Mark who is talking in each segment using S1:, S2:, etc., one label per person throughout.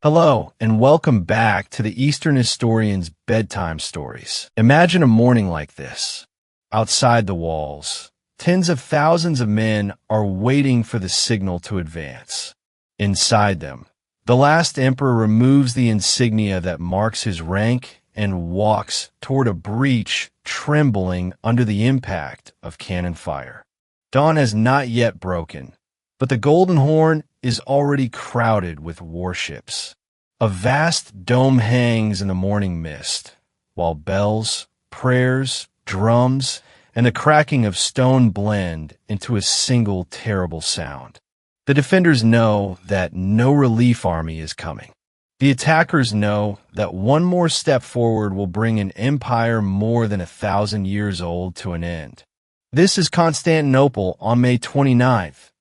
S1: Hello, and welcome back to the Eastern Historian's Bedtime Stories. Imagine a morning like this. Outside the walls, tens of thousands of men are waiting for the signal to advance. Inside them, the last emperor removes the insignia that marks his rank and walks toward a breach, trembling under the impact of cannon fire. Dawn has not yet broken, but the Golden Horn is already crowded with warships. A vast dome hangs in the morning mist, while bells, prayers, drums, and the cracking of stone blend into a single terrible sound. The defenders know that no relief army is coming. The attackers know that one more step forward will bring an empire more than 1,000 years old to an end. This is Constantinople on May 29th,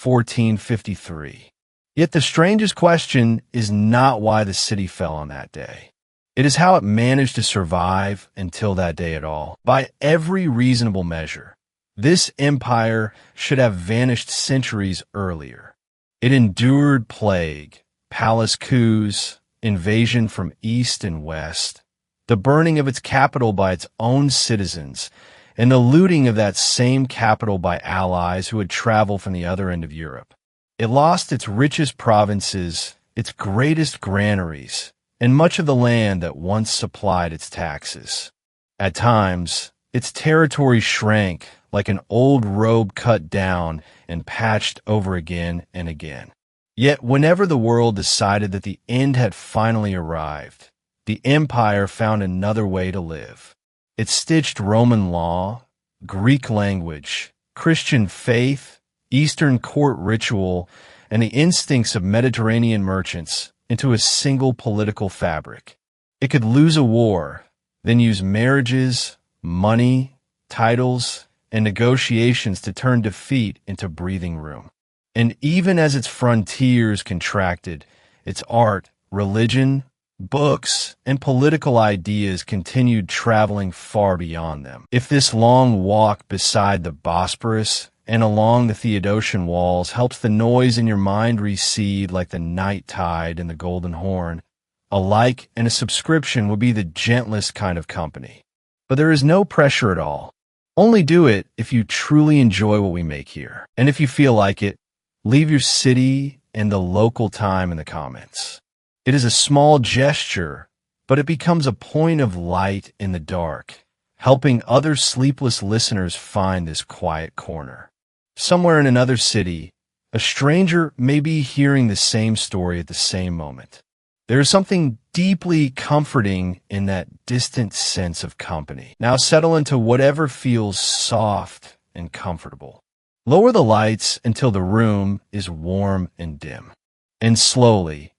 S1: 1453. Yet the strangest question is not why the city fell on that day. It is how it managed to survive until that day at all. By every reasonable measure, this empire should have vanished centuries earlier. It endured plague, palace coups, invasion from east and west, the burning of its capital by its own citizens, and the looting of that same capital by allies who had traveled from the other end of Europe. It lost its richest provinces, its greatest granaries, and much of the land that once supplied its taxes. At times, its territory shrank like an old robe cut down and patched over again and again. Yet whenever the world decided that the end had finally arrived, the empire found another way to live. It stitched Roman law, Greek language, Christian faith, Eastern court ritual, and the instincts of Mediterranean merchants into a single political fabric. It could lose a war, then use marriages, money, titles, and negotiations to turn defeat into breathing room. And even as its frontiers contracted, its art, religion, books, and political ideas continued traveling far beyond them. If this long walk beside the Bosporus and along the Theodosian walls helps the noise in your mind recede like the night tide in the Golden Horn, a like and a subscription would be the gentlest kind of company. But there is no pressure at all. Only do it if you truly enjoy what we make here. And if you feel like it, leave your city and the local time in the comments. It is a small gesture, but it becomes a point of light in the dark, helping other sleepless listeners find this quiet corner. Somewhere in another city, a stranger may be hearing the same story at the same moment. There is something deeply comforting in that distant sense of company. Now settle into whatever feels soft and comfortable. Lower the lights until the room is warm and dim. And slowly,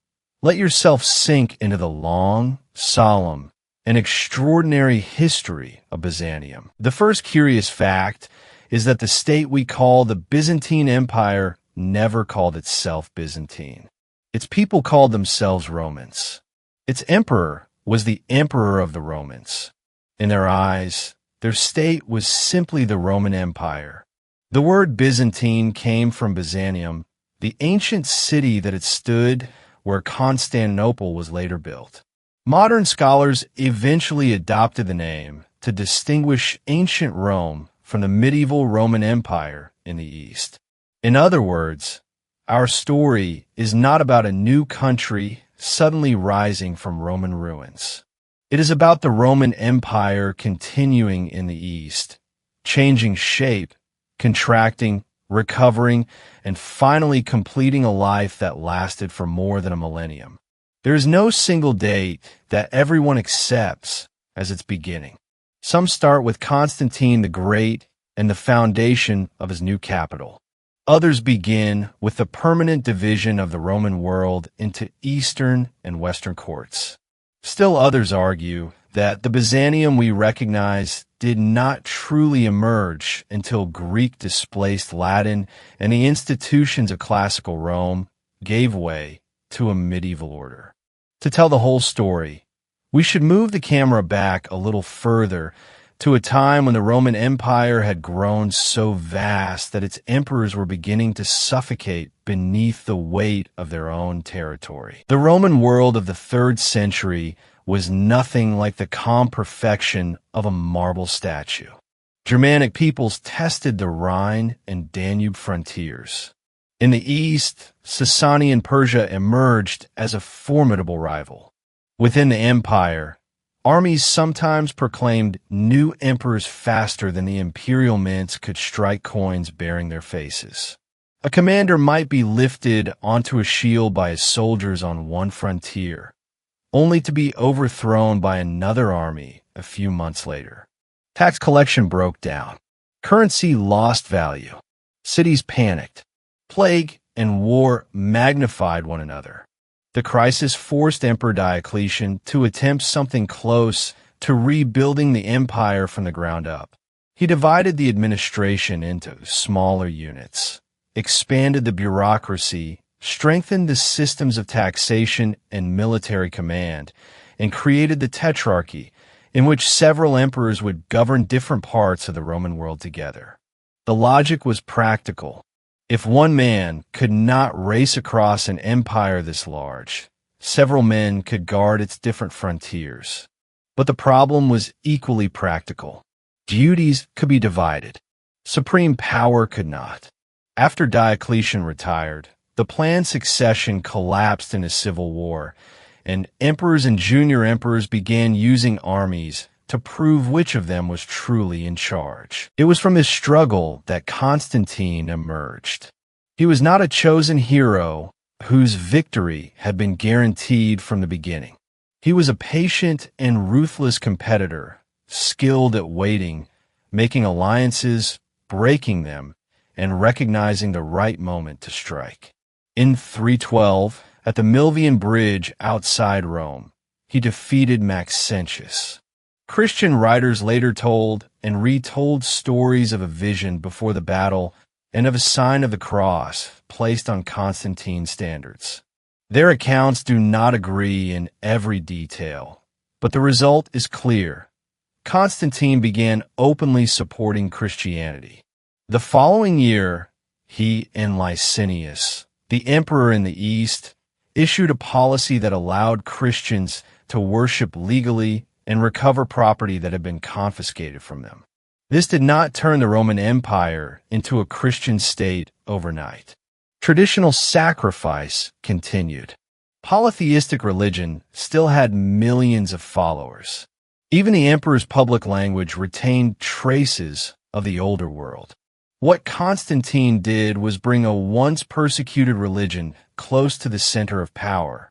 S1: let yourself sink into the long, solemn, and extraordinary history of Byzantium. The first curious fact is that the state we call the Byzantine Empire never called itself Byzantine. Its people called themselves Romans. Its emperor was the emperor of the Romans. In their eyes, their state was simply the Roman Empire. The word Byzantine came from Byzantium, the ancient city that had stood where Constantinople was later built. Modern scholars eventually adopted the name to distinguish ancient Rome from the medieval Roman Empire in the East. In other words, our story is not about a new country suddenly rising from Roman ruins. It is about the Roman Empire continuing in the East, changing shape, contracting, recovering, and finally completing a life that lasted for more than a millennium. There is no single date that everyone accepts as its beginning. Some start with Constantine the Great and the foundation of his new capital. Others begin with the permanent division of the Roman world into Eastern and Western courts. Still others argue that the Byzantium we recognize did not truly emerge until Greek displaced Latin and the institutions of classical Rome gave way to a medieval order. To tell the whole story, we should move the camera back a little further to a time when the Roman Empire had grown so vast that its emperors were beginning to suffocate beneath the weight of their own territory. The Roman world of the 3rd century was nothing like the calm perfection of a marble statue. Germanic peoples tested the Rhine and Danube frontiers. In the east, Sasanian Persia emerged as a formidable rival. Within the empire, armies sometimes proclaimed new emperors faster than the imperial mints could strike coins bearing their faces. A commander might be lifted onto a shield by his soldiers on one frontier, only to be overthrown by another army a few months later. Tax collection broke down. Currency lost value. Cities panicked. Plague and war magnified one another. The crisis forced Emperor Diocletian to attempt something close to rebuilding the empire from the ground up. He divided the administration into smaller units, expanded the bureaucracy, strengthened the systems of taxation and military command, and created the tetrarchy, in which several emperors would govern different parts of the Roman world together. The logic was practical. If one man could not race across an empire this large, several men could guard its different frontiers. But the problem was equally practical. Duties could be divided. Supreme power could not. After Diocletian retired, the planned succession collapsed in a civil war, and emperors and junior emperors began using armies to prove which of them was truly in charge. It was from this struggle that Constantine emerged. He was not a chosen hero whose victory had been guaranteed from the beginning. He was a patient and ruthless competitor, skilled at waiting, making alliances, breaking them, and recognizing the right moment to strike. In 312, at the Milvian Bridge outside Rome, he defeated Maxentius. Christian writers later told and retold stories of a vision before the battle and of a sign of the cross placed on Constantine's standards. Their accounts do not agree in every detail, but the result is clear. Constantine began openly supporting Christianity. The following year, he and Licinius, the emperor in the East, issued a policy that allowed Christians to worship legally and recover property that had been confiscated from them. This did not turn the Roman Empire into a Christian state overnight. Traditional sacrifice continued. Polytheistic religion still had millions of followers. Even the emperor's public language retained traces of the older world. What Constantine did was bring a once persecuted religion close to the center of power,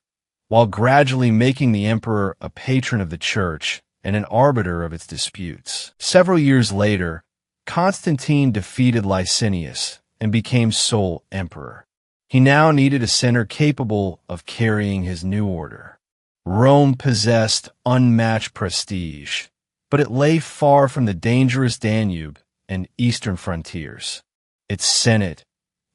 S1: while gradually making the emperor a patron of the church and an arbiter of its disputes. Several years later, Constantine defeated Licinius and became sole emperor. He now needed a center capable of carrying his new order. Rome possessed unmatched prestige, but it lay far from the dangerous Danube and eastern frontiers. Its senate,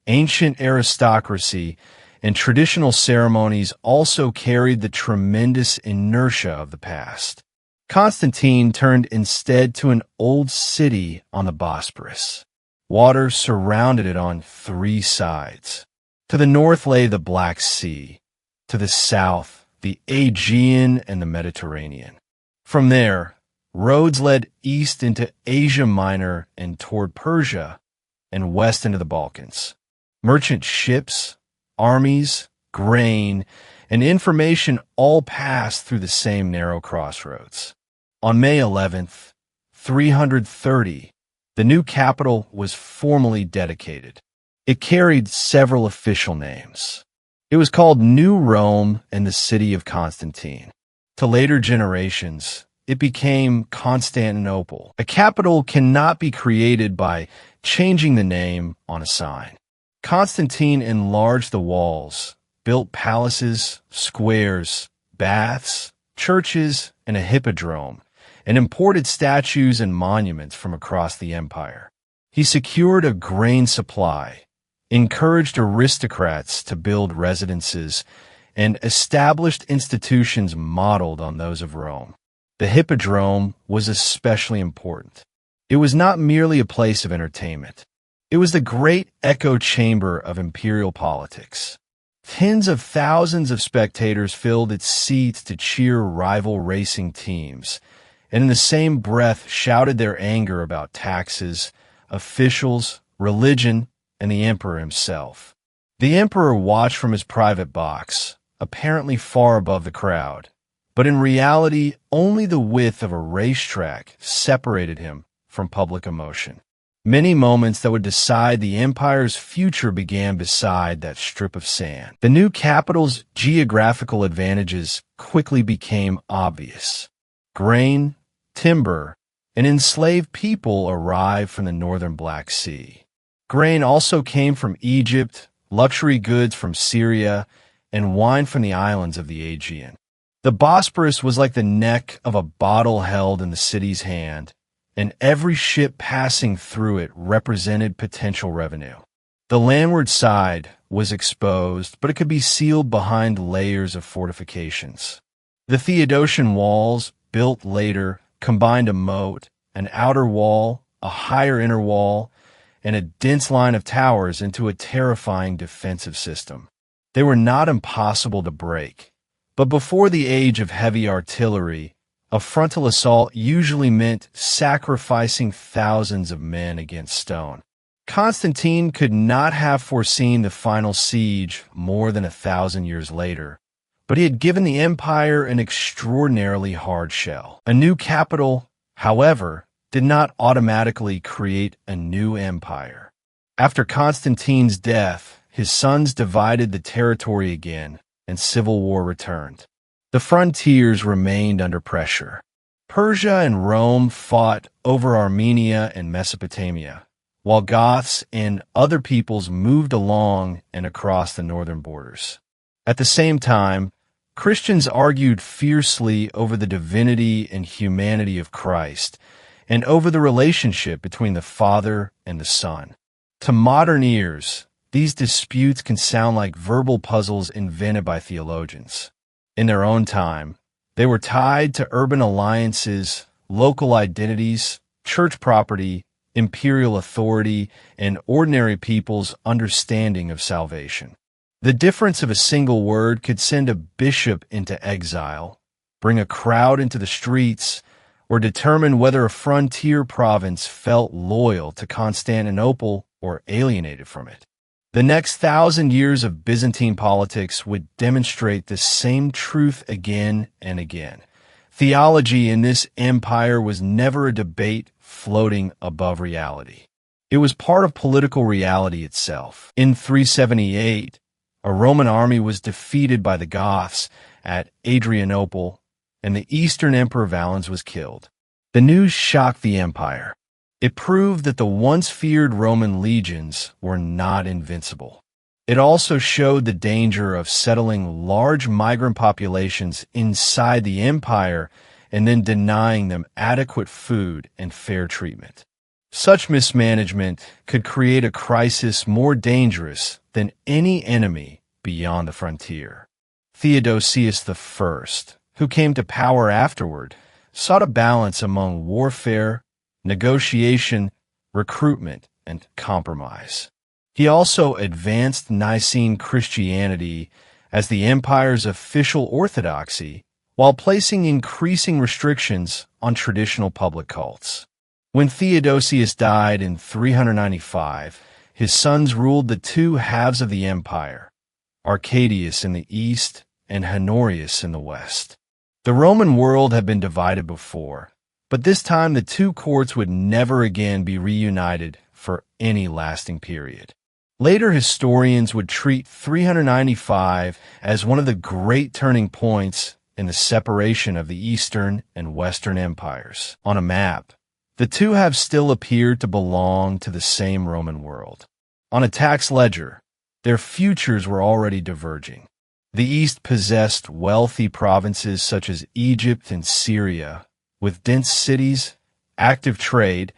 S1: ancient aristocracy, and traditional ceremonies also carried the tremendous inertia of the past. Constantine turned instead to an old city on the Bosporus. Water surrounded it on 3 sides. To the north lay the Black Sea. To the south, the Aegean and the Mediterranean. From there, roads led east into Asia Minor and toward Persia, and west into the Balkans. Merchant ships, armies, grain, and information all passed through the same narrow crossroads. On May 11th, 330, the new capital was formally dedicated. It carried several official names. It was called New Rome and the City of Constantine. To later generations, it became Constantinople. A capital cannot be created by changing the name on a sign. Constantine enlarged the walls, built palaces, squares, baths, churches, and a hippodrome, and imported statues and monuments from across the empire. He secured a grain supply, encouraged aristocrats to build residences, and established institutions modeled on those of Rome. The hippodrome was especially important. It was not merely a place of entertainment. It was the great echo chamber of imperial politics. Tens of thousands of spectators filled its seats to cheer rival racing teams, and in the same breath shouted their anger about taxes, officials, religion, and the emperor himself. The emperor watched from his private box, apparently far above the crowd, but in reality, only the width of a racetrack separated him from public emotion. Many moments that would decide the empire's future began beside that strip of sand. The new capital's geographical advantages quickly became obvious. Grain, timber, and enslaved people arrived from the northern Black Sea. Grain also came from Egypt, luxury goods from Syria, and wine from the islands of the Aegean. The Bosporus was like the neck of a bottle held in the city's hand, and every ship passing through it represented potential revenue. The landward side was exposed, but it could be sealed behind layers of fortifications. The Theodosian walls, built later, combined a moat, an outer wall, a higher inner wall, and a dense line of towers into a terrifying defensive system. They were not impossible to break, but before the age of heavy artillery, a frontal assault usually meant sacrificing thousands of men against stone. Constantine could not have foreseen the final siege more than 1,000 years later, but he had given the empire an extraordinarily hard shell. A new capital, however, did not automatically create a new empire. After Constantine's death, his sons divided the territory again, and civil war returned. The frontiers remained under pressure. Persia and Rome fought over Armenia and Mesopotamia, while Goths and other peoples moved along and across the northern borders. At the same time, Christians argued fiercely over the divinity and humanity of Christ, and over the relationship between the Father and the Son. To modern ears, these disputes can sound like verbal puzzles invented by theologians. In their own time, they were tied to urban alliances, local identities, church property, imperial authority, and ordinary people's understanding of salvation. The difference of a single word could send a bishop into exile, bring a crowd into the streets, or determine whether a frontier province felt loyal to Constantinople or alienated from it. The next 1,000 years of Byzantine politics would demonstrate this same truth again and again. Theology in this empire was never a debate floating above reality. It was part of political reality itself. In 378, a Roman army was defeated by the Goths at Adrianople, and the Eastern Emperor Valens was killed. The news shocked the empire. It proved that the once feared Roman legions were not invincible. It also showed the danger of settling large migrant populations inside the empire and then denying them adequate food and fair treatment. Such mismanagement could create a crisis more dangerous than any enemy beyond the frontier. Theodosius I, who came to power afterward, sought a balance among warfare, negotiation, recruitment, and compromise. He also advanced Nicene Christianity as the empire's official orthodoxy, while placing increasing restrictions on traditional public cults. When Theodosius died in 395, his sons ruled the two halves of the empire, Arcadius in the east and Honorius in the west. The Roman world had been divided before, but this time the two courts would never again be reunited for any lasting period. Later historians would treat 395 as one of the great turning points in the separation of the Eastern and Western empires. On a map, the two have still appeared to belong to the same Roman world. On a tax ledger, their futures were already diverging. The East possessed wealthy provinces such as Egypt and Syria, with dense cities, active trade,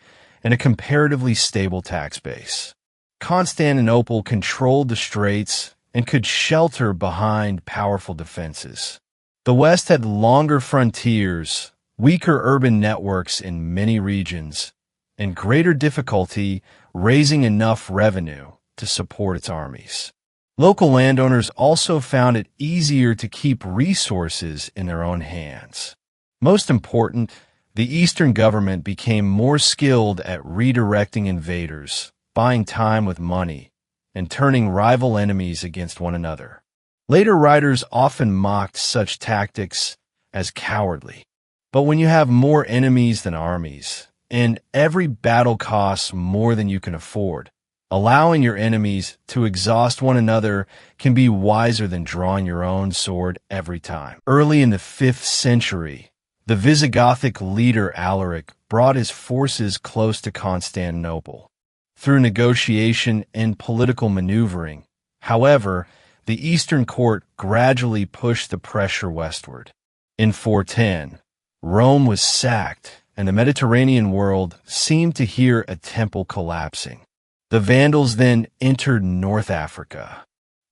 S1: and a comparatively stable tax base. Constantinople controlled the straits and could shelter behind powerful defenses. The West had longer frontiers, weaker urban networks in many regions, and greater difficulty raising enough revenue to support its armies. Local landowners also found it easier to keep resources in their own hands. Most important, the Eastern government became more skilled at redirecting invaders, buying time with money, and turning rival enemies against one another. Later writers often mocked such tactics as cowardly. But when you have more enemies than armies, and every battle costs more than you can afford, allowing your enemies to exhaust one another can be wiser than drawing your own sword every time. Early in the 5th century, the Visigothic leader Alaric brought his forces close to Constantinople. Through negotiation and political maneuvering, however, the Eastern court gradually pushed the pressure westward. In 410, Rome was sacked, and the Mediterranean world seemed to hear a temple collapsing. The Vandals then entered North Africa.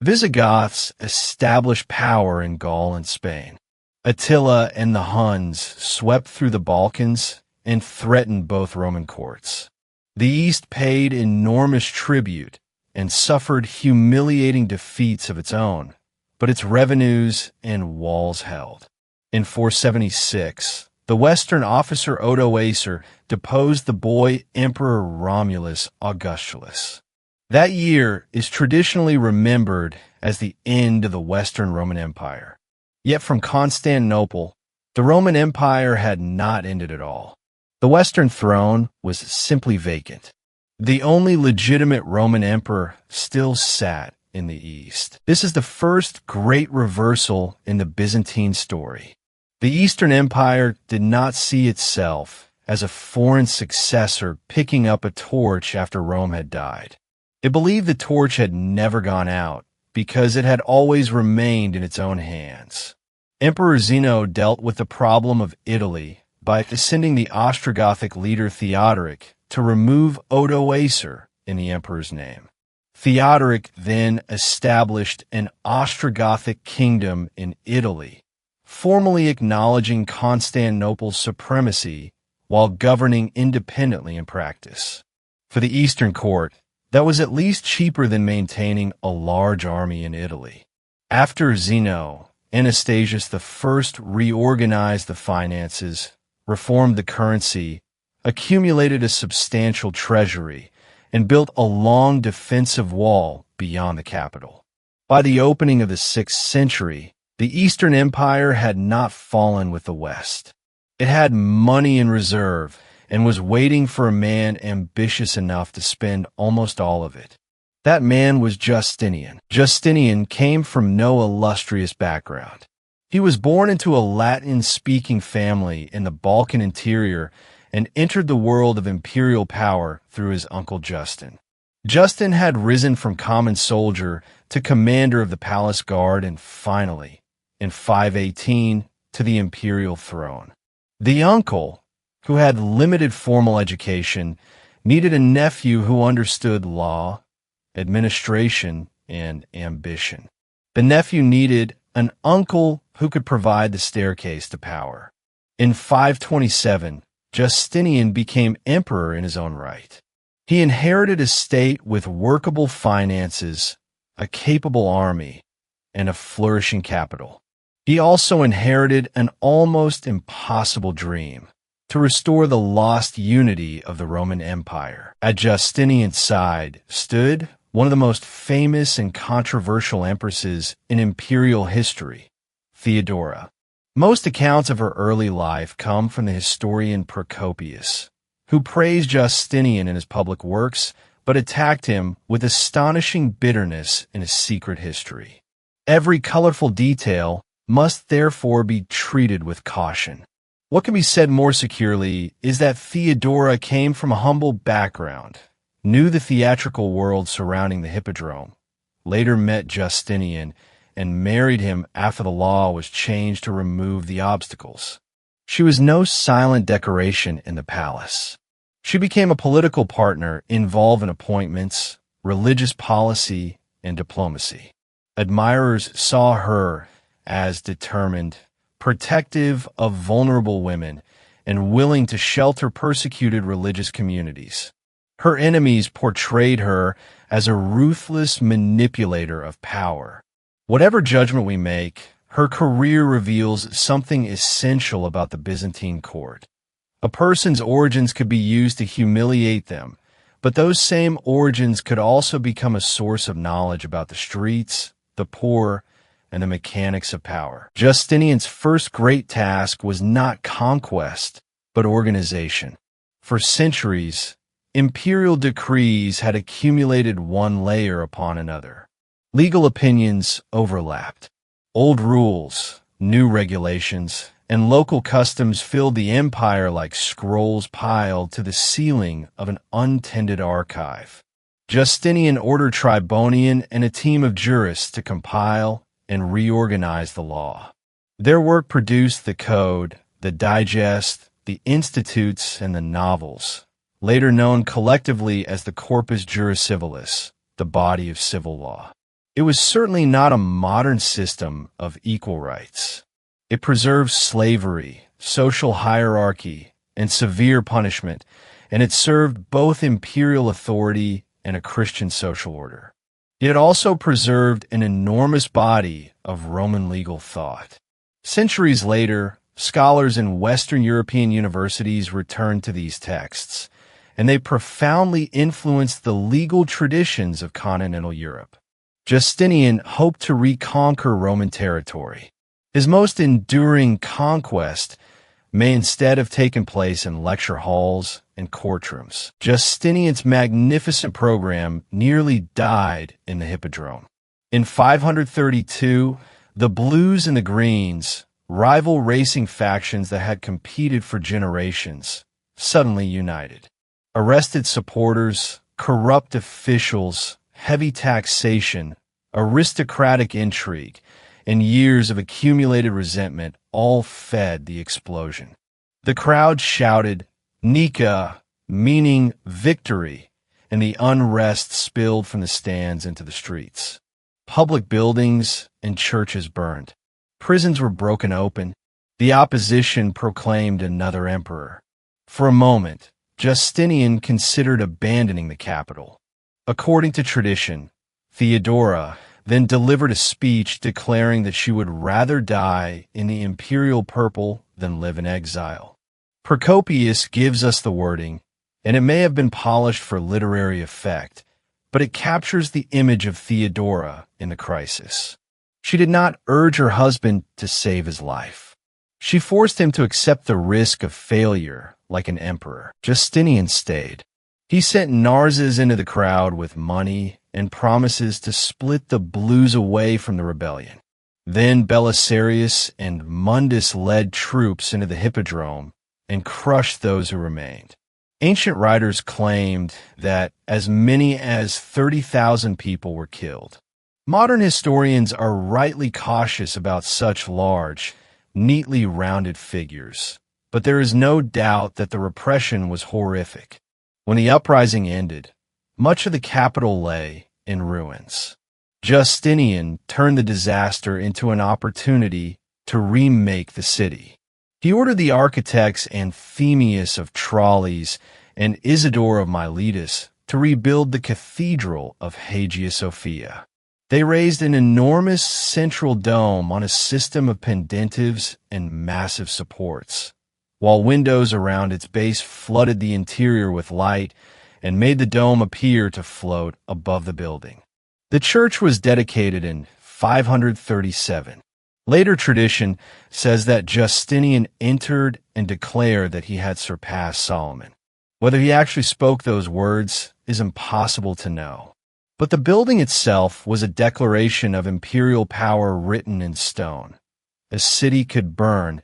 S1: Visigoths established power in Gaul and Spain. Attila and the Huns swept through the Balkans and threatened both Roman courts. The East paid enormous tribute and suffered humiliating defeats of its own, but its revenues and walls held. In 476, the Western officer Odoacer deposed the boy Emperor Romulus Augustulus. That year is traditionally remembered as the end of the Western Roman Empire. Yet from Constantinople, the Roman Empire had not ended at all. The Western throne was simply vacant. The only legitimate Roman emperor still sat in the East. This is the first great reversal in the Byzantine story. The Eastern Empire did not see itself as a foreign successor picking up a torch after Rome had died. It believed the torch had never gone out because it had always remained in its own hands. Emperor Zeno dealt with the problem of Italy by sending the Ostrogothic leader Theodoric to remove Odoacer in the emperor's name. Theodoric then established an Ostrogothic kingdom in Italy, formally acknowledging Constantinople's supremacy while governing independently in practice. For the Eastern court, that was at least cheaper than maintaining a large army in Italy. After Zeno, Anastasius I reorganized the finances, reformed the currency, accumulated a substantial treasury, and built a long defensive wall beyond the capital. By the opening of the 6th century, the Eastern Empire had not fallen with the West. It had money in reserve and was waiting for a man ambitious enough to spend almost all of it. That man was Justinian. Justinian came from no illustrious background. He was born into a Latin-speaking family in the Balkan interior and entered the world of imperial power through his uncle Justin. Justin had risen from common soldier to commander of the palace guard and finally, in 518, to the imperial throne. The uncle, who had limited formal education, needed a nephew who understood law, administration, and ambition. The nephew needed an uncle who could provide the staircase to power. In 527, Justinian became emperor in his own right. He inherited a state with workable finances, a capable army, and a flourishing capital. He also inherited an almost impossible dream: to restore the lost unity of the Roman Empire. At Justinian's side stood one of the most famous and controversial empresses in imperial history, Theodora. Most accounts of her early life come from the historian Procopius, who praised Justinian in his public works but attacked him with astonishing bitterness in his secret history. Every colorful detail must therefore be treated with caution. What can be said more securely is that Theodora came from a humble background, knew the theatrical world surrounding the Hippodrome, later met Justinian, and married him after the law was changed to remove the obstacles. She was no silent decoration in the palace. She became a political partner involved in appointments, religious policy, and diplomacy. Admirers saw her as determined, protective of vulnerable women, and willing to shelter persecuted religious communities. Her enemies portrayed her as a ruthless manipulator of power. Whatever judgment we make, her career reveals something essential about the Byzantine court. A person's origins could be used to humiliate them, but those same origins could also become a source of knowledge about the streets, the poor, and the mechanics of power. Justinian's first great task was not conquest, but organization. For centuries, imperial decrees had accumulated one layer upon another. Legal opinions overlapped. Old rules, new regulations, and local customs filled the empire like scrolls piled to the ceiling of an untended archive. Justinian ordered Tribonian and a team of jurists to compile and reorganize the law. Their work produced the Code, the Digest, the Institutes, and the Novels, later known collectively as the Corpus Juris Civilis, the body of civil law. It was certainly not a modern system of equal rights. It preserved slavery, social hierarchy, and severe punishment, and it served both imperial authority and a Christian social order. It also preserved an enormous body of Roman legal thought. Centuries later, scholars in Western European universities returned to these texts, and they profoundly influenced the legal traditions of continental Europe. Justinian hoped to reconquer Roman territory. His most enduring conquest may instead have taken place in lecture halls and courtrooms. Justinian's magnificent program nearly died in the Hippodrome. In 532, the Blues and the Greens, rival racing factions that had competed for generations, suddenly united. Arrested supporters, corrupt officials, heavy taxation, aristocratic intrigue, and years of accumulated resentment all fed the explosion. The crowd shouted, "Nika," meaning victory, and the unrest spilled from the stands into the streets. Public buildings and churches burned. Prisons were broken open. The opposition proclaimed another emperor. For a moment, Justinian considered abandoning the capital. According to tradition, Theodora then delivered a speech declaring that she would rather die in the imperial purple than live in exile. Procopius gives us the wording, and it may have been polished for literary effect, but it captures the image of Theodora in the crisis. She did not urge her husband to save his life. She forced him to accept the risk of failure like an emperor. Justinian stayed. He sent Narses into the crowd with money and promises to split the Blues away from the rebellion. Then Belisarius and Mundus led troops into the Hippodrome and crushed those who remained. Ancient writers claimed that as many as 30,000 people were killed. Modern historians are rightly cautious about such large, neatly rounded figures, but there is no doubt that the repression was horrific. When the uprising ended, much of the capital lay in ruins. Justinian turned the disaster into an opportunity to remake the city. He ordered the architects Anthemius of Tralles and Isidore of Miletus to rebuild the cathedral of Hagia Sophia. They raised an enormous central dome on a system of pendentives and massive supports, while windows around its base flooded the interior with light and made the dome appear to float above the building. The church was dedicated in 537. Later tradition says that Justinian entered and declared that he had surpassed Solomon. Whether he actually spoke those words is impossible to know. But the building itself was a declaration of imperial power written in stone. A city could burn,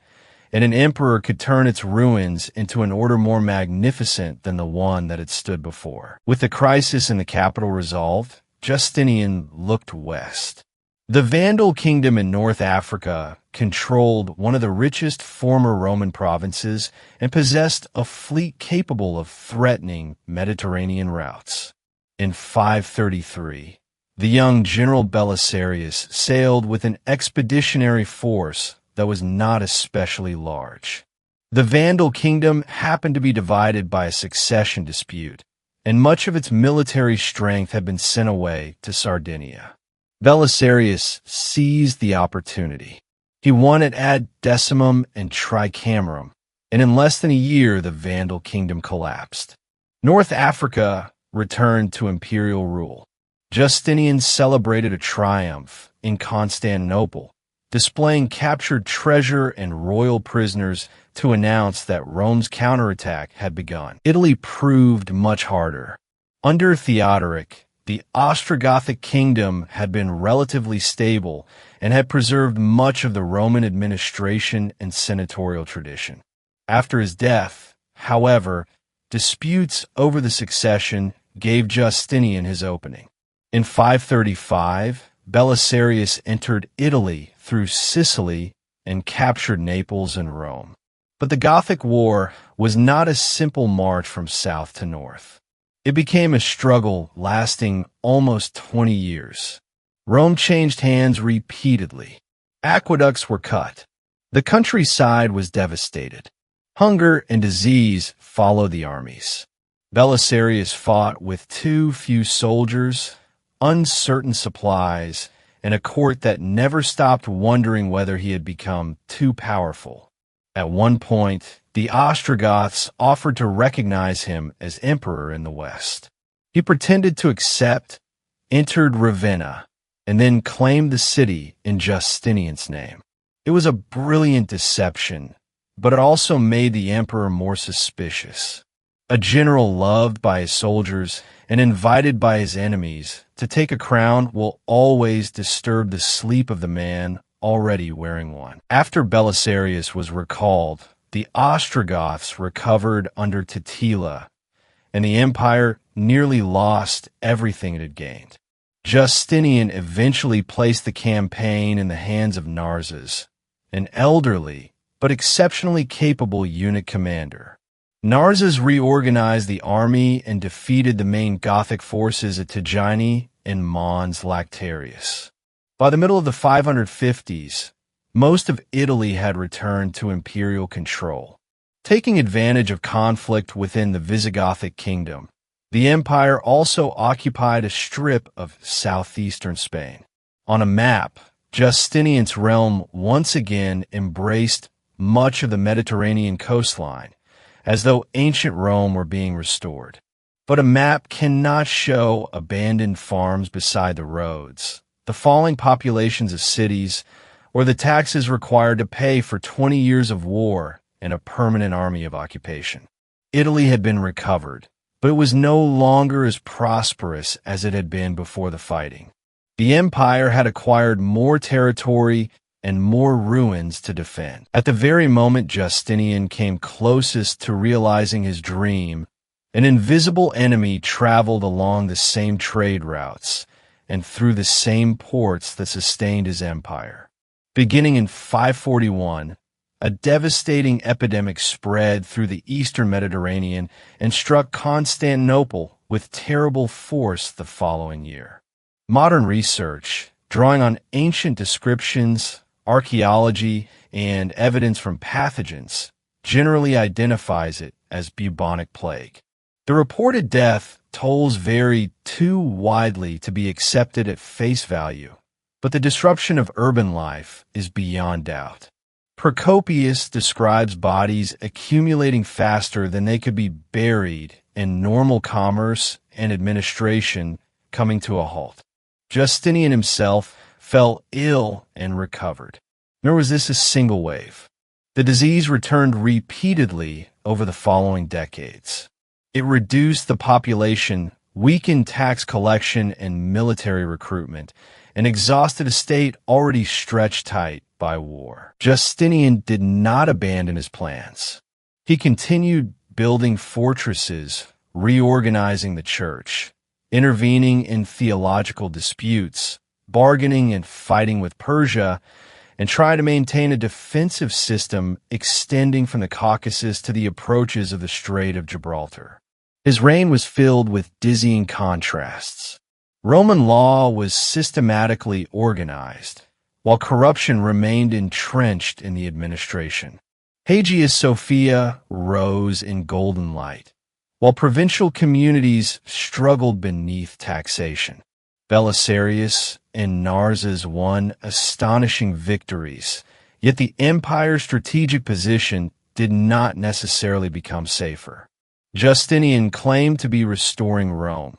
S1: and an emperor could turn its ruins into an order more magnificent than the one that had stood before. With the crisis in the capital resolved, Justinian looked west. The Vandal kingdom in North Africa controlled one of the richest former Roman provinces and possessed a fleet capable of threatening Mediterranean routes. In 533, the young general Belisarius sailed with an expeditionary force that was not especially large. The Vandal kingdom happened to be divided by a succession dispute, and much of its military strength had been sent away to Sardinia. Belisarius seized the opportunity. He won at Ad Decimum and Tricamerum, and in less than a year the Vandal kingdom collapsed. North Africa returned to imperial rule. Justinian celebrated a triumph in Constantinople, displaying captured treasure and royal prisoners to announce that Rome's counterattack had begun. Italy proved much harder. Under Theodoric, the Ostrogothic kingdom had been relatively stable and had preserved much of the Roman administration and senatorial tradition. After his death, however, disputes over the succession gave Justinian his opening. In 535, Belisarius entered Italy through Sicily and captured Naples and Rome. But the Gothic War was not a simple march from south to north. It became a struggle lasting almost 20 years. Rome changed hands repeatedly. Aqueducts were cut. The countryside was devastated. Hunger and disease followed the armies. Belisarius fought with too few soldiers, uncertain supplies, and a court that never stopped wondering whether he had become too powerful. At one point, the Ostrogoths offered to recognize him as emperor in the West. He pretended to accept, entered Ravenna, and then claimed the city in Justinian's name. It was a brilliant deception, but it also made the emperor more suspicious. A general loved by his soldiers and invited by his enemies to take a crown will always disturb the sleep of the man already wearing one. After Belisarius was recalled, the Ostrogoths recovered under Totila, and the empire nearly lost everything it had gained. Justinian eventually placed the campaign in the hands of Narses, an elderly but exceptionally capable unit commander. Narses reorganized the army and defeated the main Gothic forces at Tigini and Mons Lactarius. By the middle of the 550s, most of Italy had returned to imperial control. Taking advantage of conflict within the Visigothic kingdom, the empire also occupied a strip of southeastern Spain. On a map, Justinian's realm once again embraced much of the Mediterranean coastline, as though ancient Rome were being restored. But a map cannot show abandoned farms beside the roads, the falling populations of cities, or the taxes required to pay for 20 years of war and a permanent army of occupation. Italy had been recovered, but it was no longer as prosperous as it had been before the fighting. The empire had acquired more territory and more ruins to defend. At the very moment Justinian came closest to realizing his dream, an invisible enemy traveled along the same trade routes and through the same ports that sustained his empire. Beginning in 541, a devastating epidemic spread through the eastern Mediterranean and struck Constantinople with terrible force the following year. Modern research, drawing on ancient descriptions, archaeology, and evidence from pathogens, generally identifies it as bubonic plague. The reported death tolls vary too widely to be accepted at face value, but the disruption of urban life is beyond doubt. Procopius describes bodies accumulating faster than they could be buried and normal commerce and administration coming to a halt. Justinian himself fell ill and recovered. Nor was this a single wave. The disease returned repeatedly over the following decades. It reduced the population, weakened tax collection and military recruitment, and exhausted a state already stretched tight by war. Justinian did not abandon his plans. He continued building fortresses, reorganizing the church, intervening in theological disputes, bargaining and fighting with Persia, and trying to maintain a defensive system extending from the Caucasus to the approaches of the Strait of Gibraltar. His reign was filled with dizzying contrasts. Roman law was systematically organized, while corruption remained entrenched in the administration. Hagia Sophia rose in golden light, while provincial communities struggled beneath taxation. Belisarius and Narses won astonishing victories, yet the empire's strategic position did not necessarily become safer. Justinian claimed to be restoring Rome,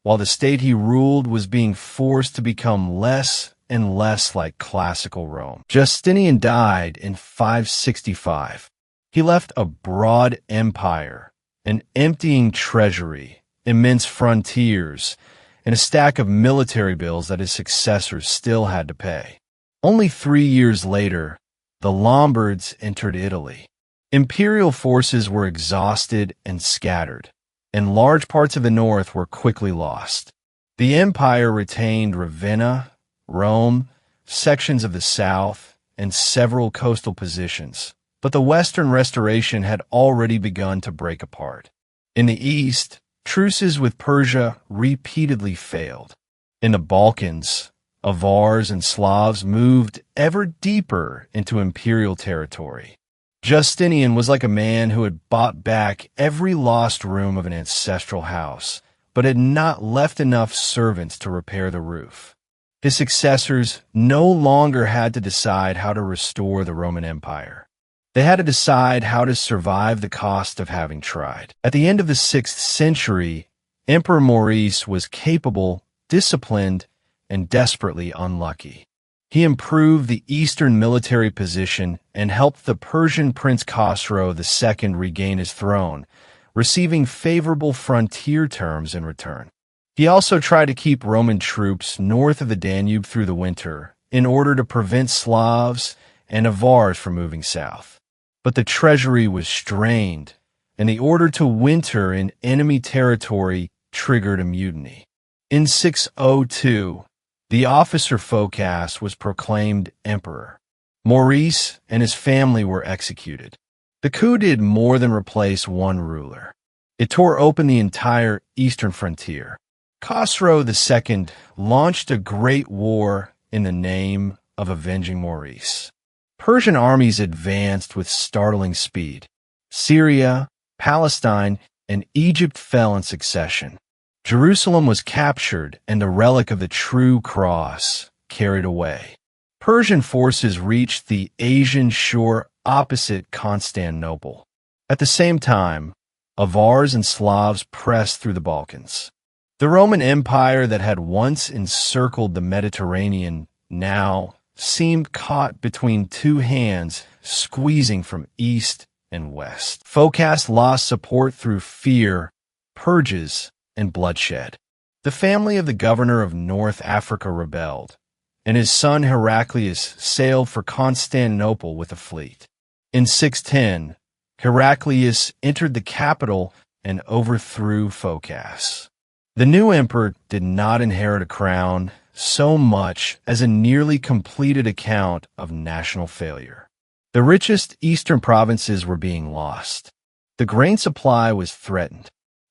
S1: while the state he ruled was being forced to become less and less like classical Rome. Justinian died in 565. He left a broad empire, an emptying treasury, immense frontiers, and a stack of military bills that his successors still had to pay. Only 3 years later, the Lombards entered Italy. Imperial forces were exhausted and scattered, and large parts of the north were quickly lost. The empire retained Ravenna, Rome, sections of the south, and several coastal positions, but the Western Restoration had already begun to break apart. In the east, truces with Persia repeatedly failed. In the Balkans, Avars and Slavs moved ever deeper into imperial territory. Justinian was like a man who had bought back every lost room of an ancestral house, but had not left enough servants to repair the roof. His successors no longer had to decide how to restore the Roman Empire. They had to decide how to survive the cost of having tried. At the end of the 6th century, Emperor Maurice was capable, disciplined, and desperately unlucky. He improved the eastern military position and helped the Persian Prince Khosrow II regain his throne, receiving favorable frontier terms in return. He also tried to keep Roman troops north of the Danube through the winter in order to prevent Slavs and Avars from moving south. But the treasury was strained, and the order to winter in enemy territory triggered a mutiny. In 602, the officer Phocas was proclaimed emperor. Maurice and his family were executed. The coup did more than replace one ruler. It tore open the entire eastern frontier. Khosrow II launched a great war in the name of avenging Maurice. Persian armies advanced with startling speed. Syria, Palestine, and Egypt fell in succession. Jerusalem was captured and the relic of the true cross carried away. Persian forces reached the Asian shore opposite Constantinople. At the same time, Avars and Slavs pressed through the Balkans. The Roman Empire that had once encircled the Mediterranean now seemed caught between two hands, squeezing from east and west. Phocas lost support through fear, purges, and bloodshed. The family of the governor of North Africa rebelled, and his son Heraclius sailed for Constantinople with a fleet. In 610, Heraclius entered the capital and overthrew Phocas. The new emperor did not inherit a crown so much as a nearly completed account of national failure. The richest eastern provinces were being lost. The grain supply was threatened.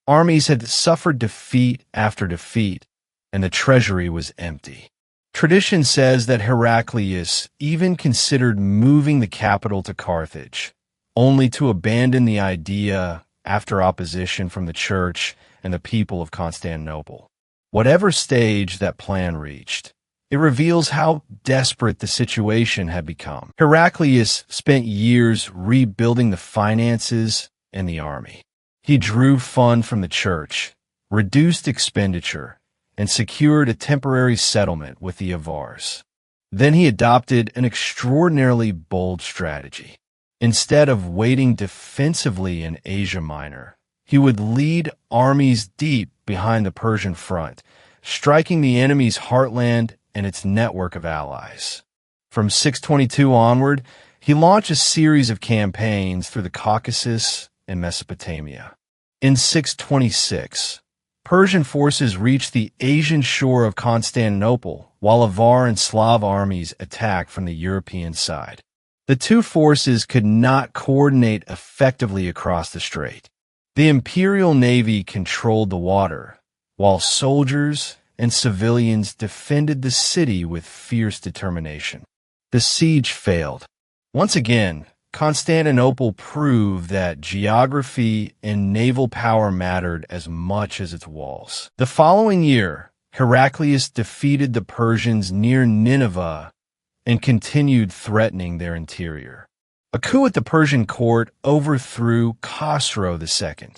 S1: Armies had suffered defeat after defeat, and the treasury was empty. Tradition says that Heraclius even considered moving the capital to Carthage, only to abandon the idea after opposition from the church and the people of Constantinople. Whatever stage that plan reached, it reveals how desperate the situation had become. Heraclius spent years rebuilding the finances and the army. He drew funds from the church, reduced expenditure, and secured a temporary settlement with the Avars. Then he adopted an extraordinarily bold strategy. Instead of waiting defensively in Asia Minor, he would lead armies deep behind the Persian front, striking the enemy's heartland and its network of allies. From 622 onward, he launched a series of campaigns through the Caucasus and Mesopotamia. In 626, Persian forces reached the Asian shore of Constantinople, while Avar and Slav armies attacked from the European side. The two forces could not coordinate effectively across the strait. The imperial navy controlled the water, while soldiers and civilians defended the city with fierce determination. The siege failed. Once again, Constantinople proved that geography and naval power mattered as much as its walls. The following year, Heraclius defeated the Persians near Nineveh and continued threatening their interior. A coup at the Persian court overthrew Khosrow II.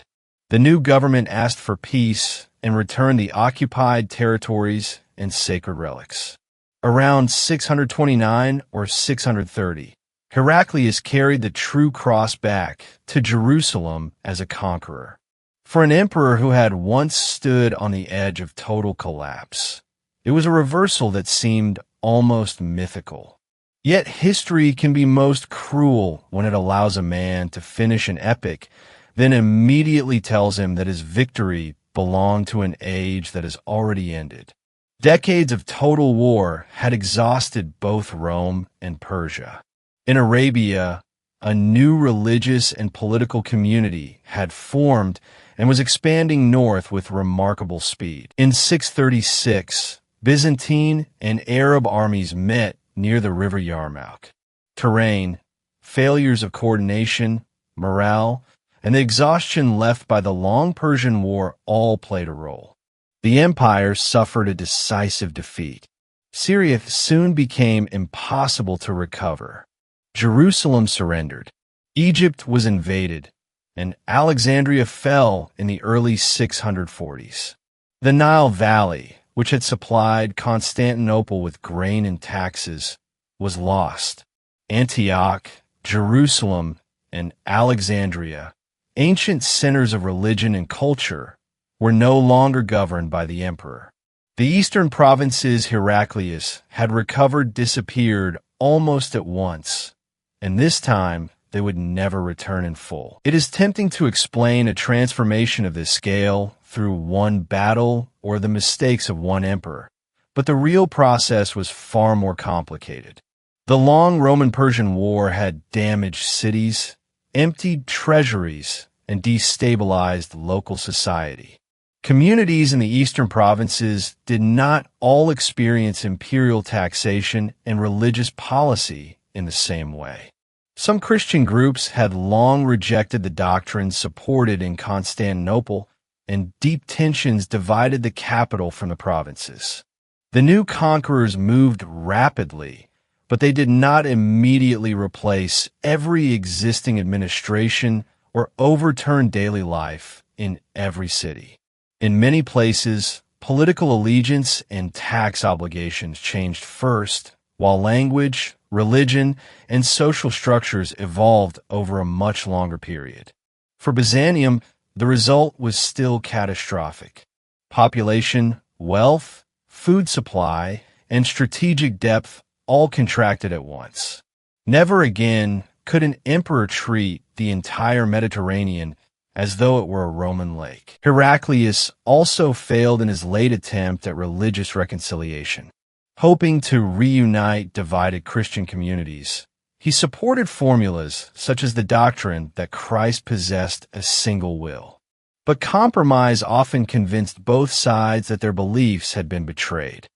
S1: The new government asked for peace and returned the occupied territories and sacred relics. Around 629 or 630, Heraclius carried the true cross back to Jerusalem as a conqueror. For an emperor who had once stood on the edge of total collapse, it was a reversal that seemed almost mythical. Yet history can be most cruel when it allows a man to finish an epic, then immediately tells him that his victory belonged to an age that has already ended. Decades of total war had exhausted both Rome and Persia. In Arabia, a new religious and political community had formed and was expanding north with remarkable speed. In 636, Byzantine and Arab armies met near the river Yarmouk. Terrain, failures of coordination, morale, and the exhaustion left by the long Persian War all played a role. The empire suffered a decisive defeat. Syria soon became impossible to recover. Jerusalem surrendered. Egypt was invaded, and Alexandria fell in the early 640s. The Nile Valley, which had supplied Constantinople with grain and taxes, was lost. Antioch, Jerusalem, and Alexandria, ancient centers of religion and culture, were no longer governed by the emperor. The eastern provinces Heraclius had recovered disappeared almost at once, and this time they would never return in full. It is tempting to explain a transformation of this scale through one battle or the mistakes of one emperor, but the real process was far more complicated. The long Roman-Persian War had damaged cities, emptied treasuries, and destabilized local society. Communities in the eastern provinces did not all experience imperial taxation and religious policy in the same way. Some Christian groups had long rejected the doctrines supported in Constantinople, and deep tensions divided the capital from the provinces. The new conquerors moved rapidly, but they did not immediately replace every existing administration or overturn daily life in every city. In many places, political allegiance and tax obligations changed first, while language, religion, and social structures evolved over a much longer period. For Byzantium, the result was still catastrophic. Population, wealth, food supply, and strategic depth all contracted at once. Never again could an emperor treat the entire Mediterranean as though it were a Roman lake. Heraclius also failed in his late attempt at religious reconciliation. Hoping to reunite divided Christian communities, he supported formulas such as the doctrine that Christ possessed a single will. But compromise often convinced both sides that their beliefs had been betrayed.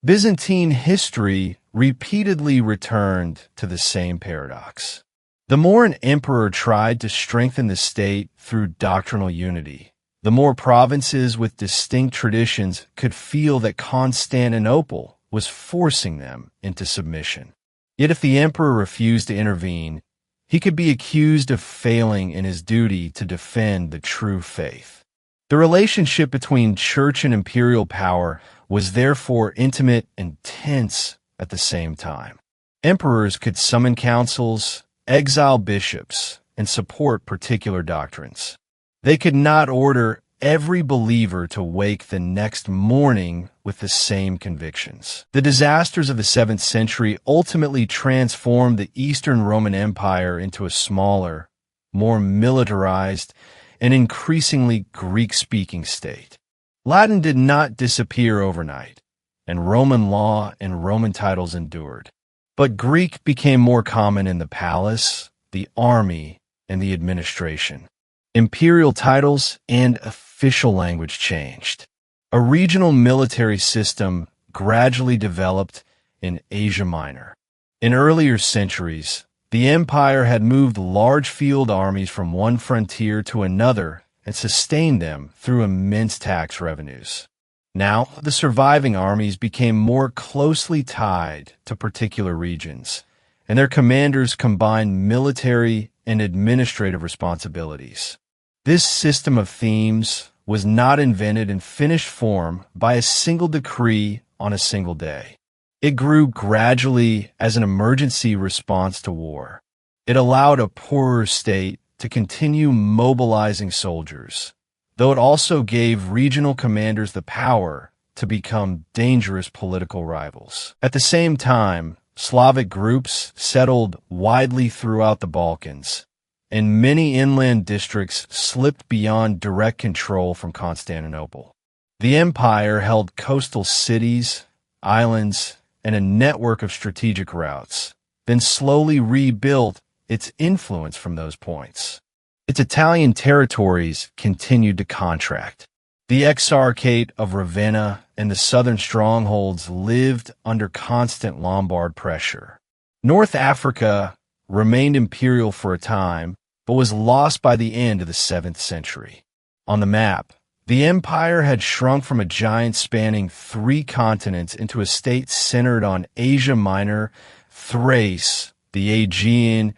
S1: Byzantine history repeatedly returned to the same paradox. The more an emperor tried to strengthen the state through doctrinal unity, the more provinces with distinct traditions could feel that Constantinople was forcing them into submission. Yet if the emperor refused to intervene, he could be accused of failing in his duty to defend the true faith. The relationship between church and imperial power was therefore intimate and tense at the same time. Emperors could summon councils, exile bishops, and support particular doctrines. They could not order every believer to wake the next morning with the same convictions. The disasters of the 7th century ultimately transformed the Eastern Roman Empire into a smaller, more militarized, and increasingly Greek-speaking state. Latin did not disappear overnight, and Roman law and Roman titles endured. But Greek became more common in the palace, the army, and the administration. Imperial titles and official language changed. A regional military system gradually developed in Asia Minor. In earlier centuries, the empire had moved large field armies from one frontier to another and sustained them through immense tax revenues. Now, the surviving armies became more closely tied to particular regions, and their commanders combined military and administrative responsibilities. This system of themes was not invented in finished form by a single decree on a single day. It grew gradually as an emergency response to war. It allowed a poorer state to continue mobilizing soldiers, though it also gave regional commanders the power to become dangerous political rivals. At the same time, Slavic groups settled widely throughout the Balkans, and many inland districts slipped beyond direct control from Constantinople. The empire held coastal cities, islands, and a network of strategic routes, then slowly rebuilt its influence from those points. Its Italian territories continued to contract. The Exarchate of Ravenna and the southern strongholds lived under constant Lombard pressure. North Africa remained imperial for a time, but was lost by the end of the 7th century. On the map, the empire had shrunk from a giant spanning 3 continents into a state centered on Asia Minor, Thrace, the Aegean,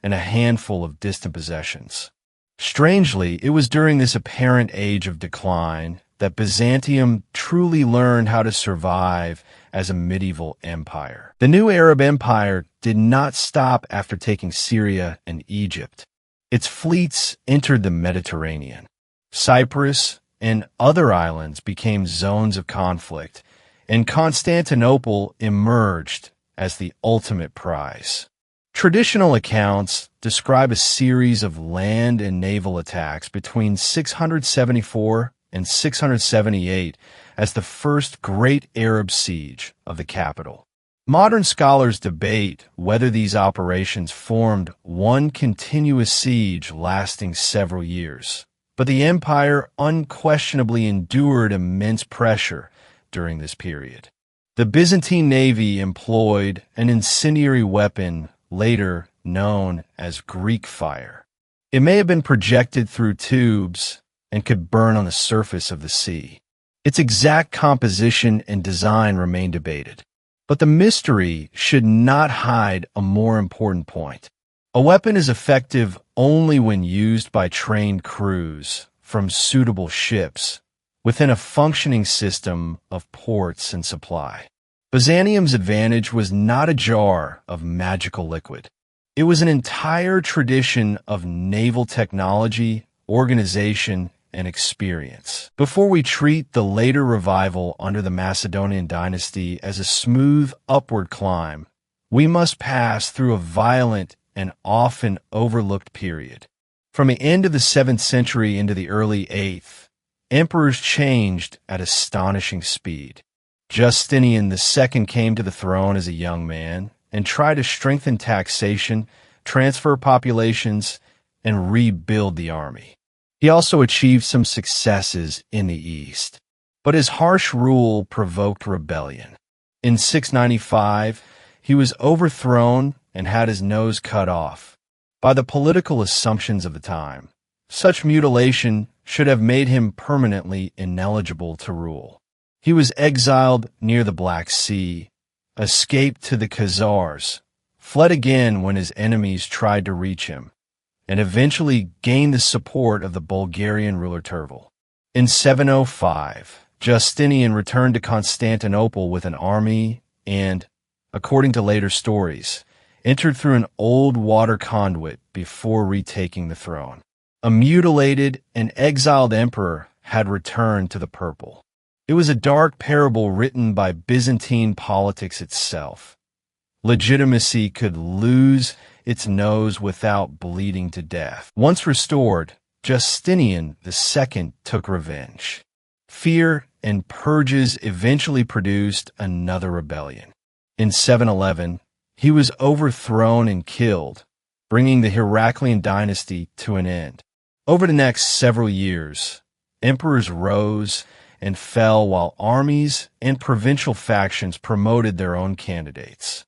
S1: and a handful of distant possessions. Strangely, it was during this apparent age of decline that Byzantium truly learned how to survive as a medieval empire. The new Arab Empire did not stop after taking Syria and Egypt. Its fleets entered the Mediterranean. Cyprus and other islands became zones of conflict, and Constantinople emerged as the ultimate prize. Traditional accounts describe a series of land and naval attacks between 674 and 678 as the first great Arab siege of the capital. Modern scholars debate whether these operations formed one continuous siege lasting several years, but the empire unquestionably endured immense pressure during this period. The Byzantine navy employed an incendiary weapon later known as Greek fire. It may have been projected through tubes and could burn on the surface of the sea. Its exact composition and design remain debated. But the mystery should not hide a more important point. A weapon is effective only when used by trained crews from suitable ships within a functioning system of ports and supply. Byzantium's advantage was not a jar of magical liquid. It was an entire tradition of naval technology, organization, and experience. Before we treat the later revival under the Macedonian dynasty as a smooth upward climb, we must pass through a violent and often overlooked period. From the end of the 7th century into the early 8th, emperors changed at astonishing speed. Justinian II came to the throne as a young man and tried to strengthen taxation, transfer populations, and rebuild the army. He also achieved some successes in the East, but his harsh rule provoked rebellion. In 695, he was overthrown and had his nose cut off. By the political assumptions of the time, such mutilation should have made him permanently ineligible to rule. He was exiled near the Black Sea, escaped to the Khazars, fled again when his enemies tried to reach him, and eventually gained the support of the Bulgarian ruler Tervel. In 705, Justinian returned to Constantinople with an army and, according to later stories, entered through an old water conduit before retaking the throne. A mutilated and exiled emperor had returned to the purple. It was a dark parable written by Byzantine politics itself. Legitimacy could lose its nose without bleeding to death. Once restored, Justinian II took revenge. Fear and purges eventually produced another rebellion. In 711, he was overthrown and killed, bringing the Heraclian dynasty to an end. Over the next several years, emperors rose and fell while armies and provincial factions promoted their own candidates.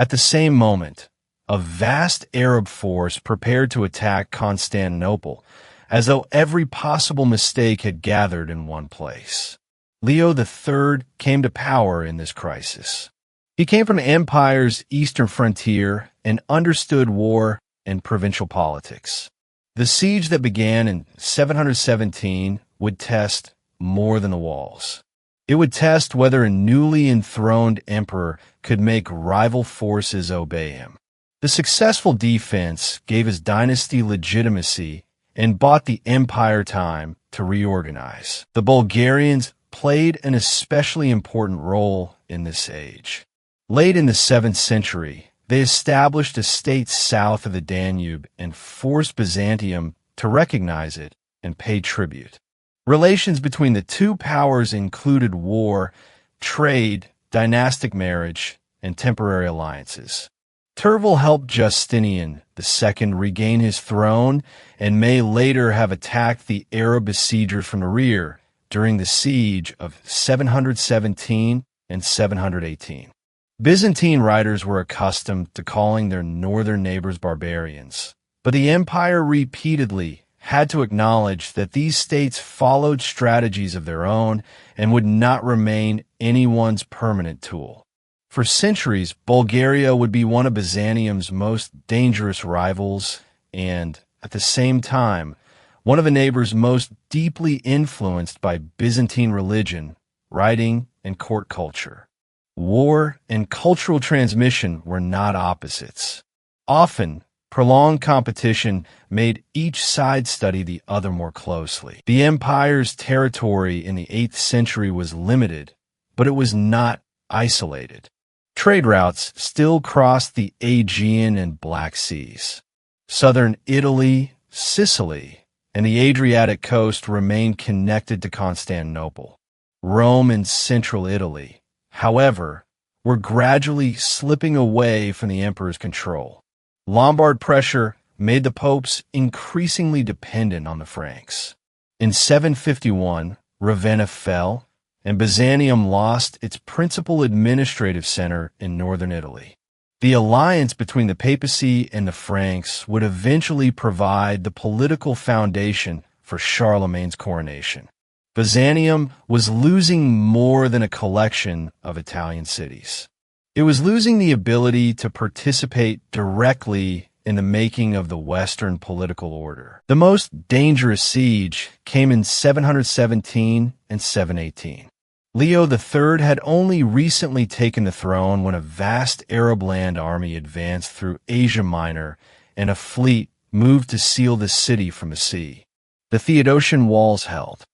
S1: At the same moment, a vast Arab force prepared to attack Constantinople, as though every possible mistake had gathered in one place. Leo III came to power in this crisis. He came from the empire's eastern frontier and understood war and provincial politics. The siege that began in 717 would test more than the walls. It would test whether a newly enthroned emperor could make rival forces obey him. The successful defense gave his dynasty legitimacy and bought the empire time to reorganize. The Bulgarians played an especially important role in this age. Late in the 7th century, they established a state south of the Danube and forced Byzantium to recognize it and pay tribute. Relations between the two powers included war, trade, dynastic marriage, and temporary alliances. Turval helped Justinian II regain his throne and may later have attacked the Arab besiegers from the rear during the siege of 717 and 718. Byzantine writers were accustomed to calling their northern neighbors barbarians, but the empire repeatedly had to acknowledge that these states followed strategies of their own and would not remain anyone's permanent tool. For centuries, Bulgaria would be one of Byzantium's most dangerous rivals and, at the same time, one of a neighbor's most deeply influenced by Byzantine religion, writing, and court culture. War and cultural transmission were not opposites. Often, prolonged competition made each side study the other more closely. The empire's territory in the 8th century was limited, but it was not isolated. Trade routes still crossed the Aegean and Black Seas. Southern Italy, Sicily, and the Adriatic coast remained connected to Constantinople. Rome and central Italy, however, were gradually slipping away from the emperor's control. Lombard pressure made the popes increasingly dependent on the Franks. In 751, Ravenna fell, and Byzantium lost its principal administrative center in northern Italy. The alliance between the papacy and the Franks would eventually provide the political foundation for Charlemagne's coronation. Byzantium was losing more than a collection of Italian cities. It was losing the ability to participate directly in the making of the Western political order. The most dangerous siege came in 717 and 718. Leo III had only recently taken the throne when a vast Arab land army advanced through Asia Minor and a fleet moved to seal the city from the sea. The Theodosian walls held.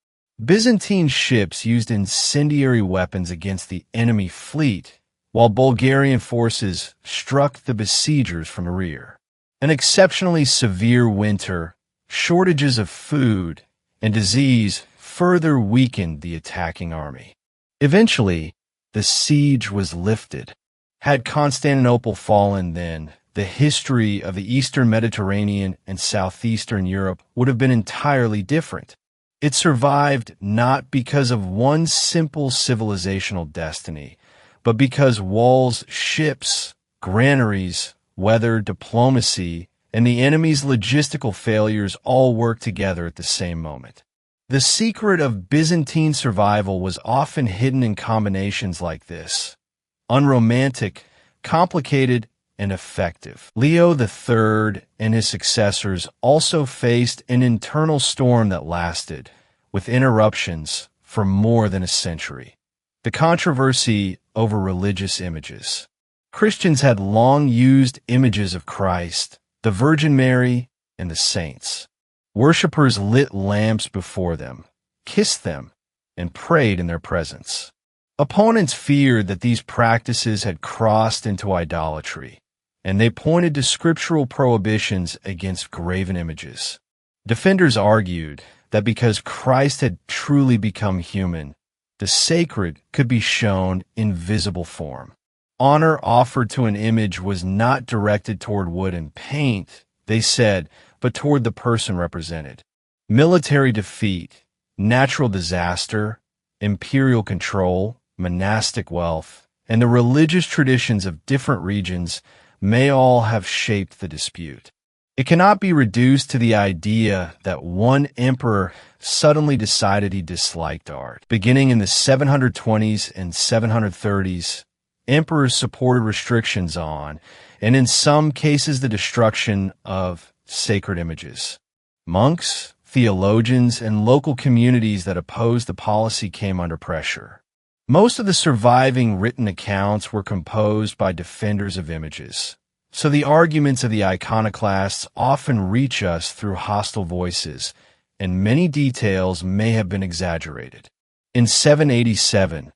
S1: Byzantine ships used incendiary weapons against the enemy fleet, while Bulgarian forces struck the besiegers from the rear. An exceptionally severe winter, shortages of food, and disease further weakened the attacking army. Eventually, the siege was lifted. Had Constantinople fallen then, the history of the Eastern Mediterranean and Southeastern Europe would have been entirely different. It survived not because of one simple civilizational destiny, but because walls, ships, granaries, weather, diplomacy, and the enemy's logistical failures all worked together at the same moment. The secret of Byzantine survival was often hidden in combinations like this: unromantic, complicated, and effective. Leo III and his successors also faced an internal storm that lasted, with interruptions, for more than a century. The controversy over religious images. Christians had long used images of Christ, the Virgin Mary, and the saints. Worshippers lit lamps before them, kissed them, and prayed in their presence. Opponents feared that these practices had crossed into idolatry, and they pointed to scriptural prohibitions against graven images. Defenders argued that because Christ had truly become human, the sacred could be shown in visible form. Honor offered to an image was not directed toward wood and paint, they said, but toward the person represented. Military defeat, natural disaster, imperial control, monastic wealth, and the religious traditions of different regions may all have shaped the dispute. It cannot be reduced to the idea that one emperor suddenly decided he disliked art. Beginning in the 720s and 730s, emperors supported restrictions on, and in some cases the destruction of, sacred images. Monks, theologians, and local communities that opposed the policy came under pressure. Most of the surviving written accounts were composed by defenders of images, so the arguments of the iconoclasts often reach us through hostile voices, and many details may have been exaggerated. In 787,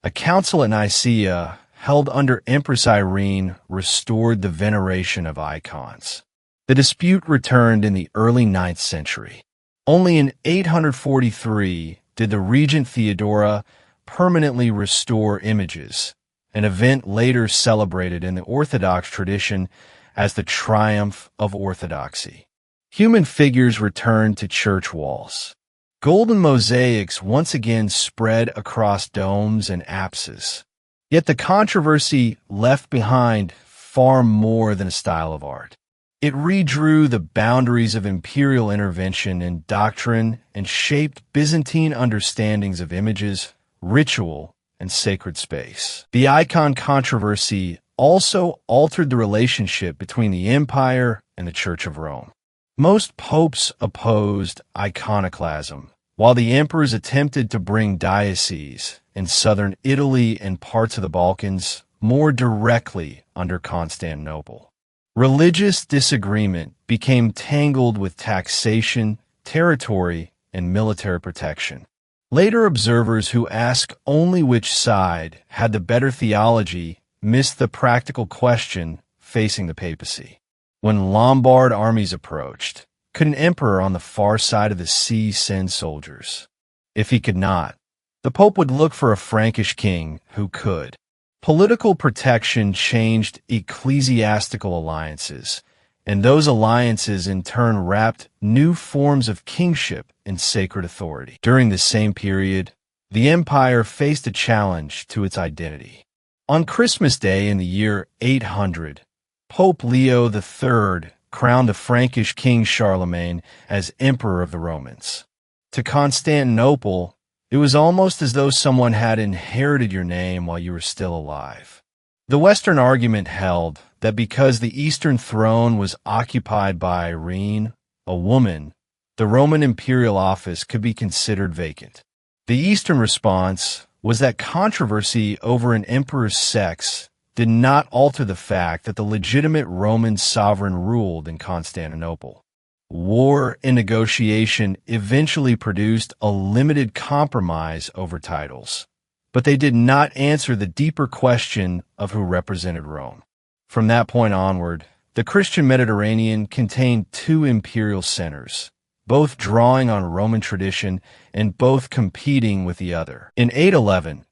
S1: a council at Nicaea, held under Empress Irene, restored the veneration of icons. The dispute returned in the early 9th century. Only in 843 did the regent Theodora permanently restore images, an event later celebrated in the Orthodox tradition as the triumph of orthodoxy. Human figures returned to church walls. Golden mosaics once again spread across domes and apses. Yet the controversy left behind far more than a style of art. It redrew the boundaries of imperial intervention in doctrine and shaped Byzantine understandings of images, ritual, and sacred space. The icon controversy also altered the relationship between the empire and the Church of Rome. Most popes opposed iconoclasm, while the emperors attempted to bring dioceses in southern Italy and parts of the Balkans more directly under Constantinople. Religious disagreement became tangled with taxation, territory, and military protection. Later observers who ask only which side had the better theology missed the practical question facing the papacy. When Lombard armies approached, could an emperor on the far side of the sea send soldiers? If he could not, the Pope would look for a Frankish king who could. Political protection changed ecclesiastical alliances, and those alliances in turn wrapped new forms of kingship in sacred authority. During the same period, the empire faced a challenge to its identity. On Christmas Day in the year 800, Pope Leo III crowned the Frankish king Charlemagne as Emperor of the Romans. To Constantinople, it was almost as though someone had inherited your name while you were still alive. The Western argument held that because the Eastern throne was occupied by Irene, a woman, the Roman imperial office could be considered vacant. The Eastern response was that controversy over an emperor's sex did not alter the fact that the legitimate Roman sovereign ruled in Constantinople. War and negotiation eventually produced a limited compromise over titles, but they did not answer the deeper question of who represented Rome. From that point onward, the Christian Mediterranean contained two imperial centers, both drawing on Roman tradition and both competing with the other. In 811,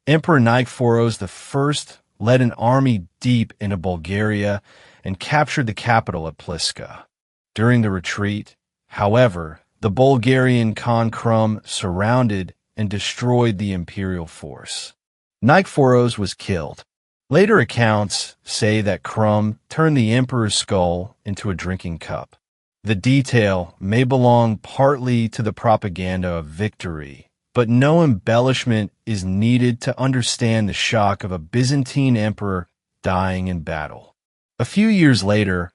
S1: Emperor Nicephorus I led an army deep into Bulgaria and captured the capital at Pliska. During the retreat, however, the Bulgarian Khan Krum surrounded and destroyed the imperial force. Nicephorus was killed. Later accounts say that Krum turned the emperor's skull into a drinking cup. The detail may belong partly to the propaganda of victory, but no embellishment is needed to understand the shock of a Byzantine emperor dying in battle. A few years later,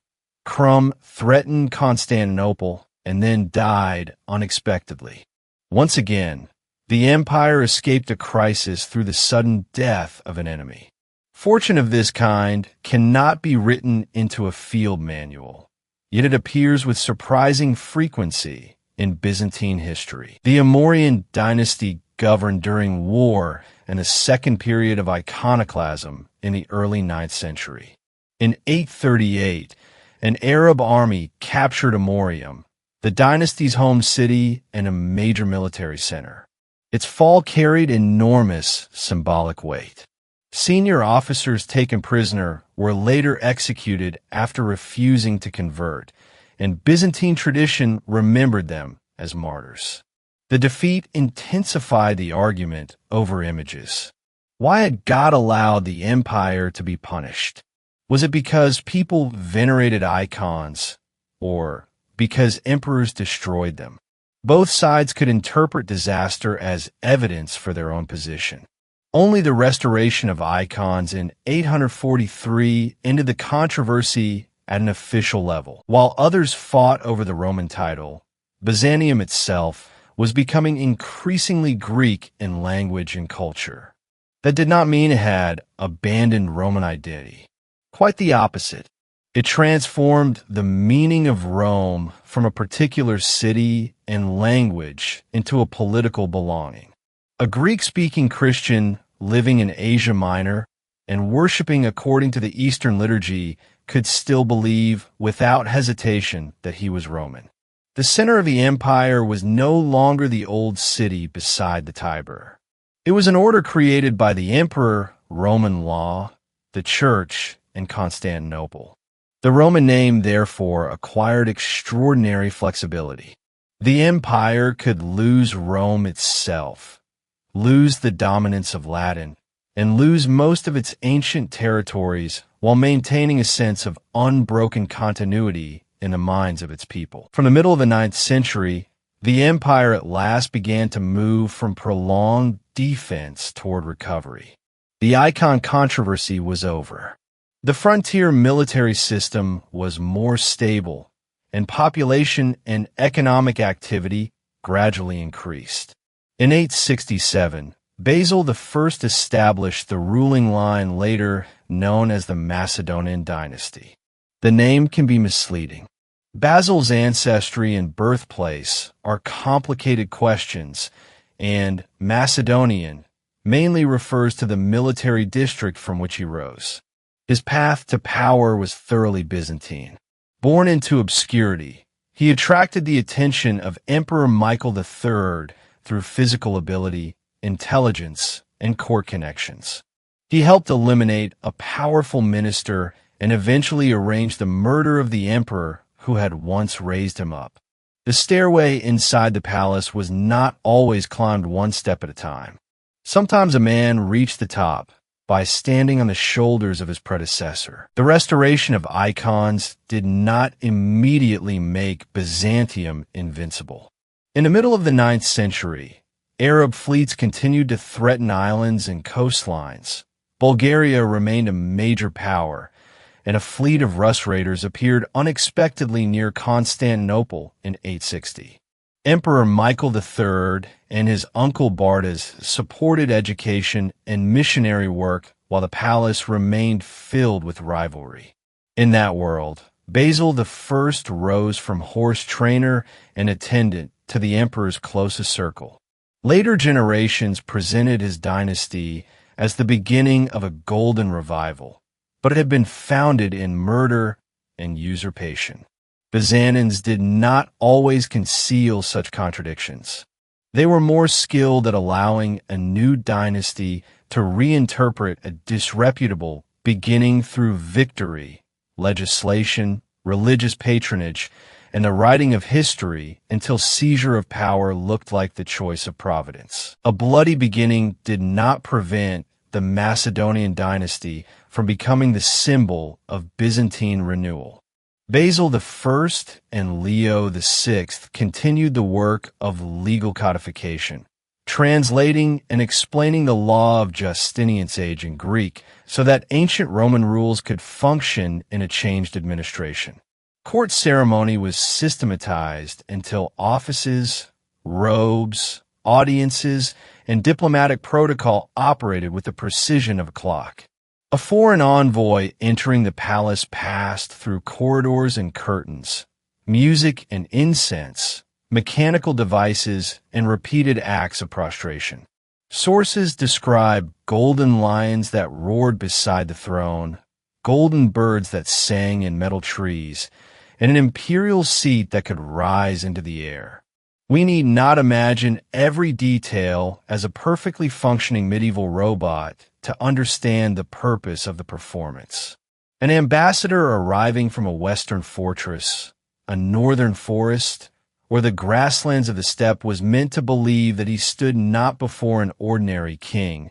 S1: Krum threatened Constantinople and then died unexpectedly. Once again, the empire escaped a crisis through the sudden death of an enemy. Fortune of this kind cannot be written into a field manual, yet it appears with surprising frequency in Byzantine history. The Amorian dynasty governed during war and the second period of iconoclasm in the early 9th century. In 838, an Arab army captured Amorium, the dynasty's home city and a major military center. Its fall carried enormous symbolic weight. Senior officers taken prisoner were later executed after refusing to convert, and Byzantine tradition remembered them as martyrs. The defeat intensified the argument over images. Why had God allowed the empire to be punished? Was it because people venerated icons, or because emperors destroyed them? Both sides could interpret disaster as evidence for their own position. Only the restoration of icons in 843 ended the controversy at an official level. While others fought over the Roman title, Byzantium itself was becoming increasingly Greek in language and culture. That did not mean it had abandoned Roman identity. Quite the opposite. It transformed the meaning of Rome from a particular city and language into a political belonging. A Greek-speaking Christian living in Asia Minor and worshiping according to the Eastern liturgy could still believe without hesitation that he was Roman. The center of the empire was no longer the old city beside the Tiber. It was an order created by the emperor, Roman law, the church, and Constantinople. The Roman name, therefore, acquired extraordinary flexibility. The empire could lose Rome itself, lose the dominance of Latin, and lose most of its ancient territories while maintaining a sense of unbroken continuity in the minds of its people. From the middle of the 9th century, the empire at last began to move from prolonged defense toward recovery. The icon controversy was over. The frontier military system was more stable, and population and economic activity gradually increased. In 867, Basil I established the ruling line later known as the Macedonian dynasty. The name can be misleading. Basil's ancestry and birthplace are complicated questions, and Macedonian mainly refers to the military district from which he rose. His path to power was thoroughly Byzantine. Born into obscurity, he attracted the attention of Emperor Michael III through physical ability, intelligence, and court connections. He helped eliminate a powerful minister and eventually arranged the murder of the emperor who had once raised him up. The stairway inside the palace was not always climbed one step at a time. Sometimes a man reached the top by standing on the shoulders of his predecessor. The restoration of icons did not immediately make Byzantium invincible. In the middle of the 9th century, Arab fleets continued to threaten islands and coastlines. Bulgaria remained a major power, and a fleet of Rus raiders appeared unexpectedly near Constantinople in 860. Emperor Michael III and his uncle Bardas supported education and missionary work while the palace remained filled with rivalry. In that world, Basil I rose from horse trainer and attendant to the emperor's closest circle. Later generations presented his dynasty as the beginning of a golden revival, but it had been founded in murder and usurpation. Byzantines did not always conceal such contradictions. They were more skilled at allowing a new dynasty to reinterpret a disreputable beginning through victory, legislation, religious patronage, and the writing of history until seizure of power looked like the choice of providence. A bloody beginning did not prevent the Macedonian dynasty from becoming the symbol of Byzantine renewal. Basil I and Leo VI continued the work of legal codification, translating and explaining the law of Justinian's age in Greek so that ancient Roman rules could function in a changed administration. Court ceremony was systematized until offices, robes, audiences, and diplomatic protocol operated with the precision of a clock. A foreign envoy entering the palace passed through corridors and curtains, music and incense, mechanical devices, and repeated acts of prostration. Sources describe golden lions that roared beside the throne, golden birds that sang in metal trees, and an imperial seat that could rise into the air. We need not imagine every detail as a perfectly functioning medieval robot to understand the purpose of the performance. An ambassador arriving from a western fortress, a northern forest, or the grasslands of the steppe was meant to believe that he stood not before an ordinary king,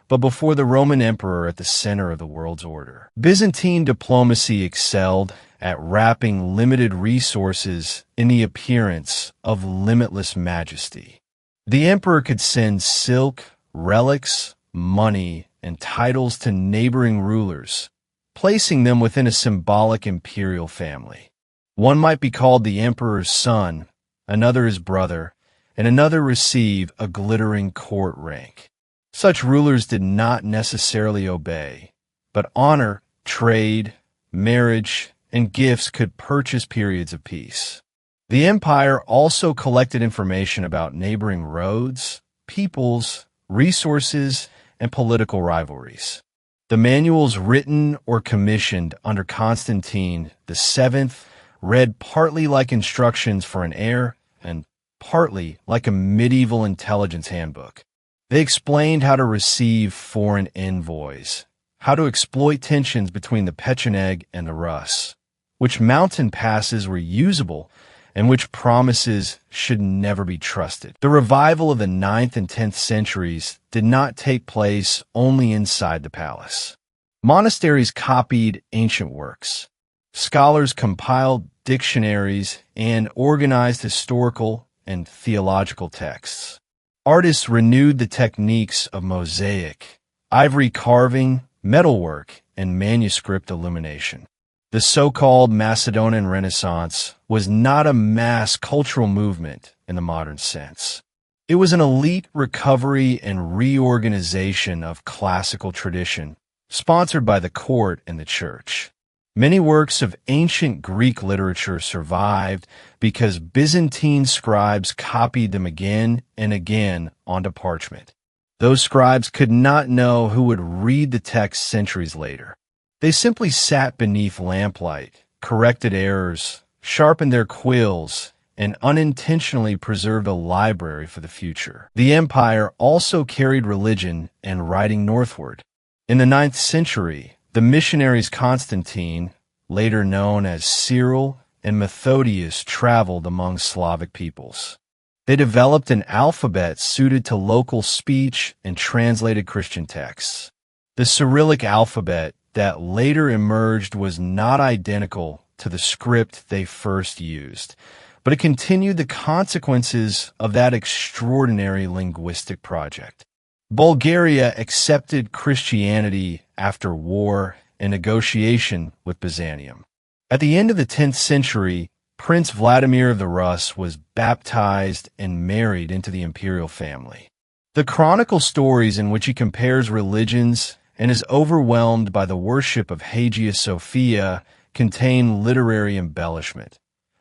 S1: but before the Roman emperor at the center of the world's order. Byzantine diplomacy excelled at wrapping limited resources in the appearance of limitless majesty. The emperor could send silk, relics, money, and titles to neighboring rulers, placing them within a symbolic imperial family. One might be called the emperor's son, another his brother, and another receive a glittering court rank. Such rulers did not necessarily obey, but honor, trade, marriage, and gifts could purchase periods of peace. The empire also collected information about neighboring roads, peoples, resources, and political rivalries. The manuals written or commissioned under Constantine the Seventh read partly like instructions for an heir and partly like a medieval intelligence handbook. They explained how to receive foreign envoys, how to exploit tensions between the Pecheneg and the Rus, which mountain passes were usable, and which promises should never be trusted. The revival of the 9th and 10th centuries did not take place only inside the palace. Monasteries copied ancient works. Scholars compiled dictionaries and organized historical and theological texts. Artists renewed the techniques of mosaic, ivory carving, metalwork, and manuscript illumination. The so-called Macedonian Renaissance was not a mass cultural movement in the modern sense. It was an elite recovery and reorganization of classical tradition, sponsored by the court and the church. Many works of ancient Greek literature survived because Byzantine scribes copied them again and again onto parchment. Those scribes could not know who would read the text centuries later. They simply sat beneath lamplight, corrected errors, sharpened their quills, and unintentionally preserved a library for the future. The empire also carried religion and writing northward. In the 9th century, the missionaries Constantine, later known as Cyril, and Methodius traveled among Slavic peoples. They developed an alphabet suited to local speech and translated Christian texts. The Cyrillic alphabet that later emerged was not identical to the script they first used, but it continued the consequences of that extraordinary linguistic project. Bulgaria accepted Christianity after war and negotiation with Byzantium. At the end of the 10th century, Prince Vladimir of the Rus was baptized and married into the imperial family. The chronicle stories in which he compares religions and is overwhelmed by the worship of Hagia Sophia contain literary embellishment.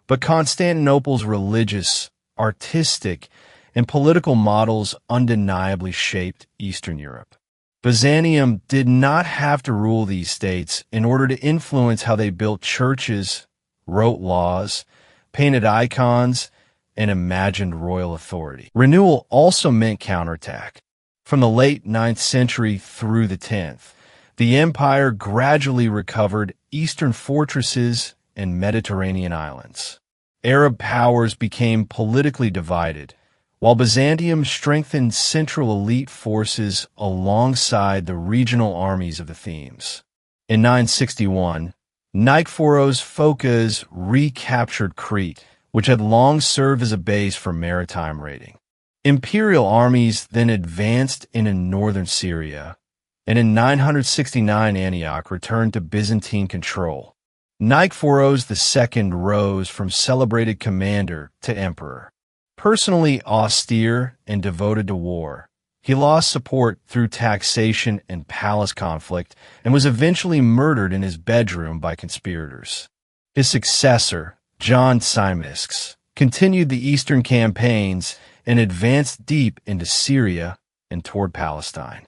S1: But Constantinople's religious, artistic, and political models undeniably shaped Eastern Europe. Byzantium did not have to rule these states in order to influence how they built churches, wrote laws, painted icons, and imagined royal authority. Renewal also meant counterattack. From the late 9th century through the 10th, the empire gradually recovered eastern fortresses and Mediterranean islands. Arab powers became politically divided, while Byzantium strengthened central elite forces alongside the regional armies of the Themes. In 961, Nikephoros Phocas recaptured Crete, which had long served as a base for maritime raiding. Imperial armies then advanced into northern Syria, and in 969 Antioch returned to Byzantine control. Nikephoros II rose from celebrated commander to emperor. Personally austere and devoted to war, he lost support through taxation and palace conflict and was eventually murdered in his bedroom by conspirators. His successor, John Tzimiskes, continued the eastern campaigns and advanced deep into Syria and toward Palestine.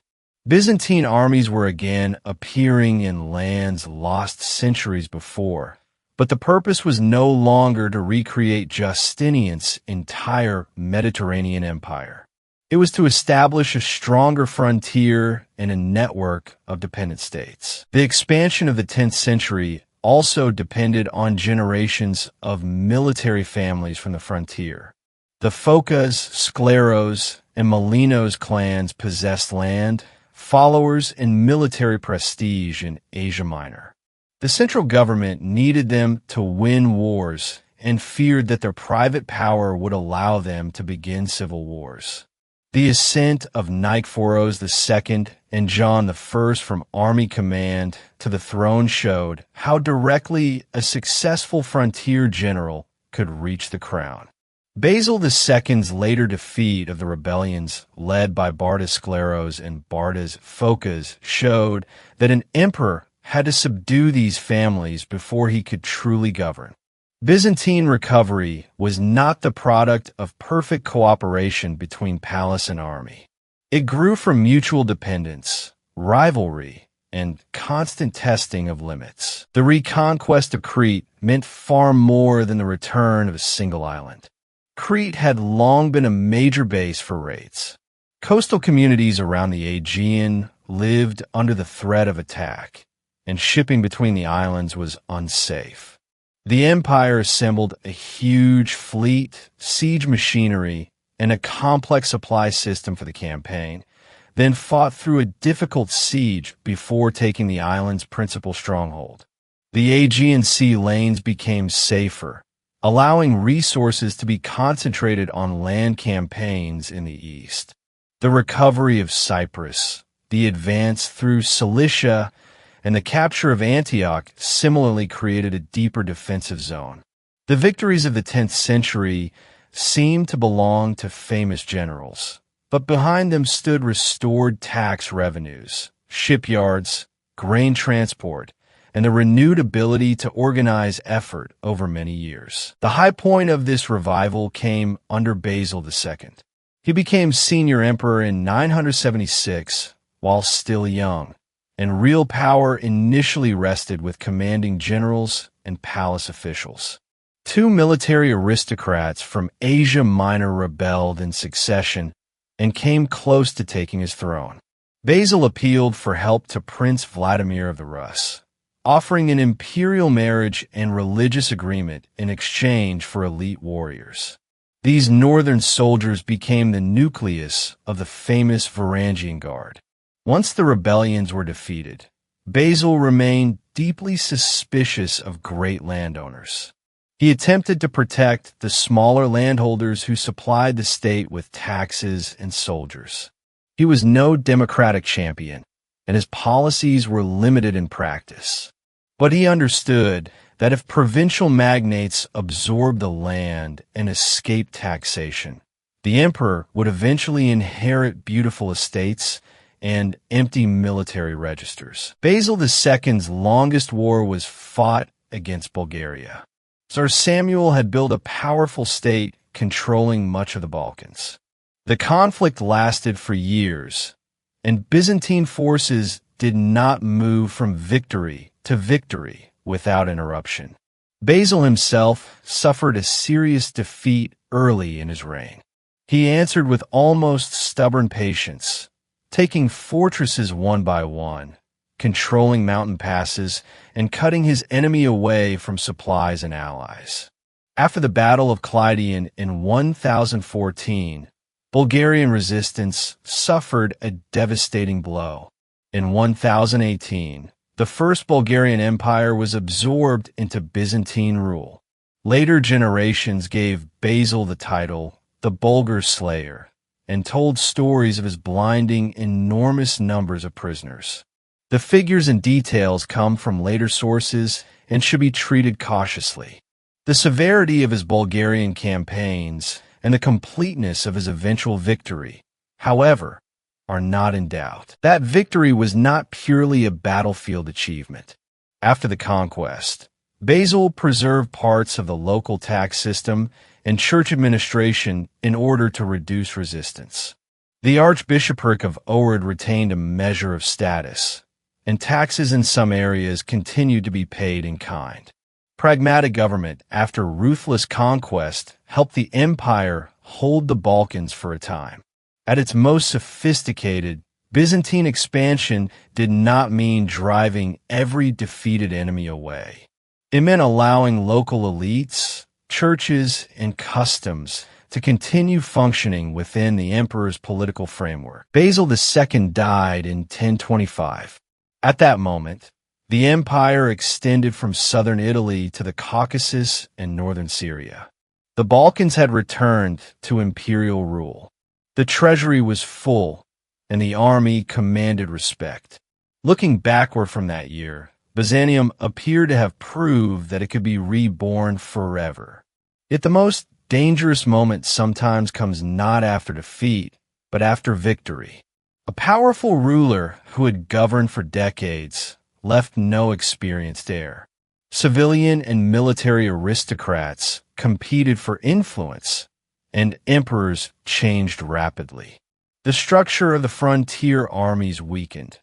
S1: Byzantine armies were again appearing in lands lost centuries before, but the purpose was no longer to recreate Justinian's entire Mediterranean empire. It was to establish a stronger frontier and a network of dependent states. The expansion of the 10th century also depended on generations of military families from the frontier. The Phocas, Skleros, and Molinos clans possessed land, followers, and military prestige in Asia Minor. The central government needed them to win wars and feared that their private power would allow them to begin civil wars. The ascent of Nicephorus II and John I from army command to the throne showed how directly a successful frontier general could reach the crown. Basil II's later defeat of the rebellions led by Bardas Skleros and Bardas Phocas showed that an emperor had to subdue these families before he could truly govern. Byzantine recovery was not the product of perfect cooperation between palace and army. It grew from mutual dependence, rivalry, and constant testing of limits. The reconquest of Crete meant far more than the return of a single island. Crete had long been a major base for raids. Coastal communities around the Aegean lived under the threat of attack, and shipping between the islands was unsafe. The empire assembled a huge fleet, siege machinery, and a complex supply system for the campaign, then fought through a difficult siege before taking the island's principal stronghold. The Aegean Sea lanes became safer, allowing resources to be concentrated on land campaigns in the east. The recovery of Cyprus, the advance through Cilicia, and the capture of Antioch similarly created a deeper defensive zone. The victories of the 10th century seemed to belong to famous generals, but behind them stood restored tax revenues, shipyards, grain transport, and the renewed ability to organize effort over many years. The high point of this revival came under Basil II. He became senior emperor in 976 while still young, and real power initially rested with commanding generals and palace officials. Two military aristocrats from Asia Minor rebelled in succession and came close to taking his throne. Basil appealed for help to Prince Vladimir of the Rus, offering an imperial marriage and religious agreement in exchange for elite warriors. These northern soldiers became the nucleus of the famous Varangian Guard. Once the rebellions were defeated, Basil remained deeply suspicious of great landowners. He attempted to protect the smaller landholders who supplied the state with taxes and soldiers. He was no democratic champion, and his policies were limited in practice. But he understood that if provincial magnates absorbed the land and escaped taxation, the emperor would eventually inherit beautiful estates and empty military registers. Basil II's longest war was fought against Bulgaria. Tsar Samuel had built a powerful state controlling much of the Balkans. The conflict lasted for years, and Byzantine forces did not move from victory to victory without interruption. Basil himself suffered a serious defeat early in his reign. He answered with almost stubborn patience, taking fortresses one by one, controlling mountain passes, and cutting his enemy away from supplies and allies. After the Battle of Clydian in 1014, Bulgarian resistance suffered a devastating blow. In 1018, the First Bulgarian Empire was absorbed into Byzantine rule. Later generations gave Basil the title the Bulgar Slayer, and told stories of his blinding enormous numbers of prisoners. The figures and details come from later sources and should be treated cautiously. The severity of his Bulgarian campaigns and the completeness of his eventual victory, however, are not in doubt. That victory was not purely a battlefield achievement. After the conquest, Basil preserved parts of the local tax system and church administration in order to reduce resistance. The Archbishopric of Ohrid retained a measure of status, and taxes in some areas continued to be paid in kind. Pragmatic government, after ruthless conquest, helped the empire hold the Balkans for a time. At its most sophisticated, Byzantine expansion did not mean driving every defeated enemy away. It meant allowing local elites, churches, and customs to continue functioning within the emperor's political framework. Basil II died in 1025. At that moment, the empire extended from southern Italy to the Caucasus and northern Syria. The Balkans had returned to imperial rule. The treasury was full, and the army commanded respect. Looking backward from that year, Byzantium appeared to have proved that it could be reborn forever. Yet the most dangerous moment sometimes comes not after defeat, but after victory. A powerful ruler who had governed for decades left no experienced heir. Civilian and military aristocrats competed for influence, and emperors changed rapidly. The structure of the frontier armies weakened,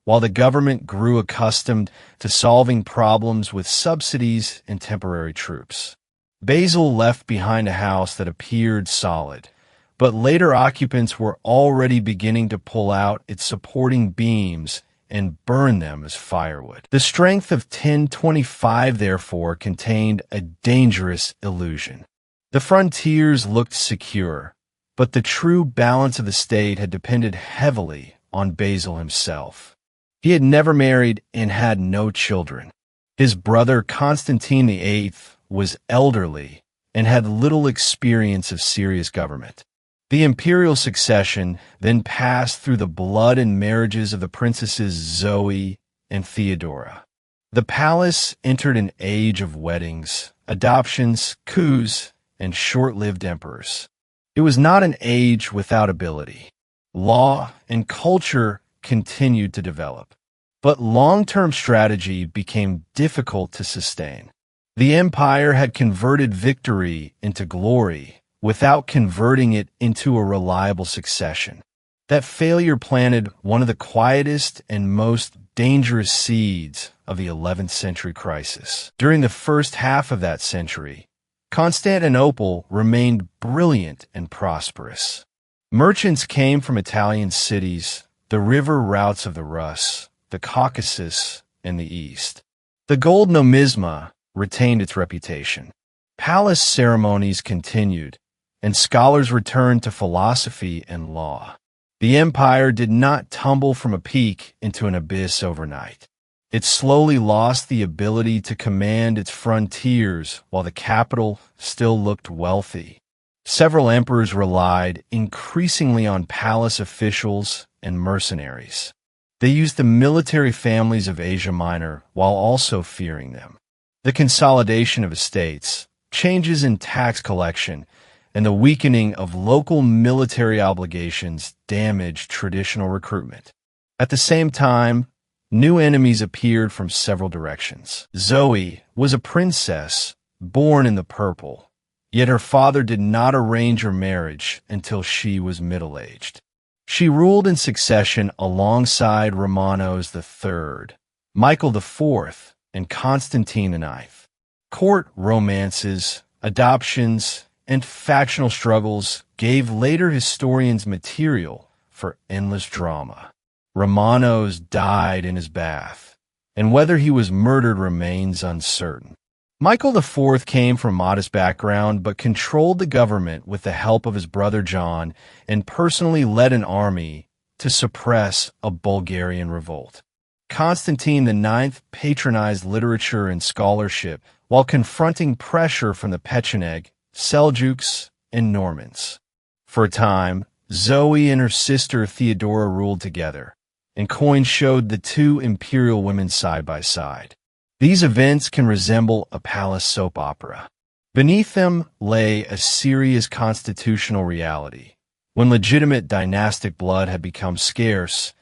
S1: while the government grew accustomed to solving problems with subsidies and temporary troops. Basil left behind a house that appeared solid, but later occupants were already beginning to pull out its supporting beams and burn them as firewood. The strength of 1025, therefore, contained a dangerous illusion. The frontiers looked secure, but the true balance of the state had depended heavily on Basil himself. He had never married and had no children. His brother Constantine the Great was elderly and had little experience of serious government. The imperial succession then passed through the blood and marriages of the princesses Zoe and Theodora. The palace entered an age of weddings, adoptions, coups, and short-lived emperors. It was not an age without ability. Law and culture continued to develop, but long-term strategy became difficult to sustain. The empire had converted victory into glory without converting it into a reliable succession. That failure planted one of the quietest and most dangerous seeds of the 11th century crisis. During the first half of that century, Constantinople remained brilliant and prosperous. Merchants came from Italian cities, the river routes of the Rus, the Caucasus, and the East. The gold numisma retained its reputation. Palace ceremonies continued, and scholars returned to philosophy and law. The empire did not tumble from a peak into an abyss overnight. It slowly lost the ability to command its frontiers while the capital still looked wealthy. Several emperors relied increasingly on palace officials and mercenaries. They used the military families of Asia Minor while also fearing them. The consolidation of estates, changes in tax collection, and the weakening of local military obligations damaged traditional recruitment. At the same time, new enemies appeared from several directions. Zoe was a princess born in the purple, yet her father did not arrange her marriage until she was middle-aged. She ruled in succession alongside Romanos III, Michael IV, and Constantine the Ninth. Court romances, adoptions, and factional struggles gave later historians material for endless drama. Romanos died in his bath, and whether he was murdered remains uncertain. Michael IV came from a modest background but controlled the government with the help of his brother John and personally led an army to suppress a Bulgarian revolt. Constantine the Ninth patronized literature and scholarship while confronting pressure from the Pecheneg, Seljuks, and Normans. For a time, Zoe and her sister Theodora ruled together, and coins showed the two imperial women side by side. These events can resemble a palace soap opera. Beneath them lay a serious constitutional reality. When legitimate dynastic blood had become scarce,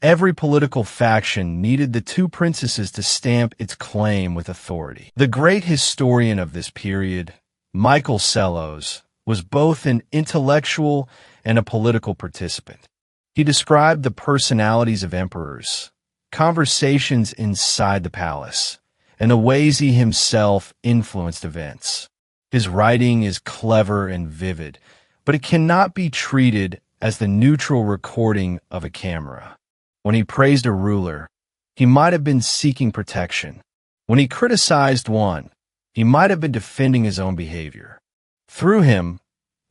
S1: every political faction needed the two princesses to stamp its claim with authority. The great historian of this period, Michael Sellos, was both an intellectual and a political participant. He described the personalities of emperors, conversations inside the palace, and the ways he himself influenced events. His writing is clever and vivid, but it cannot be treated as the neutral recording of a camera. When he praised a ruler, he might have been seeking protection. When he criticized one, he might have been defending his own behavior. Through him,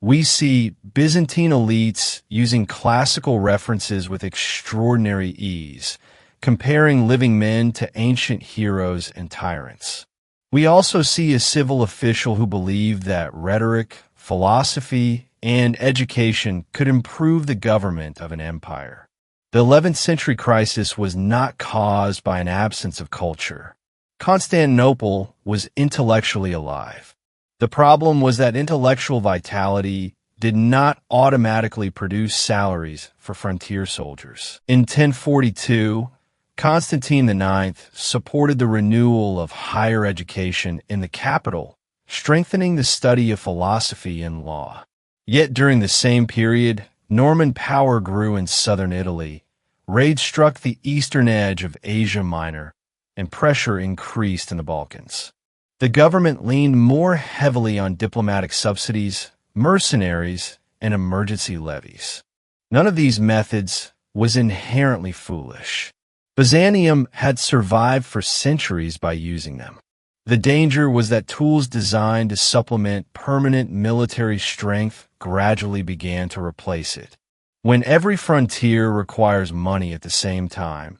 S1: We see Byzantine elites using classical references with extraordinary ease, comparing living men to ancient heroes and tyrants. We also see a civil official who believed that rhetoric, philosophy, and education could improve the government of an empire. The 11th century crisis was not caused by an absence of culture. Constantinople was intellectually alive. The problem was that intellectual vitality did not automatically produce salaries for frontier soldiers. In 1042, Constantine the Great supported the renewal of higher education in the capital, strengthening the study of philosophy and law. Yet during the same period, Norman power grew in southern Italy. Raids struck the eastern edge of Asia Minor, and pressure increased in the Balkans. The government leaned more heavily on diplomatic subsidies, mercenaries, and emergency levies. None of these methods was inherently foolish. Byzantium had survived for centuries by using them. The danger was that tools designed to supplement permanent military strength gradually began to replace it. When every frontier requires money at the same time,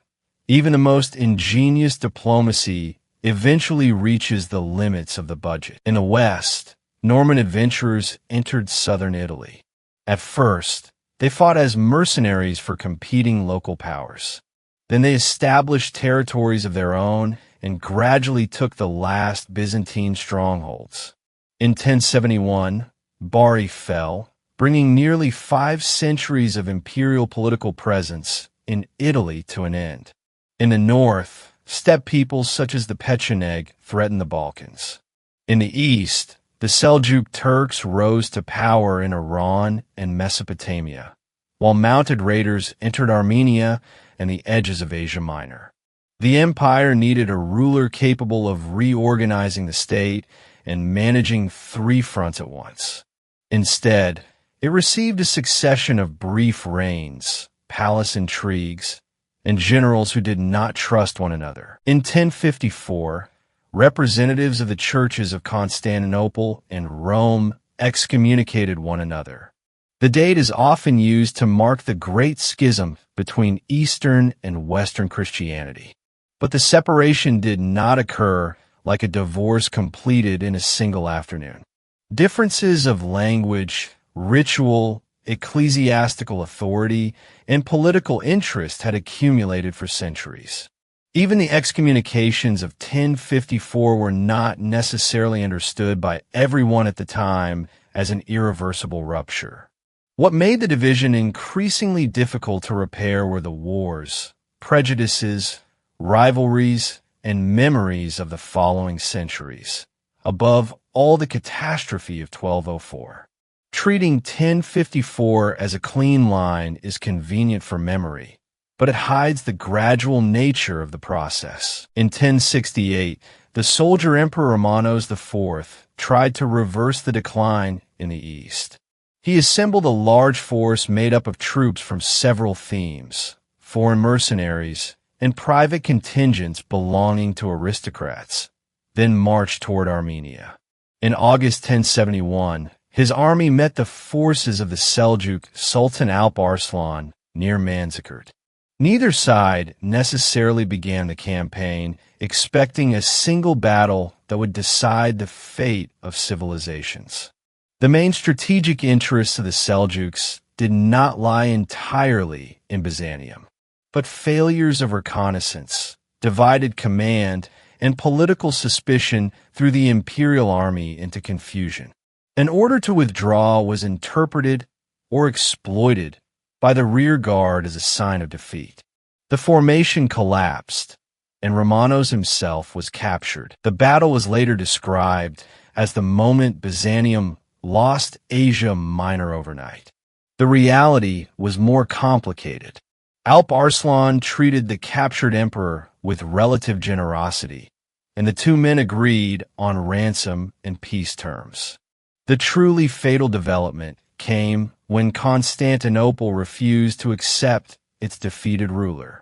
S1: even the most ingenious diplomacy eventually reaches the limits of the budget. In the West, Norman adventurers entered southern Italy. At first, they fought as mercenaries for competing local powers. Then they established territories of their own and gradually took the last Byzantine strongholds. In 1071, Bari fell, bringing nearly 5 centuries of imperial political presence in Italy to an end. In the north, steppe peoples such as the Pecheneg threatened the Balkans. In the east, the Seljuk Turks rose to power in Iran and Mesopotamia, while mounted raiders entered Armenia and the edges of Asia Minor. The empire needed a ruler capable of reorganizing the state and managing 3 fronts at once. Instead, it received a succession of brief reigns, palace intrigues, and generals who did not trust one another. In 1054, representatives of the churches of Constantinople and Rome excommunicated one another. The date is often used to mark the Great Schism between Eastern and Western Christianity. But the separation did not occur like a divorce completed in a single afternoon. Differences of language, ritual, ecclesiastical authority, and political interest had accumulated for centuries. Even the excommunications of 1054 were not necessarily understood by everyone at the time as an irreversible rupture. What made the division increasingly difficult to repair were the wars, prejudices, rivalries, and memories of the following centuries. Above all, the catastrophe of 1204. Treating 1054 as a clean line is convenient for memory, but it hides the gradual nature of the process. In 1068, the soldier Emperor Romanos IV tried to reverse the decline in the East. He assembled a large force made up of troops from several themes, foreign mercenaries, and private contingents belonging to aristocrats, then marched toward Armenia. In August 1071, his army met the forces of the Seljuk Sultan Alp Arslan near Manzikert. Neither side necessarily began the campaign expecting a single battle that would decide the fate of civilizations. The main strategic interests of the Seljuks did not lie entirely in Byzantium, but failures of reconnaissance, divided command, and political suspicion threw the imperial army into confusion. An order to withdraw was interpreted or exploited by the rear guard as a sign of defeat. The formation collapsed, and Romanos himself was captured. The battle was later described as the moment Byzantium lost Asia Minor overnight. The reality was more complicated. Alp Arslan treated the captured emperor with relative generosity, and the two men agreed on ransom and peace terms. The truly fatal development came when Constantinople refused to accept its defeated ruler.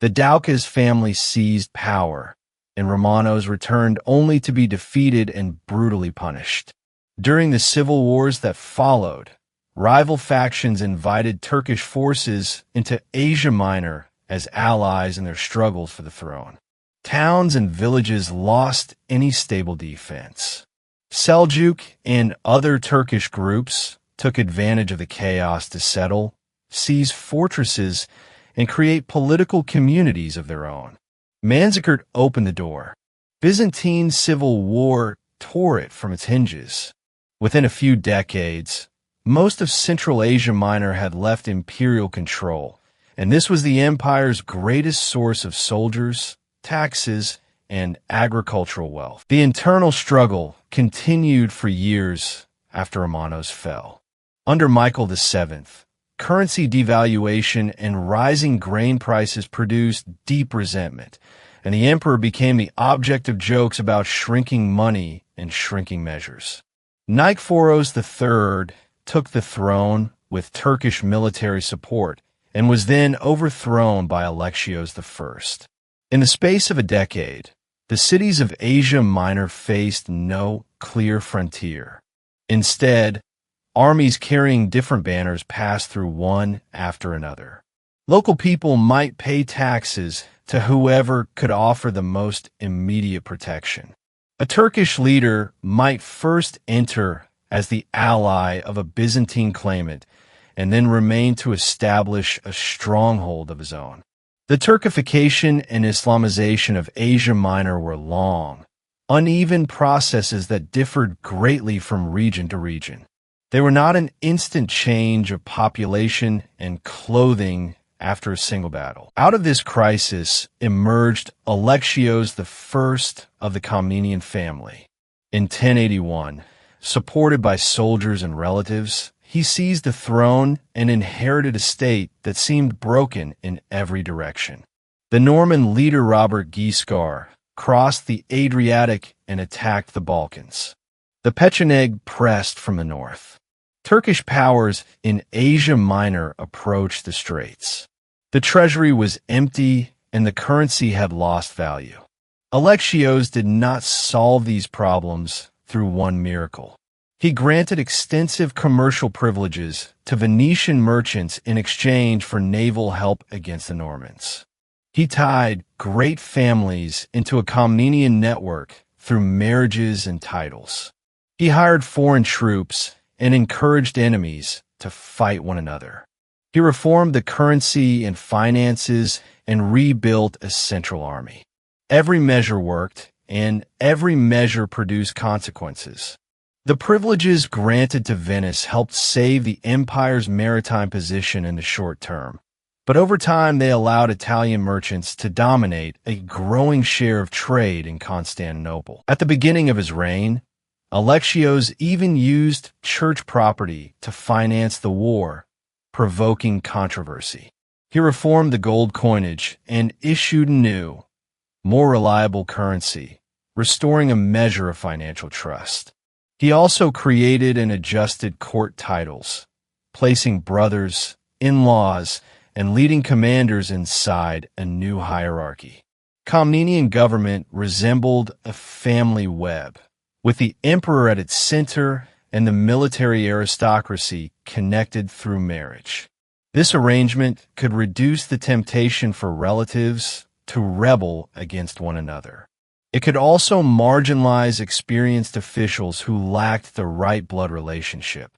S1: The Doukas family seized power, and Romanos returned only to be defeated and brutally punished. During the civil wars that followed, rival factions invited Turkish forces into Asia Minor as allies in their struggles for the throne. Towns and villages lost any stable defense. Seljuk and other Turkish groups took advantage of the chaos to settle, seize fortresses, and create political communities of their own. Manzikert opened the door. Byzantine civil war tore it from its hinges. Within a few decades, most of Central Asia Minor had left imperial control, and this was the empire's greatest source of soldiers, taxes, and agricultural wealth. The internal struggle continued for years after Romanos fell. Under Michael VII, currency devaluation and rising grain prices produced deep resentment, and the emperor became the object of jokes about shrinking money and shrinking measures. Nikephoros III took the throne with Turkish military support and was then overthrown by Alexios I. In the space of a decade, the cities of Asia Minor faced no clear frontier. Instead, armies carrying different banners passed through one after another. Local people might pay taxes to whoever could offer the most immediate protection. A Turkish leader might first enter as the ally of a Byzantine claimant and then remain to establish a stronghold of his own. The Turkification and Islamization of Asia Minor were long, uneven processes that differed greatly from region to region. They were not an instant change of population and clothing after a single battle. Out of this crisis emerged Alexios I of the Comnenian family. In 1081, supported by soldiers and relatives, he seized the throne and inherited a state that seemed broken in every direction. The Norman leader Robert Guiscard crossed the Adriatic and attacked the Balkans. The Pecheneg pressed from the north. Turkish powers in Asia Minor approached the straits. The treasury was empty and the currency had lost value. Alexios did not solve these problems through one miracle. He granted extensive commercial privileges to Venetian merchants in exchange for naval help against the Normans. He tied great families into a Comnenian network through marriages and titles. He hired foreign troops and encouraged enemies to fight one another. He reformed the currency and finances and rebuilt a central army. Every measure worked, and every measure produced consequences. The privileges granted to Venice helped save the empire's maritime position in the short term, but over time they allowed Italian merchants to dominate a growing share of trade in Constantinople. At the beginning of his reign, Alexios even used church property to finance the war, provoking controversy. He reformed the gold coinage and issued new, more reliable currency, restoring a measure of financial trust. He also created and adjusted court titles, placing brothers, in-laws, and leading commanders inside a new hierarchy. Comnenian government resembled a family web, with the emperor at its center and the military aristocracy connected through marriage. This arrangement could reduce the temptation for relatives to rebel against one another. It could also marginalize experienced officials who lacked the right blood relationship.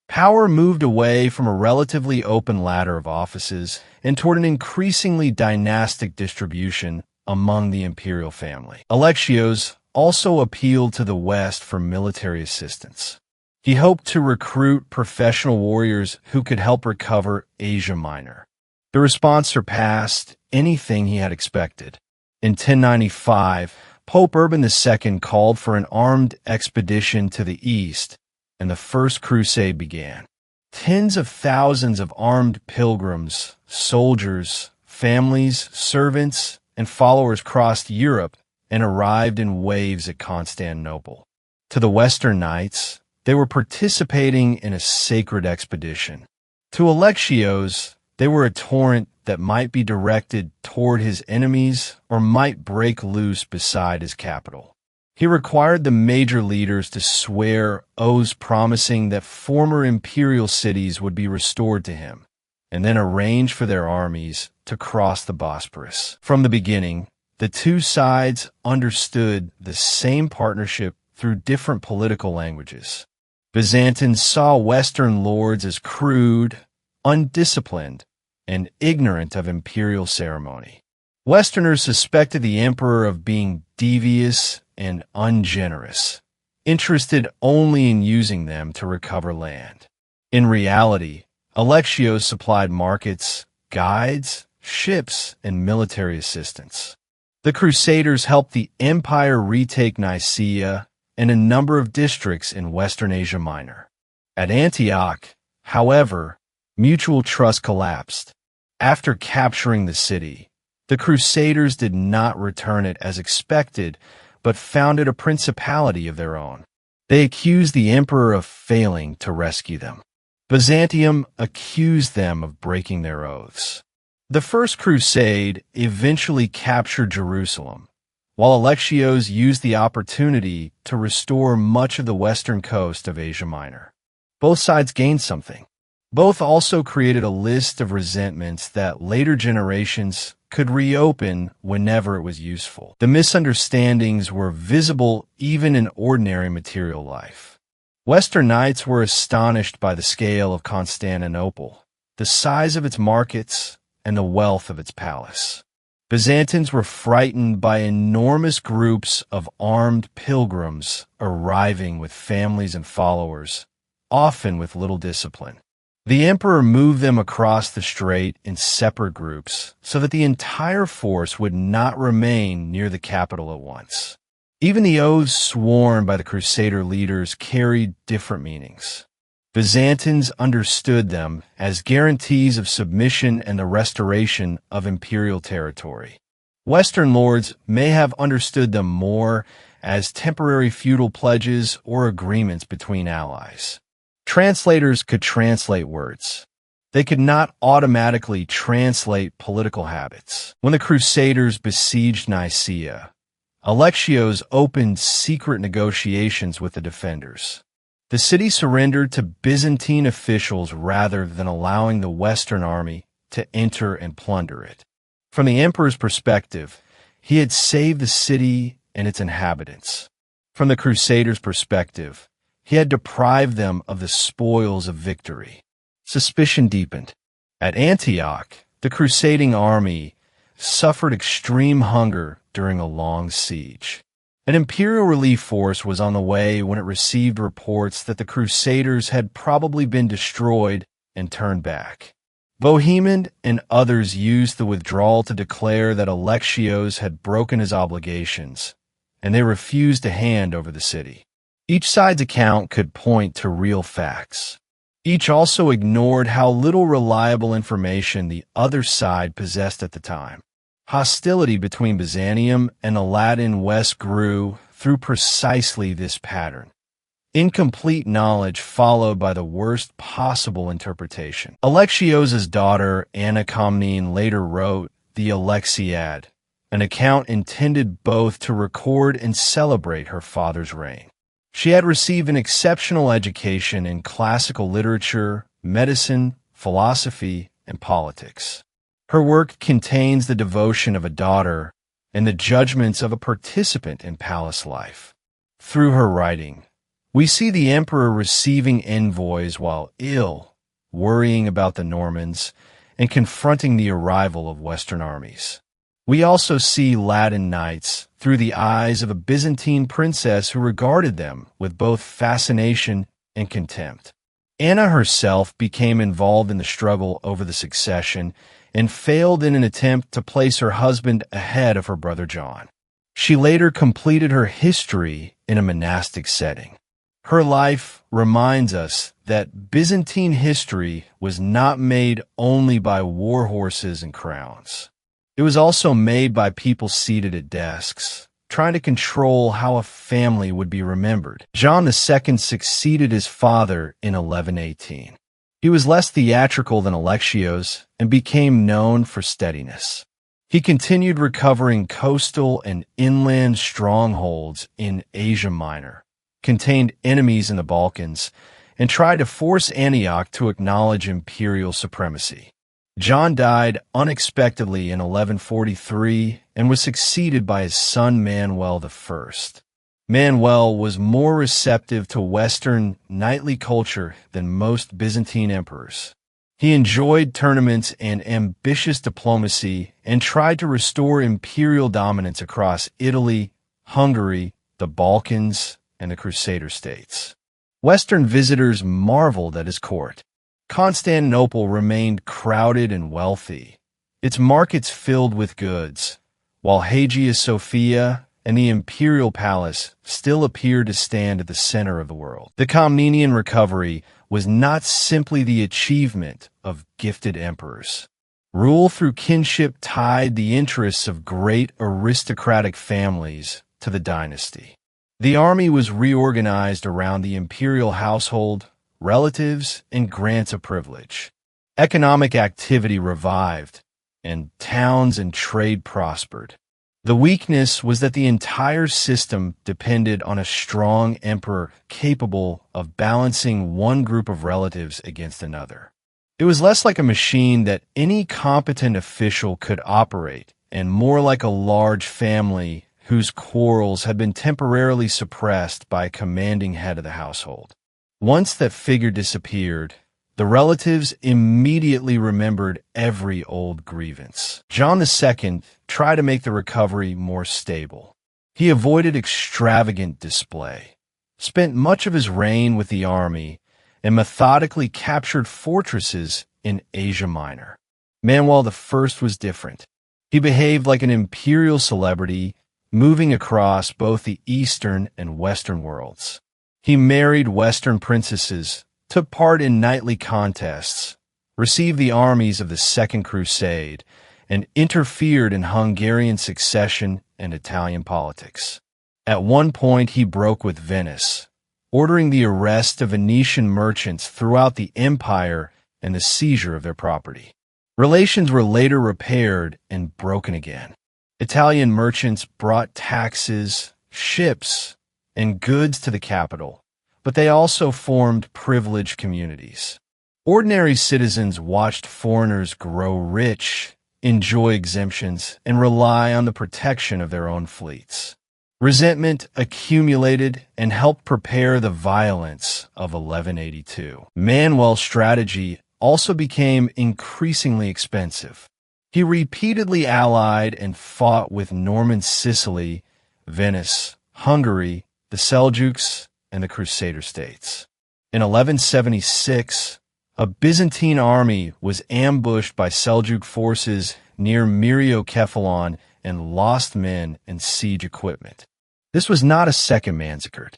S1: Power moved away from a relatively open ladder of offices and toward an increasingly dynastic distribution among the imperial family. Alexios also appealed to the West for military assistance. He hoped to recruit professional warriors who could help recover Asia Minor. The response surpassed anything he had expected. In 1095, Pope Urban II called for an armed expedition to the east, and the First Crusade began. Tens of thousands of armed pilgrims, soldiers, families, servants, and followers crossed Europe and arrived in waves at Constantinople. To the Western Knights, they were participating in a sacred expedition. To Alexios, they were a torrent that might be directed toward his enemies or might break loose beside his capital. He required the major leaders to swear oaths promising that former imperial cities would be restored to him, and then arrange for their armies to cross the Bosporus. From the beginning, the two sides understood the same partnership through different political languages. Byzantines saw Western lords as crude, undisciplined, and ignorant of imperial ceremony. Westerners suspected the emperor of being devious and ungenerous, interested only in using them to recover land. In reality, Alexios supplied markets, guides, ships, and military assistance. The Crusaders helped the empire retake Nicaea and a number of districts in Western Asia Minor. At Antioch, however, mutual trust collapsed. After capturing the city, the Crusaders did not return it as expected, but founded a principality of their own. They accused the emperor of failing to rescue them. Byzantium accused them of breaking their oaths. The First Crusade eventually captured Jerusalem, while Alexios used the opportunity to restore much of the western coast of Asia Minor. Both sides gained something. Both also created a list of resentments that later generations could reopen whenever it was useful. The misunderstandings were visible even in ordinary material life. Western knights were astonished by the scale of Constantinople, the size of its markets, and the wealth of its palace. Byzantines were frightened by enormous groups of armed pilgrims arriving with families and followers, often with little discipline. The emperor moved them across the strait in separate groups so that the entire force would not remain near the capital at once. Even the oaths sworn by the Crusader leaders carried different meanings. Byzantines understood them as guarantees of submission and the restoration of imperial territory. Western lords may have understood them more as temporary feudal pledges or agreements between allies. Translators could translate words. They could not automatically translate political habits. When the Crusaders besieged Nicaea, Alexios opened secret negotiations with the defenders. The city surrendered to Byzantine officials rather than allowing the Western army to enter and plunder it. From the emperor's perspective, he had saved the city and its inhabitants. From the Crusaders' perspective, he had deprived them of the spoils of victory. Suspicion deepened. At Antioch, the crusading army suffered extreme hunger during a long siege. An imperial relief force was on the way when it received reports that the Crusaders had probably been destroyed and turned back. Bohemond and others used the withdrawal to declare that Alexios had broken his obligations, and they refused to hand over the city. Each side's account could point to real facts. Each also ignored how little reliable information the other side possessed at the time. Hostility between Byzantium and the Latin West grew through precisely this pattern. Incomplete knowledge followed by the worst possible interpretation. Alexios' daughter, Anna Comnene, later wrote the Alexiad, an account intended both to record and celebrate her father's reign. She had received an exceptional education in classical literature, medicine, philosophy, and politics. Her work contains the devotion of a daughter and the judgments of a participant in palace life. Through her writing, we see the emperor receiving envoys while ill, worrying about the Normans, and confronting the arrival of Western armies. We also see Latin knights through the eyes of a Byzantine princess who regarded them with both fascination and contempt. Anna herself became involved in the struggle over the succession and failed in an attempt to place her husband ahead of her brother John. She later completed her history in a monastic setting. Her life reminds us that Byzantine history was not made only by war horses and crowns. It was also made by people seated at desks, trying to control how a family would be remembered. John II succeeded his father in 1118. He was less theatrical than Alexios and became known for steadiness. He continued recovering coastal and inland strongholds in Asia Minor, contained enemies in the Balkans, and tried to force Antioch to acknowledge imperial supremacy. John died unexpectedly in 1143 and was succeeded by his son Manuel I. Manuel was more receptive to Western knightly culture than most Byzantine emperors. He enjoyed tournaments and ambitious diplomacy and tried to restore imperial dominance across Italy, Hungary, the Balkans, and the Crusader states. Western visitors marveled at his court. Constantinople remained crowded and wealthy, its markets filled with goods, while Hagia Sophia and the imperial palace still appeared to stand at the center of the world. The Comnenian recovery was not simply the achievement of gifted emperors. Rule through kinship tied the interests of great aristocratic families to the dynasty. The army was reorganized around the imperial household, relatives, and grants of privilege. Economic activity revived, and towns and trade prospered. The weakness was that the entire system depended on a strong emperor capable of balancing one group of relatives against another. It was less like a machine that any competent official could operate, and more like a large family whose quarrels had been temporarily suppressed by a commanding head of the household. Once that figure disappeared, the relatives immediately remembered every old grievance. John II tried to make the recovery more stable. He avoided extravagant display, spent much of his reign with the army, and methodically captured fortresses in Asia Minor. Manuel I was different. He behaved like an imperial celebrity, moving across both the Eastern and Western worlds. He married Western princesses, took part in knightly contests, received the armies of the Second Crusade, and interfered in Hungarian succession and Italian politics. At one point, he broke with Venice, ordering the arrest of Venetian merchants throughout the empire and the seizure of their property. Relations were later repaired and broken again. Italian merchants brought taxes, ships, and goods to the capital, but they also formed privileged communities. Ordinary citizens watched foreigners grow rich, enjoy exemptions, and rely on the protection of their own fleets. Resentment accumulated and helped prepare the violence of 1182. Manuel's strategy also became increasingly expensive. He repeatedly allied and fought with Norman Sicily, Venice, Hungary, the Seljuks, and the Crusader states. In 1176, a Byzantine army was ambushed by Seljuk forces near Myriokephalon and lost men and siege equipment. This was not a second Manzikert.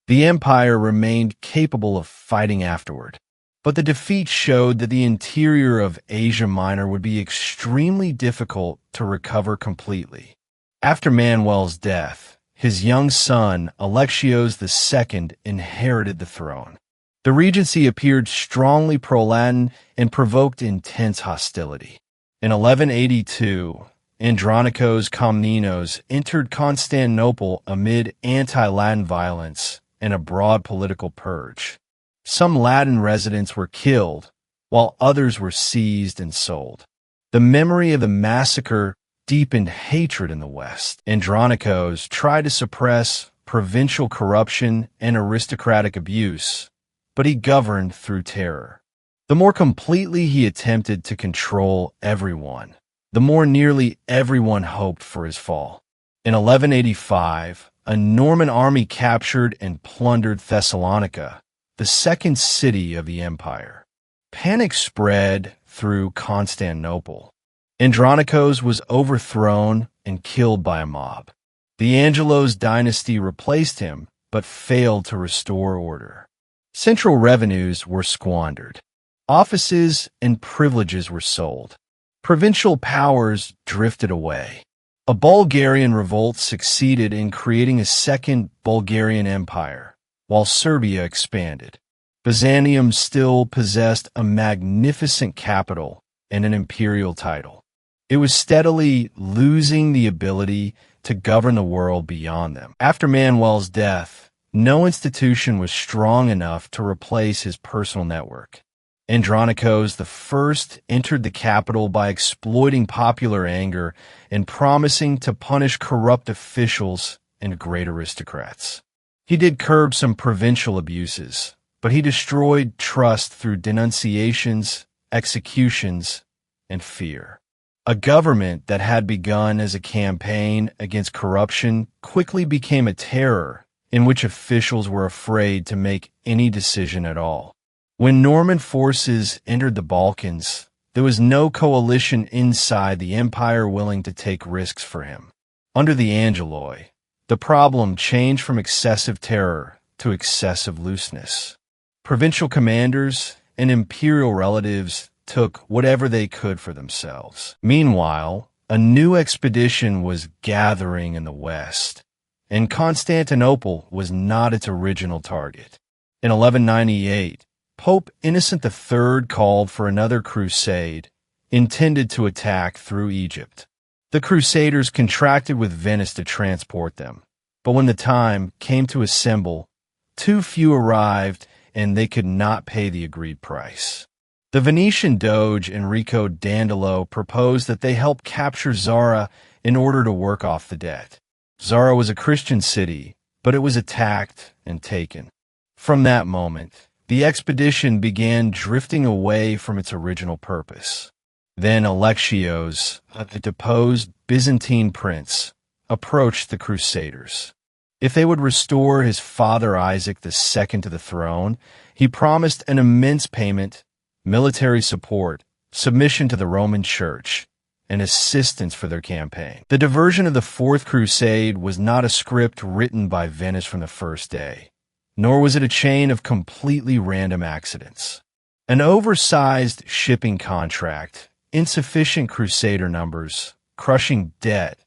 S1: The empire remained capable of fighting afterward, but the defeat showed that the interior of Asia Minor would be extremely difficult to recover completely. After Manuel's death, his young son, Alexios II, inherited the throne. The regency appeared strongly pro-Latin and provoked intense hostility. In 1182, Andronikos Komnenos entered Constantinople amid anti-Latin violence and a broad political purge. Some Latin residents were killed, while others were seized and sold. The memory of the massacre deepened hatred in the West. Andronikos tried to suppress provincial corruption and aristocratic abuse, but he governed through terror. The more completely he attempted to control everyone, the more nearly everyone hoped for his fall. In 1185, a Norman army captured and plundered Thessalonica, the second city of the empire. Panic spread through Constantinople. Andronikos was overthrown and killed by a mob. The Angelos dynasty replaced him, but failed to restore order. Central revenues were squandered. Offices and privileges were sold. Provincial powers drifted away. A Bulgarian revolt succeeded in creating a second Bulgarian empire, while Serbia expanded. Byzantium still possessed a magnificent capital and an imperial title. It was steadily losing the ability to govern the world beyond them. After Manuel's death, no institution was strong enough to replace his personal network. Andronicos I entered the capital by exploiting popular anger and promising to punish corrupt officials and great aristocrats. He did curb some provincial abuses, but he destroyed trust through denunciations, executions, and fear. A government that had begun as a campaign against corruption quickly became a terror in which officials were afraid to make any decision at all. When Norman forces entered the Balkans, there was no coalition inside the empire willing to take risks for him. Under the Angeloi, the problem changed from excessive terror to excessive looseness. Provincial commanders and imperial relatives took whatever they could for themselves. Meanwhile, a new expedition was gathering in the west, and Constantinople was not its original target. In 1198, Pope Innocent III called for another crusade, intended to attack through Egypt. The Crusaders contracted with Venice to transport them, but when the time came to assemble, too few arrived and they could not pay the agreed price. The Venetian Doge Enrico Dandolo proposed that they help capture Zara in order to work off the debt. Zara was a Christian city, but it was attacked and taken. From that moment, the expedition began drifting away from its original purpose. Then Alexios, the deposed Byzantine prince, approached the Crusaders. If they would restore his father Isaac II to the throne, he promised an immense payment, military support, submission to the Roman Church, and assistance for their campaign. The diversion of the Fourth Crusade was not a script written by Venice from the first day, nor was it a chain of completely random accidents. An oversized shipping contract, insufficient crusader numbers, crushing debt,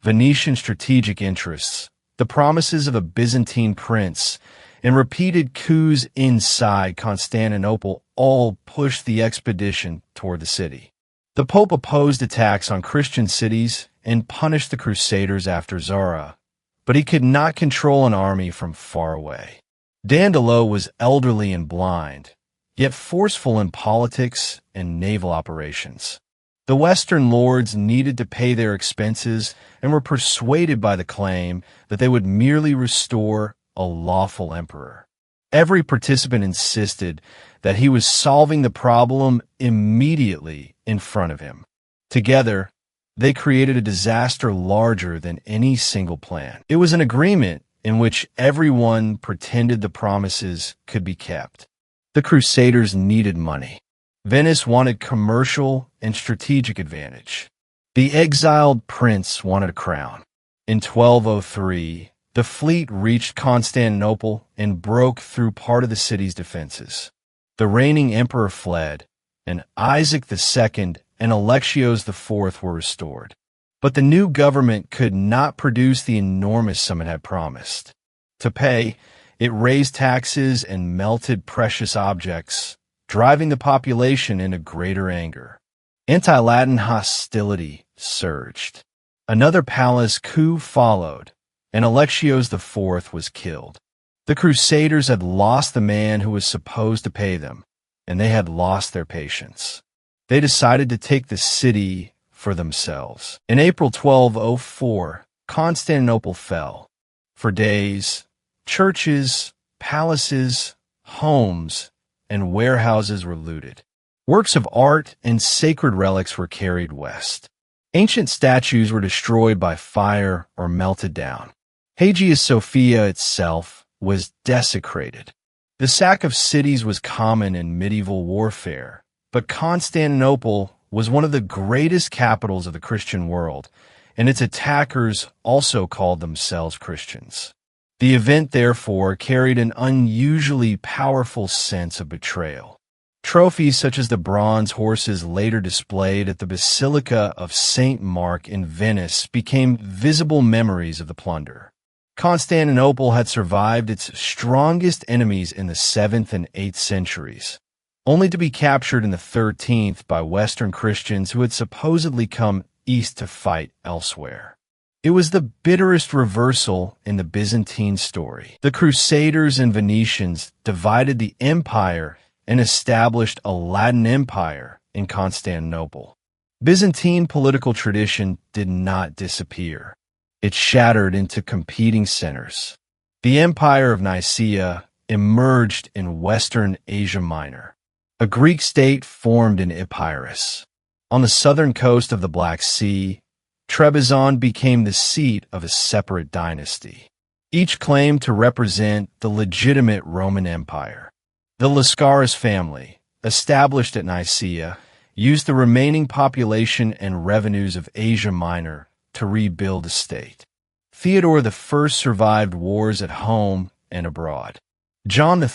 S1: Venetian strategic interests, the promises of a Byzantine prince, and repeated coups inside Constantinople all pushed the expedition toward the city. The Pope opposed attacks on Christian cities and punished the Crusaders after Zara, but he could not control an army from far away. Dandolo was elderly and blind, yet forceful in politics and naval operations. The Western lords needed to pay their expenses and were persuaded by the claim that they would merely restore a lawful emperor. Every participant insisted that he was solving the problem immediately in front of him. Together, they created a disaster larger than any single plan. It was an agreement in which everyone pretended the promises could be kept. The Crusaders needed money. Venice wanted commercial and strategic advantage. The exiled prince wanted a crown. In 1203, the fleet reached Constantinople and broke through part of the city's defenses. The reigning emperor fled, and Isaac II and Alexios IV were restored. But the new government could not produce the enormous sum it had promised. To pay, it raised taxes and melted precious objects, driving the population into greater anger. Anti-Latin hostility surged. Another palace coup followed, and Alexios IV was killed. The Crusaders had lost the man who was supposed to pay them, and they had lost their patience. They decided to take the city for themselves. In April 1204, Constantinople fell. For days, churches, palaces, homes, and warehouses were looted. Works of art and sacred relics were carried west. Ancient statues were destroyed by fire or melted down. Hagia Sophia itself was desecrated. The sack of cities was common in medieval warfare, but Constantinople was one of the greatest capitals of the Christian world, and its attackers also called themselves Christians. The event, therefore, carried an unusually powerful sense of betrayal. Trophies such as the bronze horses later displayed at the Basilica of St. Mark in Venice became visible memories of the plunder. Constantinople had survived its strongest enemies in the 7th and 8th centuries, only to be captured in the 13th by Western Christians who had supposedly come east to fight elsewhere. It was the bitterest reversal in the Byzantine story. The Crusaders and Venetians divided the empire and established a Latin empire in Constantinople. Byzantine political tradition did not disappear. It shattered into competing centers. The Empire of Nicaea emerged in Western Asia Minor. A Greek state formed in Epirus. On the southern coast of the Black Sea, Trebizond became the seat of a separate dynasty. Each claimed to represent the legitimate Roman Empire. The Lascaris family, established at Nicaea, used the remaining population and revenues of Asia Minor to rebuild the state. Theodore I survived wars at home and abroad. John III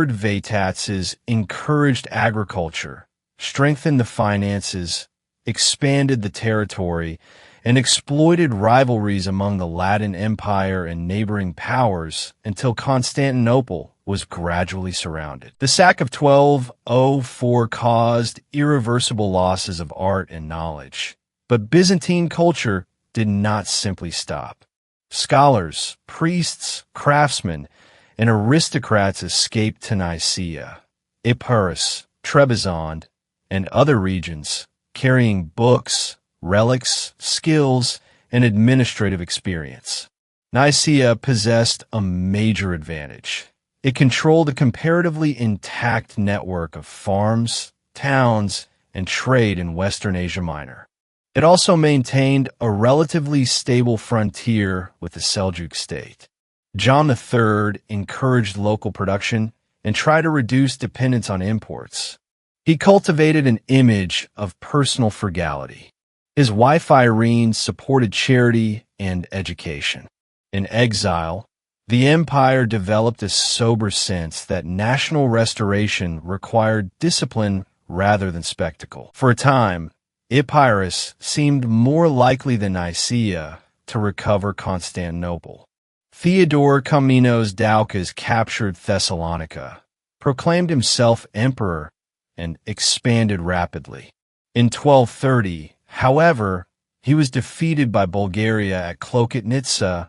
S1: Vatatzes encouraged agriculture, strengthened the finances, expanded the territory, and exploited rivalries among the Latin Empire and neighboring powers until Constantinople was gradually surrounded. The sack of 1204 caused irreversible losses of art and knowledge, but Byzantine culture did not simply stop. Scholars, priests, craftsmen, and aristocrats escaped to Nicaea, Epirus, Trebizond, and other regions, carrying books, relics, skills, and administrative experience. Nicaea possessed a major advantage. It controlled a comparatively intact network of farms, towns, and trade in Western Asia Minor. It also maintained a relatively stable frontier with the Seljuk state. John III encouraged local production and tried to reduce dependence on imports. He cultivated an image of personal frugality. His wife Irene supported charity and education. In exile, the empire developed a sober sense that national restoration required discipline rather than spectacle. For a time, Epirus seemed more likely than Nicaea to recover Constantinople. Theodore Komnenos Doukas captured Thessalonica, proclaimed himself emperor, and expanded rapidly. In 1230, however, he was defeated by Bulgaria at Klokotnitsa,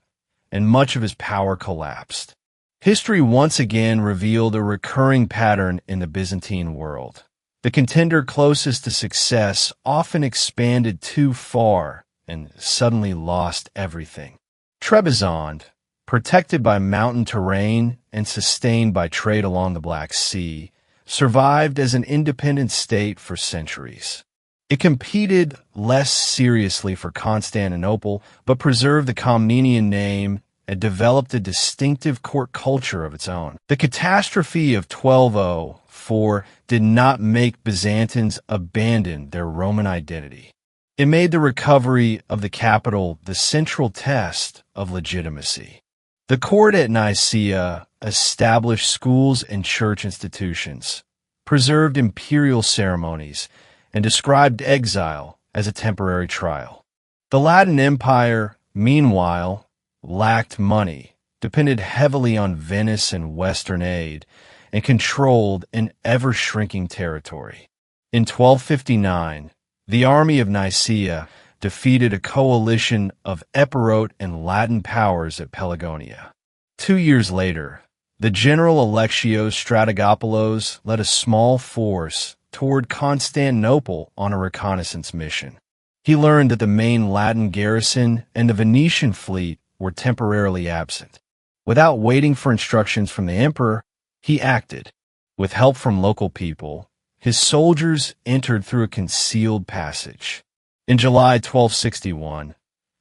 S1: and much of his power collapsed. History once again revealed a recurring pattern in the Byzantine world. The contender closest to success often expanded too far and suddenly lost everything. Trebizond, protected by mountain terrain and sustained by trade along the Black Sea, survived as an independent state for centuries. It competed less seriously for Constantinople, but preserved the Komnenian name and developed a distinctive court culture of its own. The catastrophe of 1204 did not make Byzantines abandon their Roman identity. It made the recovery of the capital the central test of legitimacy. The court at Nicaea established schools and church institutions, preserved imperial ceremonies, and described exile as a temporary trial. The Latin Empire, meanwhile, lacked money, depended heavily on Venice and Western aid, and controlled an ever-shrinking territory. In 1259, the army of Nicaea defeated a coalition of Epirote and Latin powers at Pelagonia. 2 years later, the general Alexios Strategopoulos led a small force toward Constantinople on a reconnaissance mission. He learned that the main Latin garrison and the Venetian fleet were temporarily absent. Without waiting for instructions from the emperor, he acted. With help from local people, his soldiers entered through a concealed passage. In July 1261,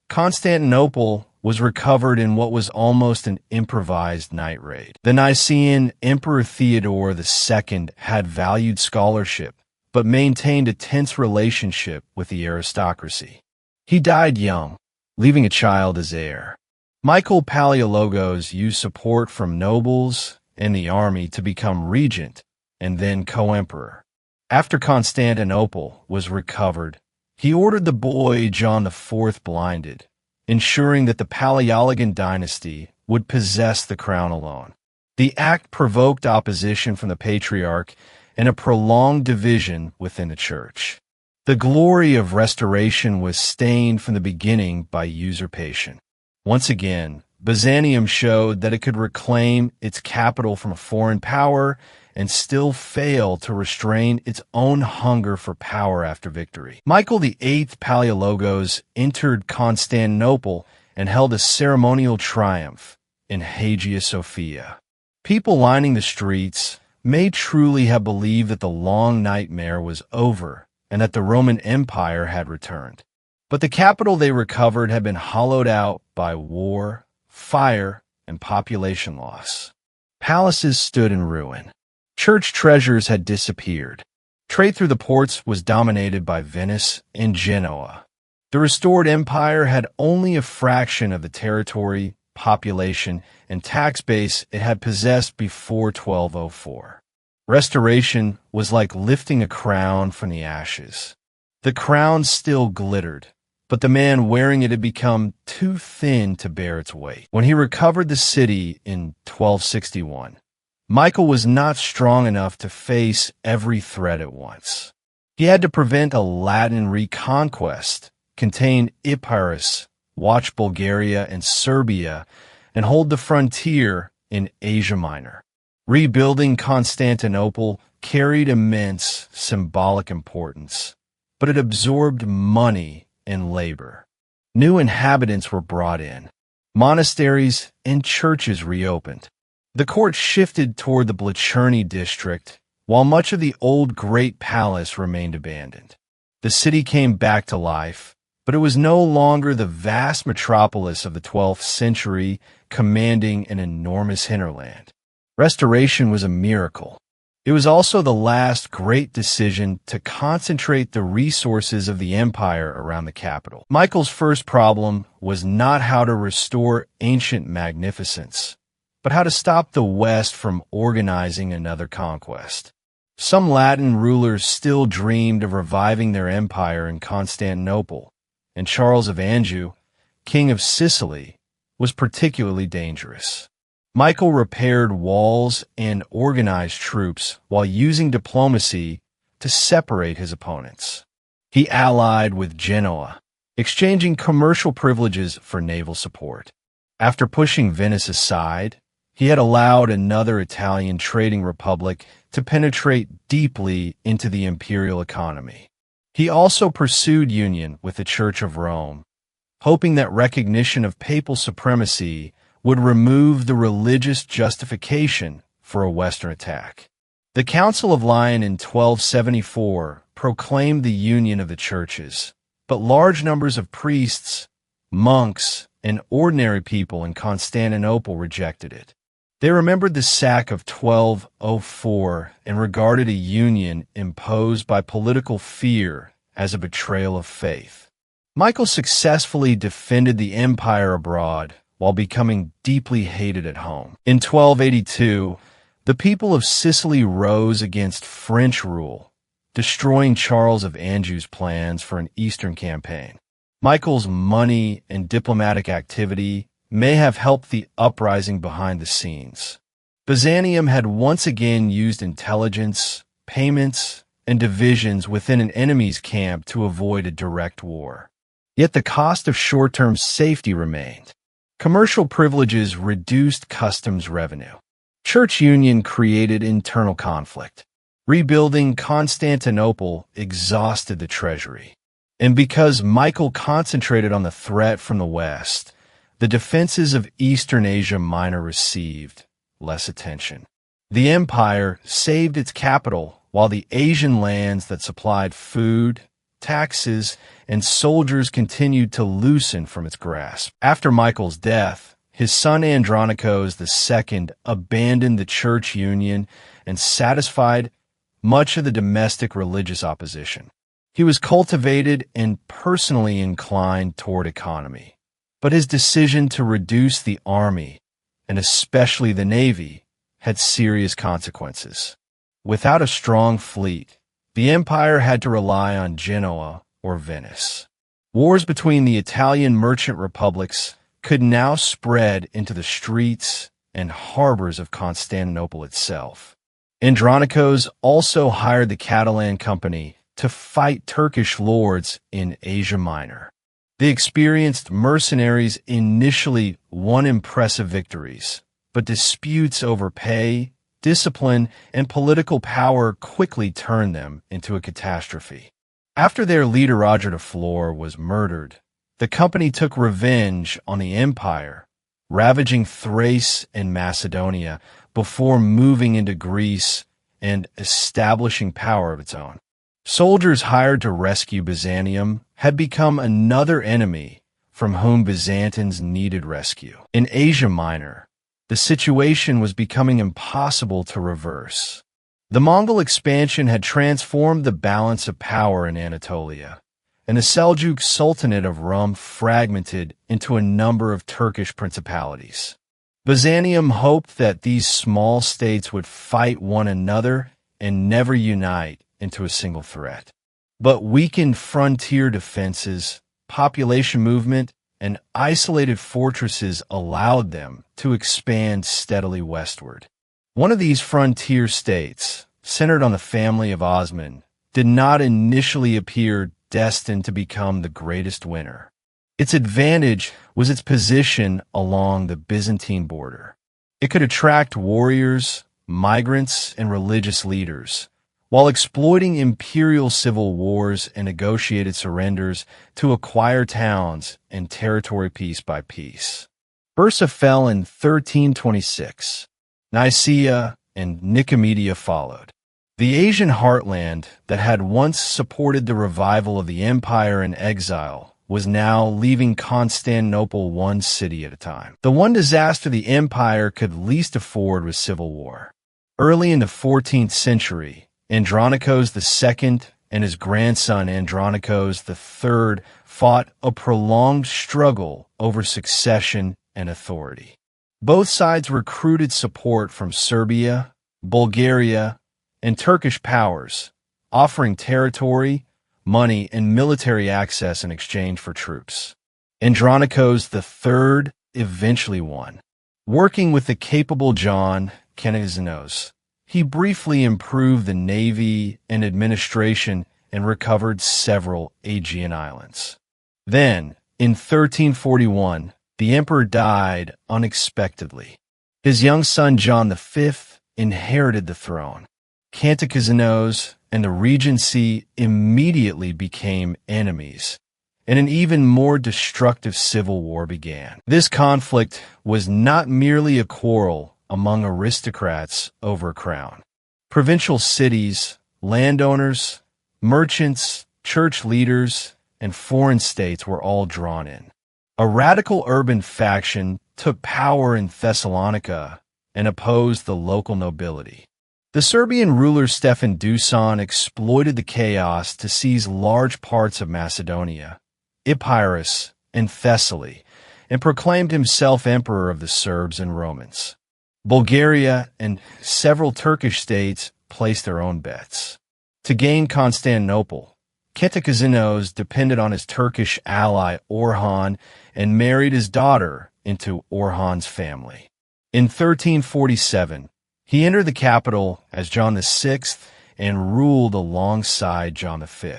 S1: Constantinople was recovered in what was almost an improvised night raid. The Nicene Emperor Theodore II had valued scholarship, but maintained a tense relationship with the aristocracy. He died young, leaving a child as heir. Michael Palaiologos used support from nobles and the army to become regent and then co-emperor. After Constantinople was recovered, he ordered the boy John IV blinded, ensuring that the Palaiologan dynasty would possess the crown alone. The act provoked opposition from the patriarch and a prolonged division within the church. The glory of restoration was stained from the beginning by usurpation. Once again, Byzantium showed that it could reclaim its capital from a foreign power and still fail to restrain its own hunger for power after victory. Michael VIII Palaiologos entered Constantinople and held a ceremonial triumph in Hagia Sophia. People lining the streets may truly have believed that the long nightmare was over and that the Roman Empire had returned. But the capital they recovered had been hollowed out by war, fire, and population loss. Palaces stood in ruin. Church treasures had disappeared. Trade through the ports was dominated by Venice and Genoa. The restored empire had only a fraction of the territory, population, and tax base it had possessed before 1204. Restoration was like lifting a crown from the ashes. The crown still glittered, but the man wearing it had become too thin to bear its weight. When he recovered the city in 1261, Michael was not strong enough to face every threat at once. He had to prevent a Latin reconquest, contain Epirus, watch Bulgaria and Serbia, and hold the frontier in Asia Minor. Rebuilding Constantinople carried immense symbolic importance, but it absorbed money and labor. New inhabitants were brought in. Monasteries and churches reopened. The court shifted toward the Blacherny district, while much of the old Great Palace remained abandoned. The city came back to life, but it was no longer the vast metropolis of the 12th century commanding an enormous hinterland. Restoration was a miracle. It was also the last great decision to concentrate the resources of the empire around the capital. Michael's first problem was not how to restore ancient magnificence, but how to stop the West from organizing another conquest. Some Latin rulers still dreamed of reviving their empire in Constantinople, and Charles of Anjou, king of Sicily, was particularly dangerous. Michael repaired walls and organized troops while using diplomacy to separate his opponents. He allied with Genoa, exchanging commercial privileges for naval support. After pushing Venice aside, he had allowed another Italian trading republic to penetrate deeply into the imperial economy. He also pursued union with the Church of Rome, hoping that recognition of papal supremacy would remove the religious justification for a Western attack. The Council of Lyon in 1274 proclaimed the union of the churches, but large numbers of priests, monks, and ordinary people in Constantinople rejected it. They remembered the sack of 1204 and regarded a union imposed by political fear as a betrayal of faith. Michael successfully defended the empire abroad while becoming deeply hated at home. In 1282, the people of Sicily rose against French rule, destroying Charles of Anjou's plans for an eastern campaign. Michael's money and diplomatic activity may have helped the uprising behind the scenes. Byzantium had once again used intelligence, payments, and divisions within an enemy's camp to avoid a direct war. Yet the cost of short-term safety remained. Commercial privileges reduced customs revenue. Church union created internal conflict. Rebuilding Constantinople exhausted the treasury. And because Michael concentrated on the threat from the West, the defenses of Eastern Asia Minor received less attention. The empire saved its capital while the Asian lands that supplied food, taxes, and soldiers continued to loosen from its grasp. After Michael's death, his son Andronicus II abandoned the church union and satisfied much of the domestic religious opposition. He was cultivated and personally inclined toward economy, but his decision to reduce the army, and especially the navy, had serious consequences. Without a strong fleet, the empire had to rely on Genoa or Venice. Wars between the Italian merchant republics could now spread into the streets and harbors of Constantinople itself. Andronikos also hired the Catalan Company to fight Turkish lords in Asia Minor. The experienced mercenaries initially won impressive victories, but disputes over pay, discipline, and political power quickly turned them into a catastrophe. After their leader Roger de Flor was murdered, the company took revenge on the empire, ravaging Thrace and Macedonia before moving into Greece and establishing power of its own. Soldiers hired to rescue Byzantium had become another enemy from whom Byzantines needed rescue. In Asia Minor, the situation was becoming impossible to reverse. The Mongol expansion had transformed the balance of power in Anatolia, and the Seljuk Sultanate of Rum fragmented into a number of Turkish principalities. Byzantium hoped that these small states would fight one another and never unite into a single threat. But weakened frontier defenses, population movement, and isolated fortresses allowed them to expand steadily westward. One of these frontier states, centered on the family of Osman, did not initially appear destined to become the greatest winner. Its advantage was its position along the Byzantine border. It could attract warriors, migrants, and religious leaders, while exploiting imperial civil wars and negotiated surrenders to acquire towns and territory piece by piece. Bursa fell in 1326. Nicaea and Nicomedia followed. The Asian heartland that had once supported the revival of the empire in exile was now leaving Constantinople one city at a time. The one disaster the empire could least afford was civil war. Early in the 14th century, Andronikos II and his grandson Andronikos III fought a prolonged struggle over succession and authority. Both sides recruited support from Serbia, Bulgaria, and Turkish powers, offering territory, money, and military access in exchange for troops. Andronikos III eventually won. Working with the capable John Kanakazinos, he briefly improved the navy and administration and recovered several Aegean islands. Then, in 1341, the emperor died unexpectedly. His young son John V inherited the throne. Kanakazinos and the regency immediately became enemies, and an even more destructive civil war began. This conflict was not merely a quarrel among aristocrats over a crown. Provincial cities, landowners, merchants, church leaders, and foreign states were all drawn in. A radical urban faction took power in Thessalonica and opposed the local nobility. The Serbian ruler Stefan Dusan exploited the chaos to seize large parts of Macedonia, Epirus, and Thessaly, and proclaimed himself emperor of the Serbs and Romans. Bulgaria and several Turkish states placed their own bets. To gain Constantinople, Kanakazinos depended on his Turkish ally Orhan and married his daughter into Orhan's family. In 1347, he entered the capital as John VI and ruled alongside John V.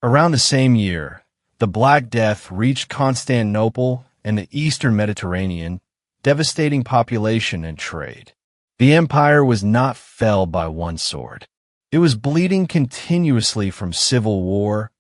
S1: Around the same year, the Black Death reached Constantinople and the eastern Mediterranean, devastating population and trade. The empire was not felled by one sword. It was bleeding continuously from civil war,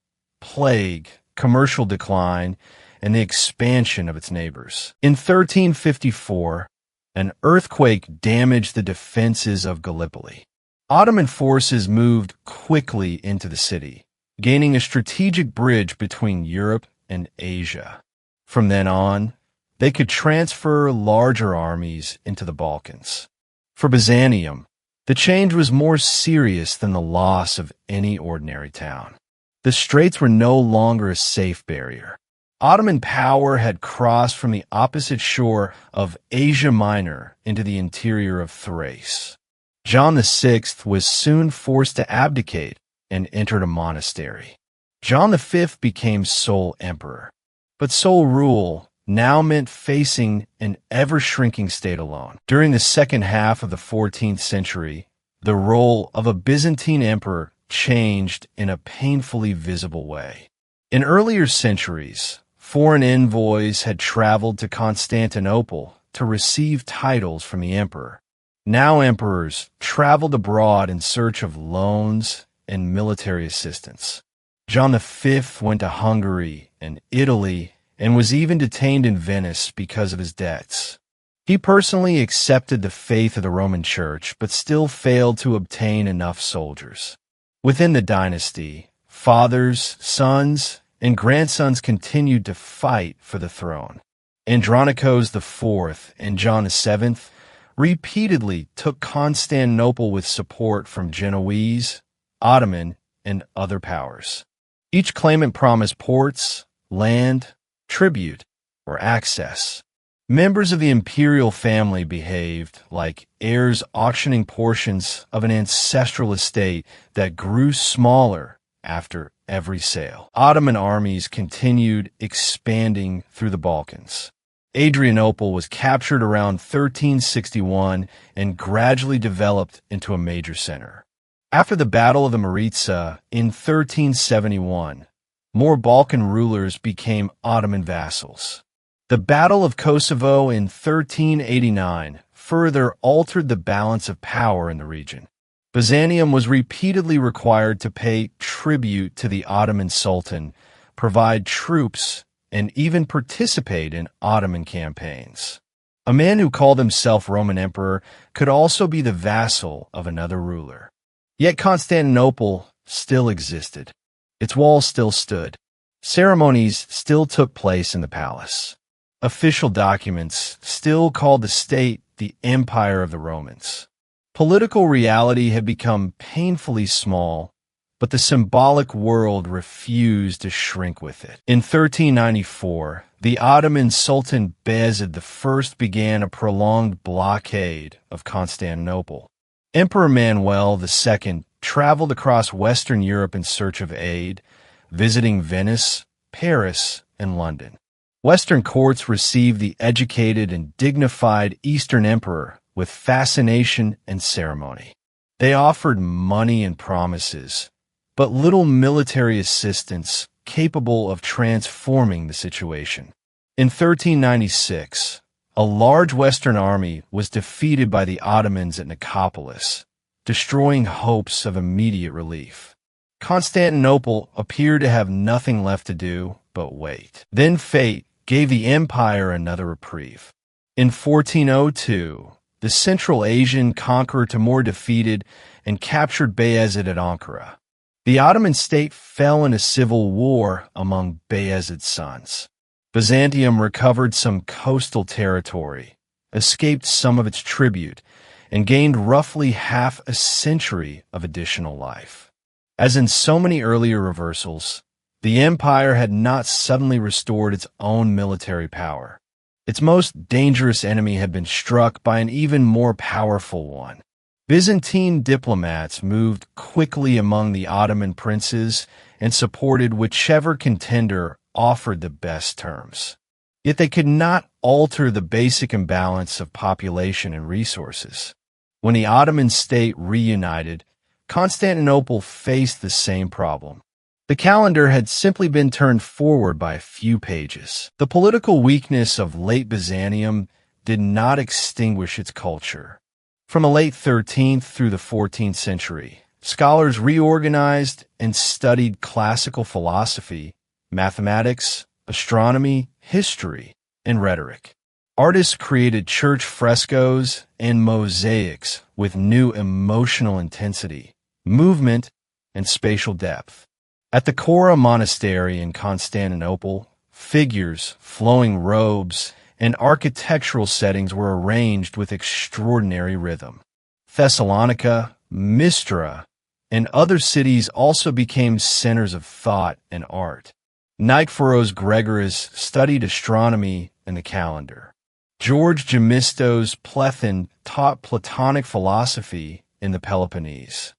S1: plague, commercial decline, and the expansion of its neighbors. In 1354, an earthquake damaged the defenses of Gallipoli. Ottoman forces moved quickly into the city, gaining a strategic bridge between Europe and Asia. From then on, they could transfer larger armies into the Balkans. For Byzantium, the change was more serious than the loss of any ordinary town. The straits were no longer a safe barrier. Ottoman power had crossed from the opposite shore of Asia Minor into the interior of Thrace. John VI was soon forced to abdicate and entered a monastery. John V became sole emperor, but sole rule now meant facing an ever-shrinking state alone. During the second half of the 14th century, the role of a Byzantine emperor changed in a painfully visible way. In earlier centuries, foreign envoys had traveled to Constantinople to receive titles from the emperor. Now emperors traveled abroad in search of loans and military assistance. John V went to Hungary and Italy and was even detained in Venice because of his debts. He personally accepted the faith of the Roman Church, but still failed to obtain enough soldiers. Within the dynasty, fathers, sons, and grandsons continued to fight for the throne. Andronicus IV and John VII repeatedly took Constantinople with support from Genoese, Ottoman, and other powers. Each claimant promised ports, land, tribute, or access. Members of the imperial family behaved like heirs auctioning portions of an ancestral estate that grew smaller after every sale. Ottoman armies continued expanding through the Balkans. Adrianople was captured around 1361 and gradually developed into a major center. After the Battle of the Maritsa in 1371, more Balkan rulers became Ottoman vassals. The Battle of Kosovo in 1389 further altered the balance of power in the region. Byzantium was repeatedly required to pay tribute to the Ottoman Sultan, provide troops, and even participate in Ottoman campaigns. A man who called himself Roman Emperor could also be the vassal of another ruler. Yet Constantinople still existed. Its walls still stood. Ceremonies still took place in the palace. Official documents still called the state the Empire of the Romans. Political reality had become painfully small, but the symbolic world refused to shrink with it. In 1394, the Ottoman Sultan Bayezid I began a prolonged blockade of Constantinople. Emperor Manuel II traveled across Western Europe in search of aid, visiting Venice, Paris, and London. Western courts received the educated and dignified Eastern emperor with fascination and ceremony. They offered money and promises, but little military assistance capable of transforming the situation. In 1396, a large Western army was defeated by the Ottomans at Nicopolis, destroying hopes of immediate relief. Constantinople appeared to have nothing left to do but wait. Then fate gave the empire another reprieve. In 1402, the Central Asian conqueror Timur defeated and captured Bayezid at Ankara. The Ottoman state fell in a civil war among Bayezid's sons. Byzantium recovered some coastal territory, escaped some of its tribute, and gained roughly half a century of additional life. As in so many earlier reversals, the empire had not suddenly restored its own military power. Its most dangerous enemy had been struck by an even more powerful one. Byzantine diplomats moved quickly among the Ottoman princes and supported whichever contender offered the best terms. Yet they could not alter the basic imbalance of population and resources. When the Ottoman state reunited, Constantinople faced the same problem. The calendar had simply been turned forward by a few pages. The political weakness of late Byzantium did not extinguish its culture. From the late 13th through the 14th century, scholars reorganized and studied classical philosophy, mathematics, astronomy, history, and rhetoric. Artists created church frescoes and mosaics with new emotional intensity, movement, and spatial depth. At the Chora Monastery in Constantinople, figures, flowing robes, and architectural settings were arranged with extraordinary rhythm. Thessalonica, Mistra, and other cities also became centers of thought and art. Nikephoros Gregoras studied astronomy and the calendar. George Gemistos Plethyn taught Platonic philosophy in the Peloponnese.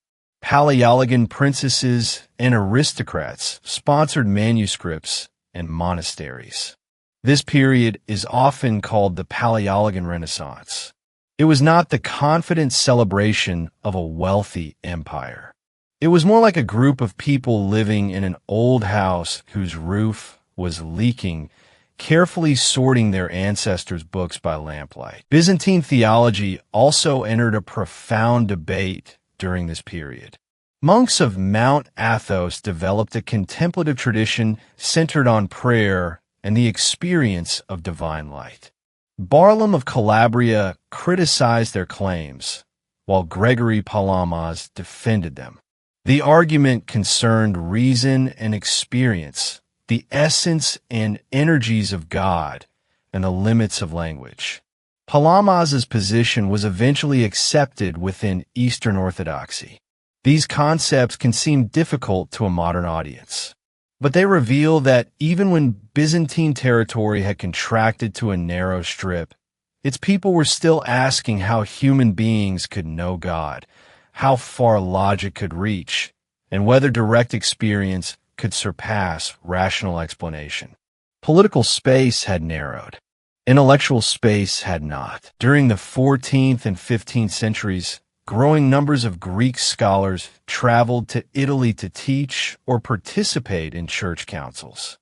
S1: Palaiologan princesses and aristocrats sponsored manuscripts and monasteries. This period is often called the Palaiologan Renaissance. It was not the confident celebration of a wealthy empire. It was more like a group of people living in an old house whose roof was leaking, carefully sorting their ancestors' books by lamplight. Byzantine theology also entered a profound debate during this period. Monks of Mount Athos developed a contemplative tradition centered on prayer and the experience of divine light. Barlaam of Calabria criticized their claims, while Gregory Palamas defended them. The argument concerned reason and experience, the essence and energies of God, and the limits of language. Palamas's position was eventually accepted within Eastern Orthodoxy. These concepts can seem difficult to a modern audience, but they reveal that even when Byzantine territory had contracted to a narrow strip, its people were still asking how human beings could know God, how far logic could reach, and whether direct experience could surpass rational explanation. Political space had narrowed. Intellectual space had not. During the 14th and 15th centuries, growing numbers of Greek scholars traveled to Italy to teach or participate in church councils.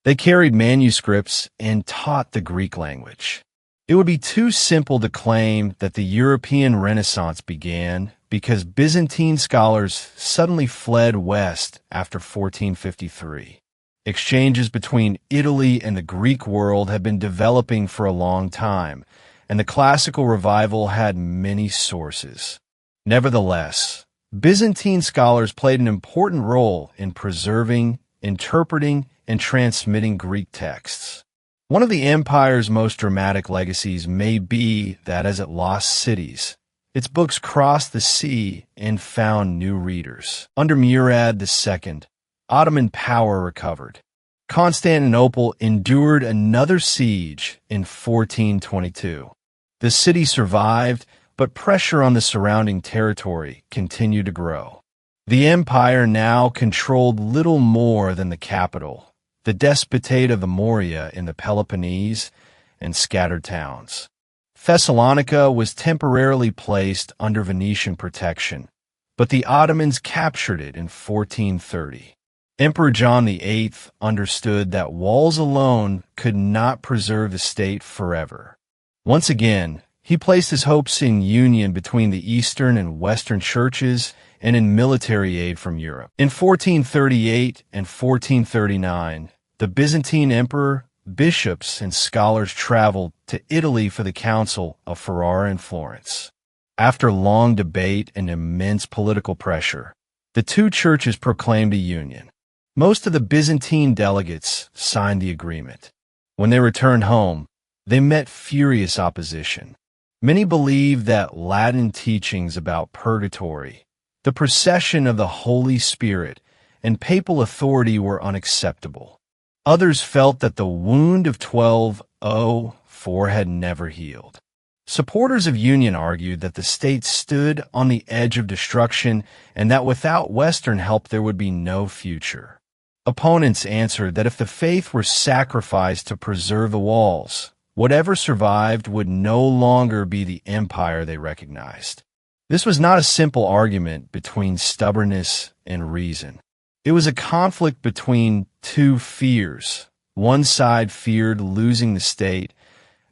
S1: They carried manuscripts and taught the Greek language. It would be too simple to claim that the European Renaissance began because Byzantine scholars suddenly fled west after 1453. Exchanges between Italy and the Greek world had been developing for a long time, and the classical revival had many sources. Nevertheless, Byzantine scholars played an important role in preserving, interpreting, and transmitting Greek texts. One of the empire's most dramatic legacies may be that as it lost cities, its books crossed the sea and found new readers. Under Murad II, Ottoman power recovered. Constantinople endured another siege in 1422. The city survived, but pressure on the surrounding territory continued to grow. The empire now controlled little more than the capital, the despotate of Amoria in the Peloponnese, and scattered towns. Thessalonica was temporarily placed under Venetian protection, but the Ottomans captured it in 1430. Emperor John VIII understood that walls alone could not preserve the state forever. Once again, he placed his hopes in union between the Eastern and Western churches and in military aid from Europe. In 1438 and 1439, the Byzantine emperor, bishops, and scholars traveled to Italy for the Council of Ferrara and Florence. After long debate and immense political pressure, the two churches proclaimed a union. Most of the Byzantine delegates signed the agreement. When they returned home, they met furious opposition. Many believed that Latin teachings about purgatory, the procession of the Holy Spirit, and papal authority were unacceptable. Others felt that the wound of 1204 had never healed. Supporters of union argued that the state stood on the edge of destruction and that without Western help there would be no future. Opponents answered that if the faith were sacrificed to preserve the walls, whatever survived would no longer be the empire they recognized. This was not a simple argument between stubbornness and reason. It was a conflict between two fears. One side feared losing the state,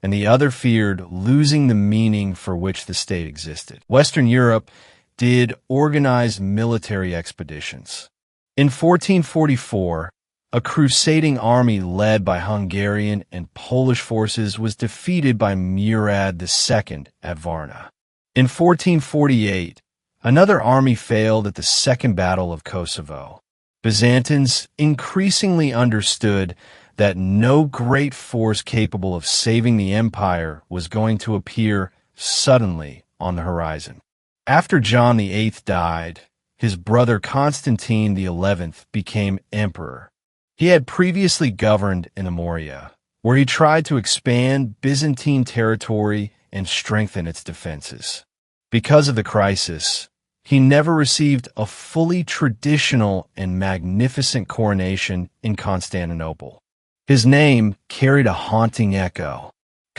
S1: and the other feared losing the meaning for which the state existed. Western Europe did organized military expeditions. In 1444, a crusading army led by Hungarian and Polish forces was defeated by Murad II at Varna. In 1448, another army failed at the Second Battle of Kosovo. Byzantines increasingly understood that no great force capable of saving the empire was going to appear suddenly on the horizon. After John VIII died, his brother Constantine XI became emperor. He had previously governed in Amoria, where he tried to expand Byzantine territory and strengthen its defenses. Because of the crisis, he never received a fully traditional and magnificent coronation in Constantinople. His name carried a haunting echo.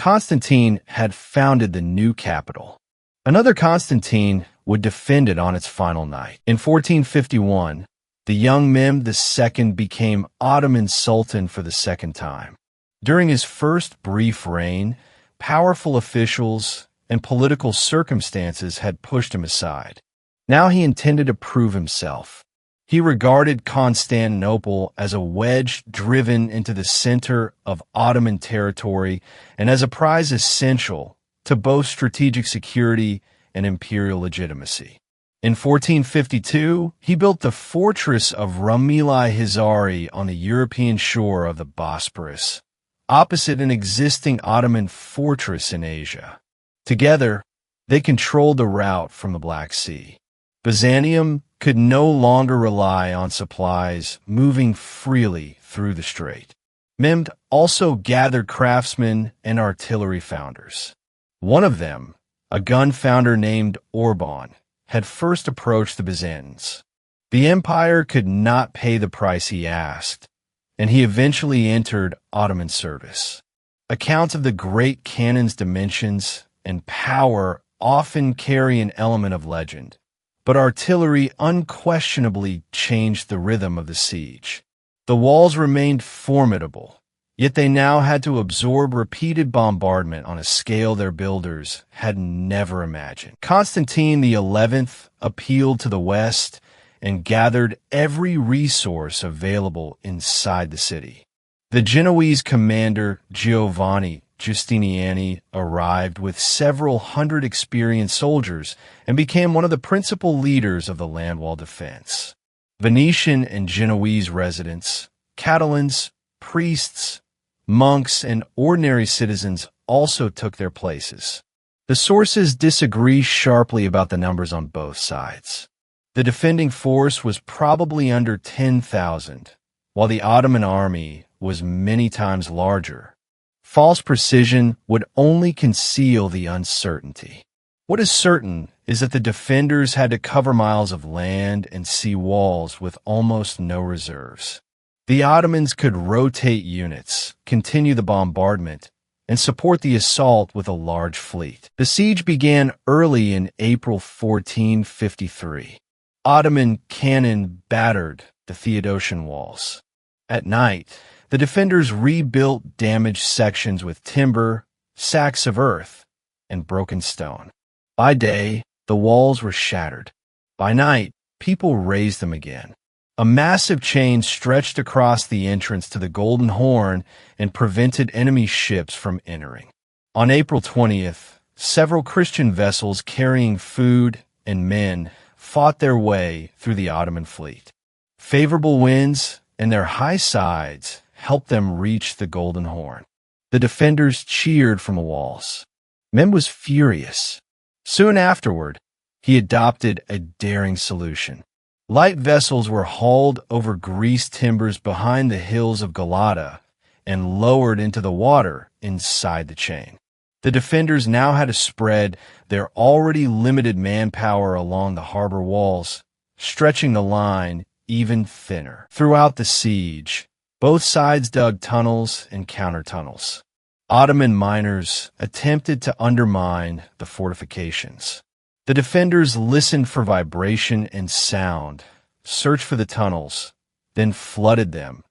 S1: Constantine had founded the new capital. Another Constantine would defend it on its final night. In 1451, the young Mehmed II became Ottoman Sultan for the second time. During his first brief reign, powerful officials and political circumstances had pushed him aside. Now he intended to prove himself. He regarded Constantinople as a wedge driven into the center of Ottoman territory and as a prize essential to both strategic security and imperial legitimacy. In 1452, he built the fortress of Rumeli Hizari on the European shore of the Bosporus, opposite an existing Ottoman fortress in Asia. Together, they controlled the route from the Black Sea. Byzantium could no longer rely on supplies moving freely through the strait. Mehmed also gathered craftsmen and artillery founders. One of them, a gun founder named Orban, had first approached the Byzantines. The empire could not pay the price he asked, and he eventually entered Ottoman service. Accounts of the great cannon's dimensions and power often carry an element of legend, but artillery unquestionably changed the rhythm of the siege. The walls remained formidable, yet they now had to absorb repeated bombardment on a scale their builders had never imagined. Constantine the XI appealed to the West and gathered every resource available inside the city. The Genoese commander Giovanni Justiniani arrived with several hundred experienced soldiers and became one of the principal leaders of the land wall defense. Venetian and Genoese residents, Catalans, priests, monks, and ordinary citizens also took their places. The sources disagree sharply about the numbers on both sides. The defending force was probably under 10,000, while the Ottoman army was many times larger. False precision would only conceal the uncertainty. What is certain is that the defenders had to cover miles of land and sea walls with almost no reserves. The Ottomans could rotate units, continue the bombardment, and support the assault with a large fleet. The siege began early in April 1453. Ottoman cannon battered the Theodosian walls. At night, the defenders rebuilt damaged sections with timber, sacks of earth, and broken stone. By day, the walls were shattered. By night, people raised them again. A massive chain stretched across the entrance to the Golden Horn and prevented enemy ships from entering. On April 20th, several Christian vessels carrying food and men fought their way through the Ottoman fleet. Favorable winds and their high sides helped them reach the Golden Horn. The defenders cheered from the walls. Mehmed was furious. Soon afterward, he adopted a daring solution. Light vessels were hauled over greased timbers behind the hills of Galata and lowered into the water inside the chain. The defenders now had to spread their already limited manpower along the harbor walls, stretching the line even thinner. Throughout the siege, both sides dug tunnels and counter-tunnels. Ottoman miners attempted to undermine the fortifications. The defenders listened for vibration and sound, searched for the tunnels, then flooded them,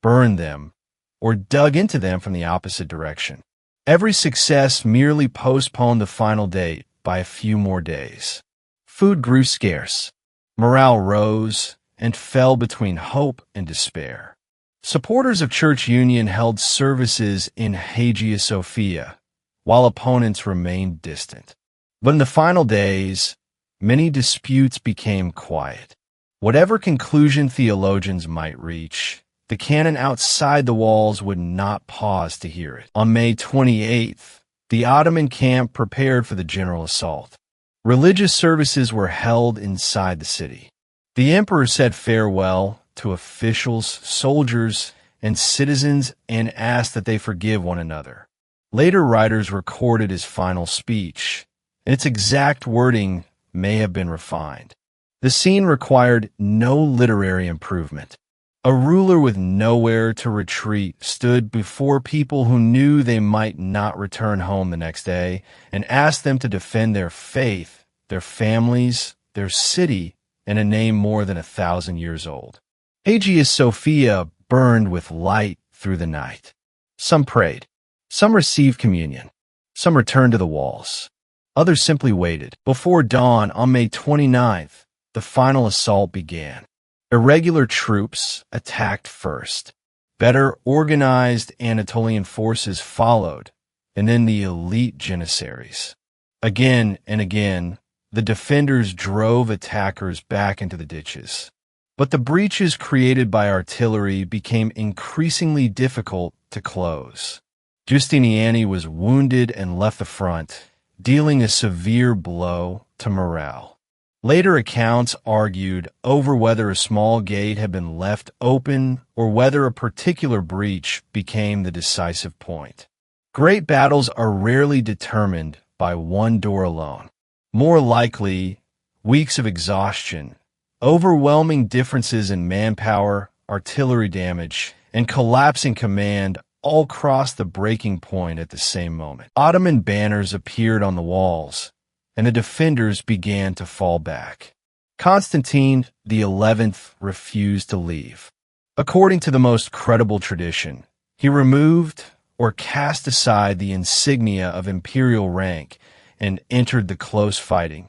S1: burned them, or dug into them from the opposite direction. Every success merely postponed the final date by a few more days. Food grew scarce. Morale rose and fell between hope and despair. Supporters of church union held services in Hagia Sophia, while opponents remained distant. But in the final days, many disputes became quiet. Whatever conclusion theologians might reach, the canon outside the walls would not pause to hear it. On May 28th, the Ottoman camp prepared for the general assault. Religious services were held inside the city. The emperor said farewell to officials, soldiers, and citizens and asked that they forgive one another. Later writers recorded his final speech, and its exact wording may have been refined. The scene required no literary improvement. A ruler with nowhere to retreat stood before people who knew they might not return home the next day and asked them to defend their faith, their families, their city, and a name more than 1,000 years old. Hagia Sophia burned with light through the night. Some prayed. Some received communion. Some returned to the walls. Others simply waited. Before dawn on May 29th, the final assault began. Irregular troops attacked first. Better organized Anatolian forces followed, and then the elite janissaries. Again and again, the defenders drove attackers back into the ditches. But the breaches created by artillery became increasingly difficult to close. Justinian was wounded and left the front, dealing a severe blow to morale. Later accounts argued over whether a small gate had been left open or whether a particular breach became the decisive point. Great battles are rarely determined by one door alone. More likely, weeks of exhaustion, overwhelming differences in manpower, artillery damage, and collapsing command all crossed the breaking point at the same moment. Ottoman banners appeared on the walls, and the defenders began to fall back. Constantine the 11th refused to leave. According to the most credible tradition, he removed or cast aside the insignia of imperial rank and entered the close fighting,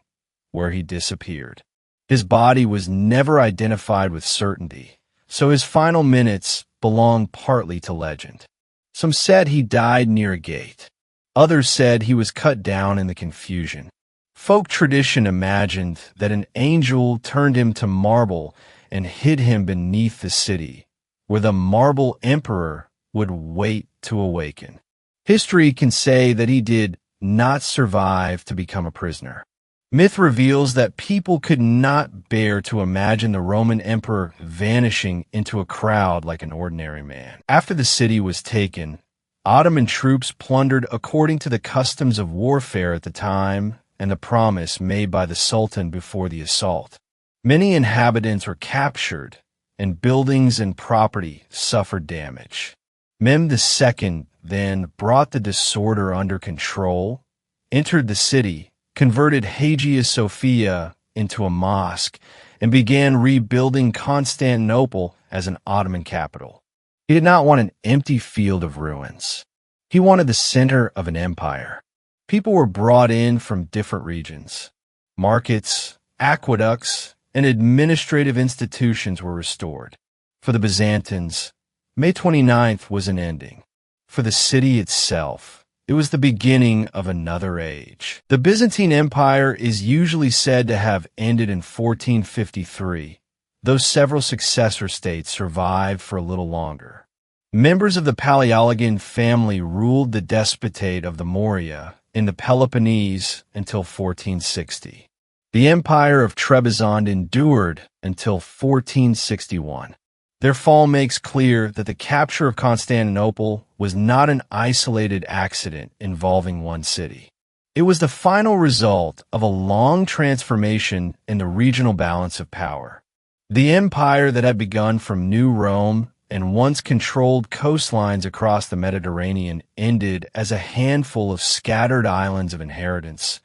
S1: where he disappeared. His body was never identified with certainty, so his final minutes belong partly to legend. Some said he died near a gate. Others said he was cut down in the confusion. Folk tradition imagined that an angel turned him to marble and hid him beneath the city, where the marble emperor would wait to awaken. History can say that he did not survive to become a prisoner. Myth reveals that people could not bear to imagine the Roman emperor vanishing into a crowd like an ordinary man. After the city was taken, Ottoman troops plundered according to the customs of warfare at the time and the promise made by the Sultan before the assault. Many inhabitants were captured, and buildings and property suffered damage. Mehmed II then brought the disorder under control, entered the city, converted Hagia Sophia into a mosque, and began rebuilding Constantinople as an Ottoman capital. He did not want an empty field of ruins. He wanted the center of an empire. People were brought in from different regions. Markets, aqueducts, and administrative institutions were restored. For the Byzantines, May 29th was an ending. For the city itself, it was the beginning of another age. The Byzantine Empire is usually said to have ended in 1453, though several successor states survived for a little longer. Members of the Paleologan family ruled the despotate of the Morea in the Peloponnese until 1460. The Empire of Trebizond endured until 1461. Their fall makes clear that the capture of Constantinople was not an isolated accident involving one city. It was the final result of a long transformation in the regional balance of power. The empire that had begun from New Rome and once controlled coastlines across the Mediterranean ended as a handful of scattered islands of inheritance,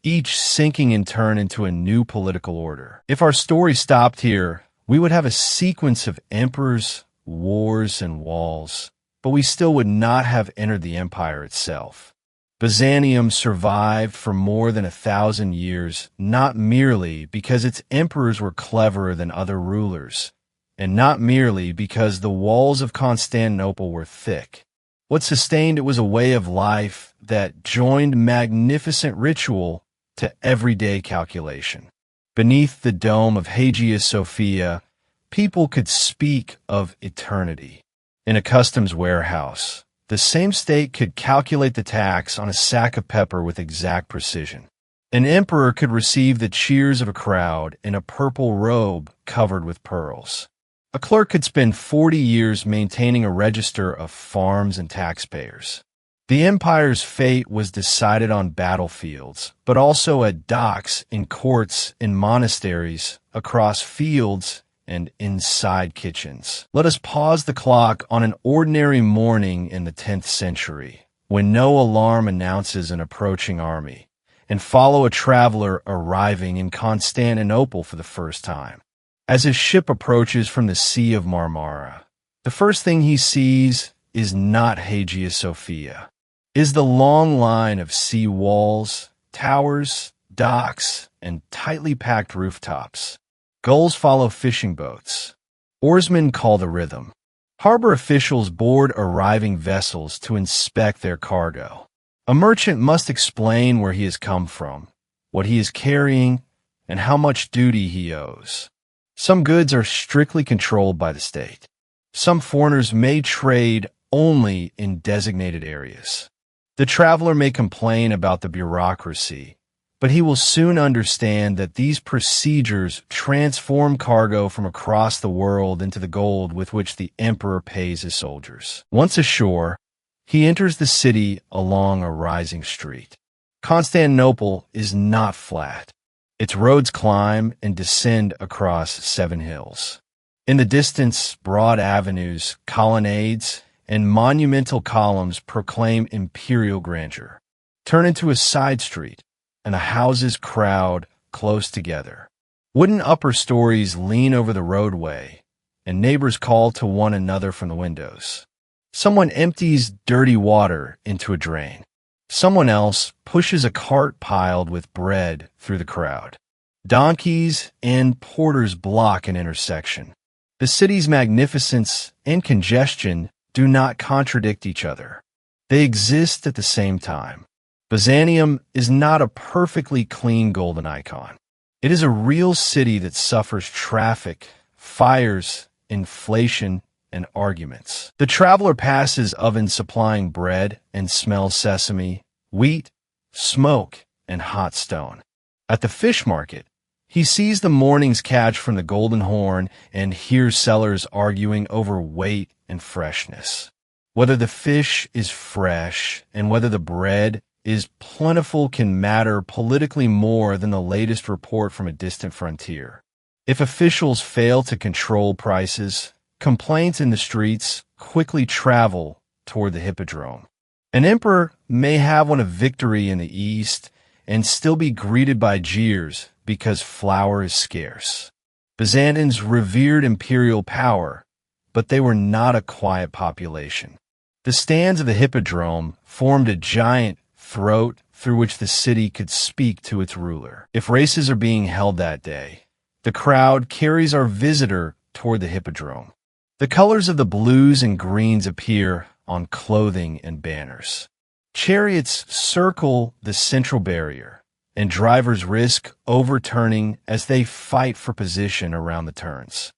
S1: each sinking in turn into a new political order. If our story stopped here, we would have a sequence of emperors, wars, and walls, but we still would not have entered the empire itself. Byzantium survived for more than 1,000 years, not merely because its emperors were cleverer than other rulers, and not merely because the walls of Constantinople were thick. What sustained it was a way of life that joined magnificent ritual to everyday calculation. Beneath the dome of Hagia Sophia, people could speak of eternity. In a customs warehouse, the same state could calculate the tax on a sack of pepper with exact precision. An emperor could receive the cheers of a crowd in a purple robe covered with pearls. A clerk could spend 40 years maintaining a register of farms and taxpayers. The empire's fate was decided on battlefields, but also at docks, in courts, in monasteries, across fields, and inside kitchens. Let us pause the clock on an ordinary morning in the 10th century, when no alarm announces an approaching army, and follow a traveler arriving in Constantinople for the first time. As his ship approaches from the Sea of Marmara, the first thing he sees is not Hagia Sophia, is the long line of sea walls, towers, docks, and tightly packed rooftops. Gulls follow fishing boats. Oarsmen call the rhythm. Harbor officials board arriving vessels to inspect their cargo. A merchant must explain where he has come from, what he is carrying, and how much duty he owes. Some goods are strictly controlled by the state. Some foreigners may trade only in designated areas. The traveler may complain about the bureaucracy, but he will soon understand that these procedures transform cargo from across the world into the gold with which the emperor pays his soldiers. Once ashore, he enters the city along a rising street. Constantinople is not flat. Its roads climb and descend across 7 hills. In the distance, broad avenues, colonnades, and monumental columns proclaim imperial grandeur. Turn into a side street, and the houses crowd close together. Wooden upper stories lean over the roadway, and neighbors call to one another from the windows. Someone empties dirty water into a drain. Someone else pushes a cart piled with bread through the crowd. Donkeys and porters block an intersection. The city's magnificence and congestion do not contradict each other. They exist at the same time. Byzantium is not a perfectly clean golden icon. It is a real city that suffers traffic, fires, inflation, and arguments. The traveler passes ovens supplying bread and smells sesame, wheat, smoke, and hot stone. At the fish market, he sees the morning's catch from the Golden Horn and hears sellers arguing over weight and freshness. Whether the fish is fresh and whether the bread is plentiful can matter politically more than the latest report from a distant frontier. If officials fail to control prices, complaints in the streets quickly travel toward the hippodrome. An emperor may have won a victory in the east and still be greeted by jeers because flour is scarce. Byzantines revered imperial power, but they were not a quiet population. The stands of the hippodrome formed a giant throat through which the city could speak to its ruler. If races are being held that day, the crowd carries our visitor toward the hippodrome. The colors of the blues and greens appear on clothing and banners. Chariots circle the central barrier, and drivers risk overturning as they fight for position around the turns.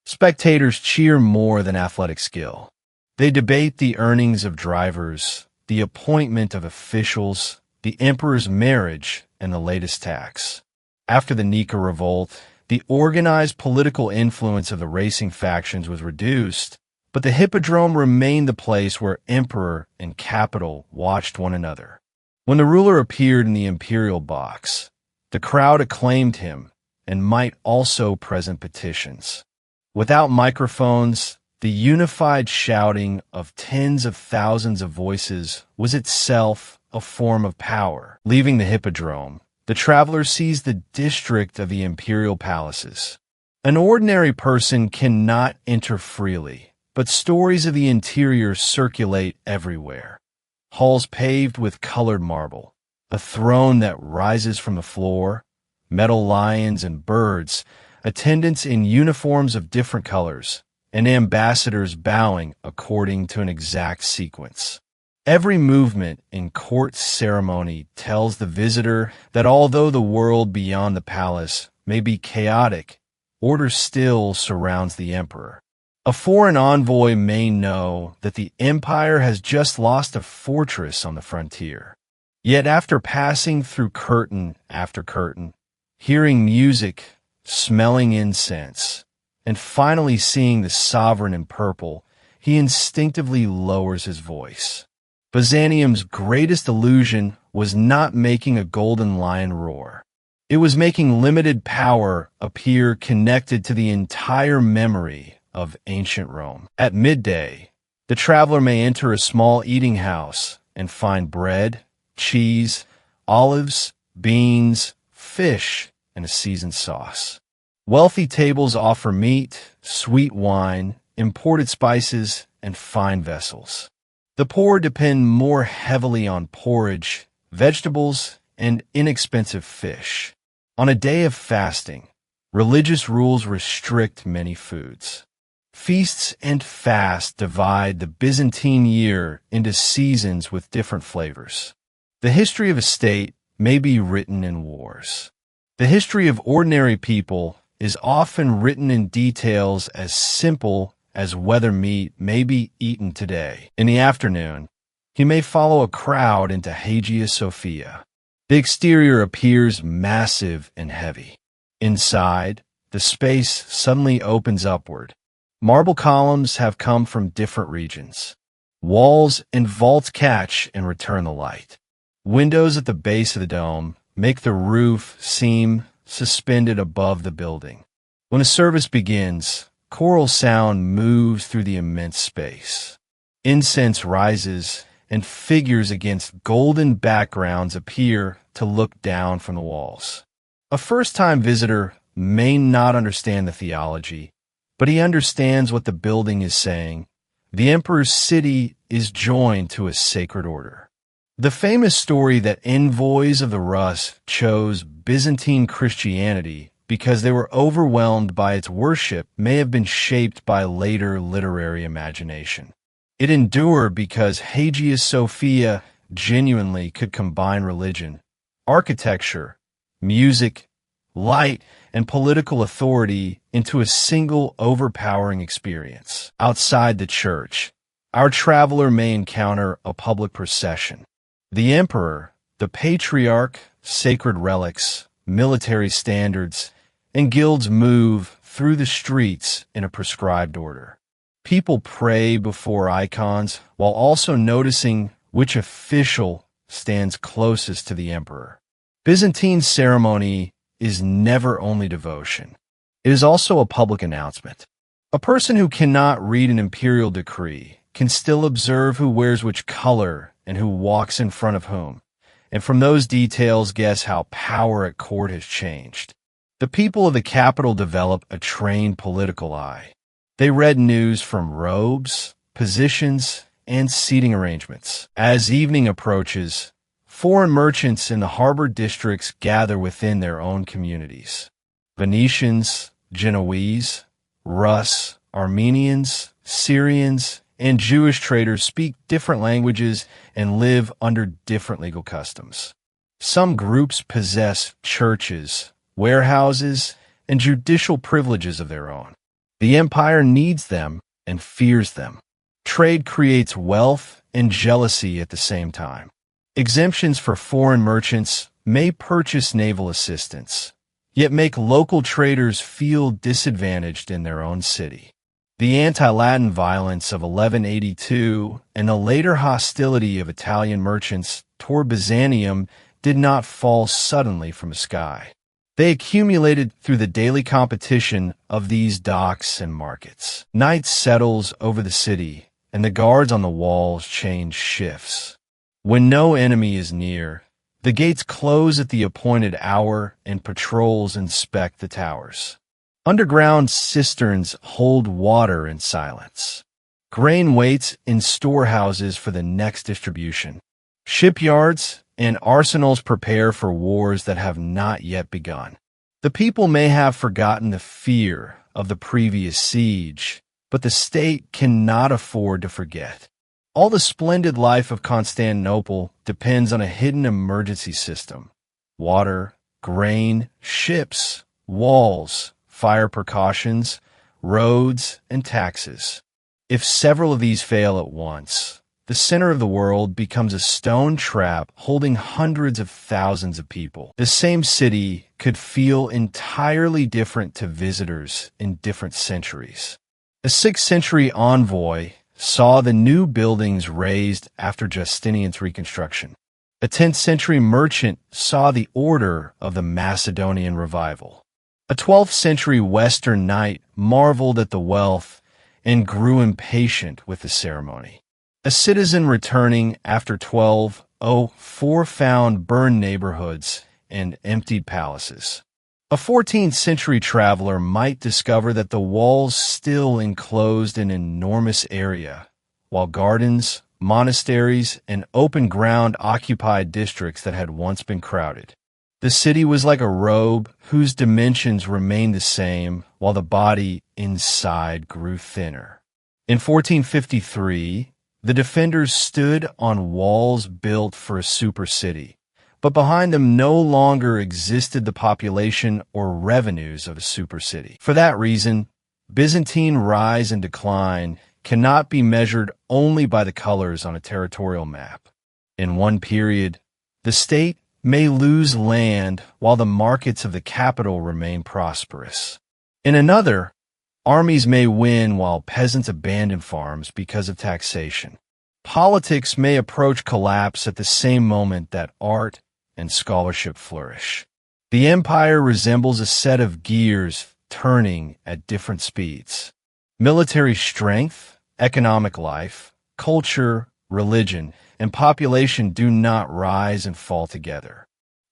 S1: Spectators cheer more than athletic skill. They debate the earnings of drivers, the appointment of officials, the emperor's marriage, and the latest tax. After the Nika revolt, the organized political influence of the racing factions was reduced, but the hippodrome remained the place where emperor and capital watched one another. When the ruler appeared in the imperial box, the crowd acclaimed him and might also present petitions. Without microphones, the unified shouting of tens of thousands of voices was itself a form of power. Leaving the hippodrome, the traveler sees the district of the imperial palaces. An ordinary person cannot enter freely, but stories of the interior circulate everywhere. Halls paved with colored marble, a throne that rises from the floor, metal lions and birds, attendants in uniforms of different colors, and ambassadors bowing according to an exact sequence. Every movement in court ceremony tells the visitor that although the world beyond the palace may be chaotic, order still surrounds the emperor. A foreign envoy may know that the empire has just lost a fortress on the frontier. Yet after passing through curtain after curtain, hearing music, smelling incense, and finally seeing the sovereign in purple, he instinctively lowers his voice. Byzantium's greatest illusion was not making a golden lion roar. It was making limited power appear connected to the entire memory of ancient Rome. At midday, the traveler may enter a small eating house and find bread, cheese, olives, beans, fish, and a seasoned sauce. Wealthy tables offer meat, sweet wine, imported spices, and fine vessels. The poor depend more heavily on porridge, vegetables, and inexpensive fish. On a day of fasting, religious rules restrict many foods. Feasts and fasts divide the Byzantine year into seasons with different flavors. The history of a state may be written in wars. The history of ordinary people is often written in details as simple as whether meat may be eaten today. In the afternoon, he may follow a crowd into Hagia Sophia. The exterior appears massive and heavy. Inside, the space suddenly opens upward. Marble columns have come from different regions. Walls and vaults catch and return the light. Windows at the base of the dome make the roof seem suspended above the building. When a service begins, choral sound moves through the immense space. Incense rises, and figures against golden backgrounds appear to look down from the walls. A first-time visitor may not understand the theology, but he understands what the building is saying. The emperor's city is joined to a sacred order. The famous story that envoys of the Rus chose Byzantine Christianity because they were overwhelmed by its worship may have been shaped by later literary imagination. It endured because Hagia Sophia genuinely could combine religion, architecture, music, light, and political authority into a single overpowering experience. Outside the church, our traveler may encounter a public procession. The emperor, the patriarch, sacred relics, military standards, and guilds move through the streets in a prescribed order. People pray before icons while also noticing which official stands closest to the emperor. Byzantine ceremony is never only devotion. It is also a public announcement. A person who cannot read an imperial decree can still observe who wears which color and who walks in front of whom, and from those details guess how power at court has changed. The people of the capital develop a trained political eye. They read news from robes, positions, and seating arrangements. As evening approaches, foreign merchants in the harbor districts gather within their own communities. Venetians, Genoese, Rus, Armenians, Syrians, and Jewish traders speak different languages and live under different legal customs. Some groups possess churches, warehouses, and judicial privileges of their own. The empire needs them and fears them. Trade creates wealth and jealousy at the same time. Exemptions for foreign merchants may purchase naval assistance, yet make local traders feel disadvantaged in their own city. The anti-Latin violence of 1182 and the later hostility of Italian merchants toward Byzantium did not fall suddenly from the sky. They accumulated through the daily competition of these docks and markets. Night settles over the city, and the guards on the walls change shifts. When no enemy is near, the gates close at the appointed hour and patrols inspect the towers. Underground cisterns hold water in silence. Grain waits in storehouses for the next distribution. Shipyards and arsenals prepare for wars that have not yet begun. The people may have forgotten the fear of the previous siege, but the state cannot afford to forget. All the splendid life of Constantinople depends on a hidden emergency system. Water, grain, ships, walls, fire precautions, roads, and taxes. If several of these fail at once, the center of the world becomes a stone trap holding hundreds of thousands of people. The same city could feel entirely different to visitors in different centuries. A 6th century envoy saw the new buildings raised after Justinian's reconstruction. A 10th century merchant saw the order of the Macedonian revival. A 12th century Western knight marveled at the wealth and grew impatient with the ceremony. A citizen returning after 1204 found burned neighborhoods and emptied palaces. A 14th century traveler might discover that the walls still enclosed an enormous area, while gardens, monasteries, and open ground occupied districts that had once been crowded. The city was like a robe whose dimensions remained the same while the body inside grew thinner. In 1453, the defenders stood on walls built for a super city, but behind them no longer existed the population or revenues of a super city. For that reason, Byzantine rise and decline cannot be measured only by the colors on a territorial map. In one period, the state may lose land while the markets of the capital remain prosperous. In another, armies may win while peasants abandon farms because of taxation. Politics may approach collapse at the same moment that art and scholarship flourish. The empire resembles a set of gears turning at different speeds. Military strength, economic life, culture, religion, and population do not rise and fall together.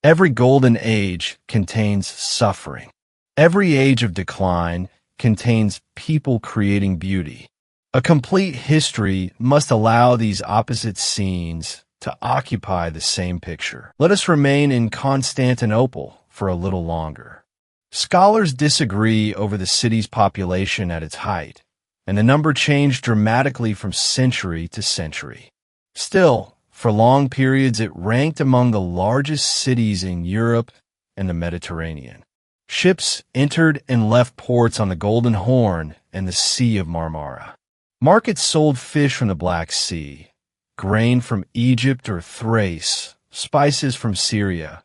S1: Every golden age contains suffering. Every age of decline contains people creating beauty. A complete history must allow these opposite scenes to occupy the same picture. Let us remain in Constantinople for a little longer. Scholars disagree over the city's population at its height, and the number changed dramatically from century to century. Still, for long periods it ranked among the largest cities in Europe and the Mediterranean. Ships entered and left ports on the Golden Horn and the Sea of Marmara. Markets sold fish from the Black Sea, grain from Egypt or Thrace, spices from Syria,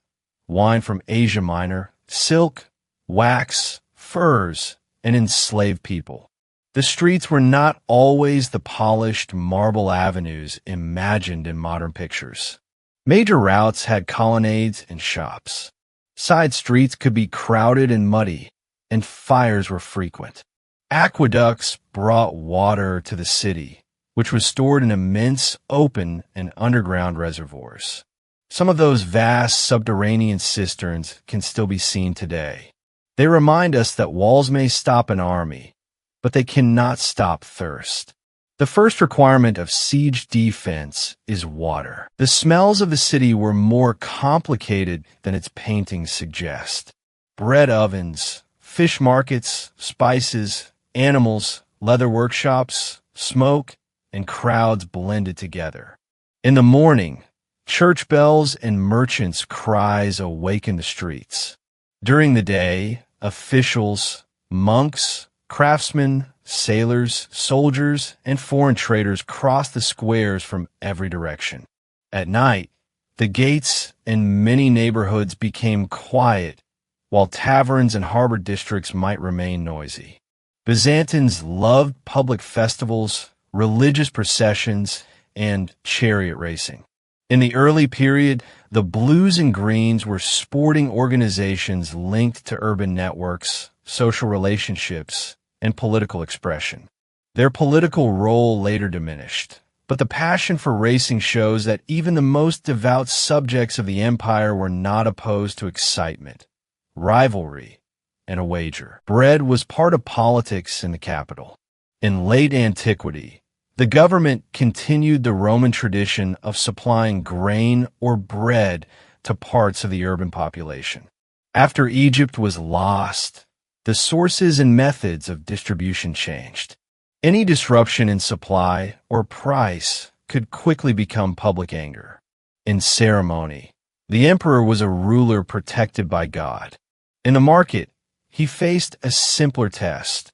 S1: wine from Asia Minor, silk, wax, furs, and enslaved people. The streets were not always the polished marble avenues imagined in modern pictures. Major routes had colonnades and shops. Side streets could be crowded and muddy, and fires were frequent. Aqueducts brought water to the city, which was stored in immense open and underground reservoirs. Some of those vast subterranean cisterns can still be seen today. They remind us that walls may stop an army, but they cannot stop thirst. The first requirement of siege defense is water. The smells of the city were more complicated than its paintings suggest. Bread ovens, fish markets, spices, animals, leather workshops, smoke, and crowds blended together. In the morning, church bells and merchants' cries awaken the streets. During the day, officials, monks, craftsmen, sailors, soldiers, and foreign traders crossed the squares from every direction. At night, the gates in many neighborhoods became quiet, while taverns and harbor districts might remain noisy. Byzantines loved public festivals, religious processions, and chariot racing. In the early period, the Blues and Greens were sporting organizations linked to urban networks, social relationships, and political expression. Their political role later diminished, but the passion for racing shows that even the most devout subjects of the empire were not opposed to excitement, rivalry, and a wager. Bread was part of politics in the capital. In late antiquity, the government continued the Roman tradition of supplying grain or bread to parts of the urban population. After Egypt was lost, the sources and methods of distribution changed. Any disruption in supply or price could quickly become public anger. In ceremony, the emperor was a ruler protected by God. In the market, he faced a simpler test.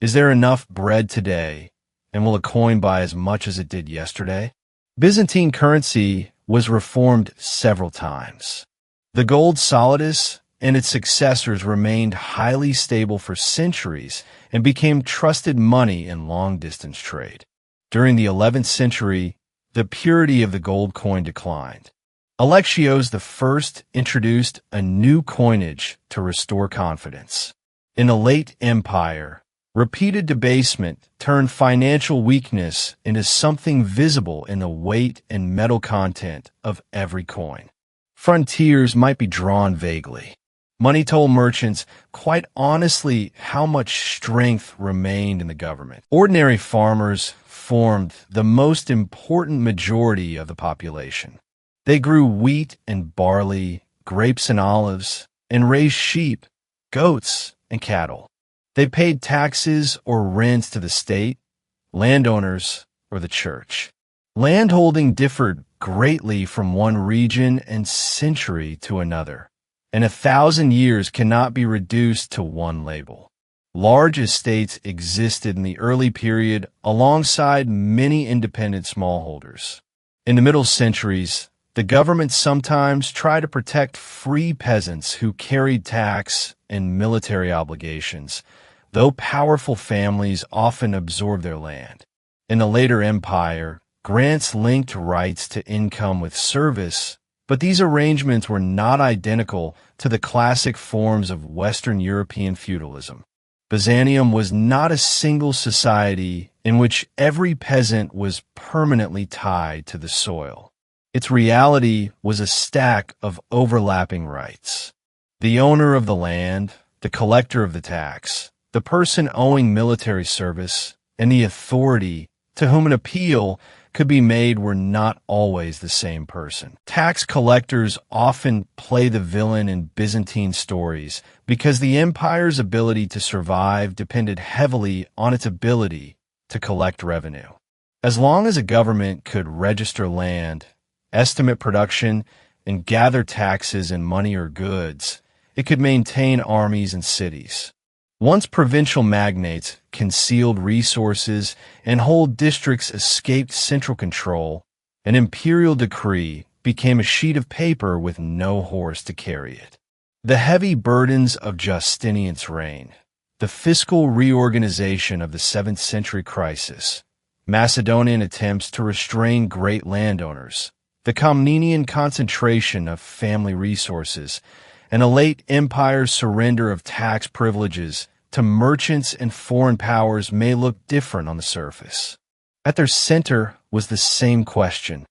S1: Is there enough bread today, and will a coin buy as much as it did yesterday? Byzantine currency was reformed several times. The gold solidus and its successors remained highly stable for centuries and became trusted money in long-distance trade. During the 11th century, the purity of the gold coin declined. Alexios I introduced a new coinage to restore confidence. In the late empire, repeated debasement turned financial weakness into something visible in the weight and metal content of every coin. Frontiers might be drawn vaguely. Money told merchants, quite honestly, how much strength remained in the government. Ordinary farmers formed the most important majority of the population. They grew wheat and barley, grapes and olives, and raised sheep, goats, and cattle. They paid taxes or rents to the state, landowners, or the church. Landholding differed greatly from one region and century to another, and 1,000 years cannot be reduced to one label. Large estates existed in the early period alongside many independent smallholders. In the Middle centuries, the government sometimes tried to protect free peasants who carried tax and military obligations, though powerful families often absorbed their land. In the later empire, grants linked rights to income with service, but these arrangements were not identical to the classic forms of Western European feudalism. Byzantium was not a single society in which every peasant was permanently tied to the soil. Its reality was a stack of overlapping rights. The owner of the land, the collector of the tax, the person owing military service, and the authority to whom an appeal could be made were not always the same person. Tax collectors often play the villain in Byzantine stories because the empire's ability to survive depended heavily on its ability to collect revenue. As long as a government could register land, estimate production, and gather taxes in money or goods, it could maintain armies and cities. Once provincial magnates concealed resources and whole districts escaped central control, an imperial decree became a sheet of paper with no horse to carry it. The heavy burdens of Justinian's reign, the fiscal reorganization of the 7th century crisis, Macedonian attempts to restrain great landowners, the Comnenian concentration of family resources, and a late empire's surrender of tax privileges to merchants and foreign powers may look different on the surface. At their center was the same question: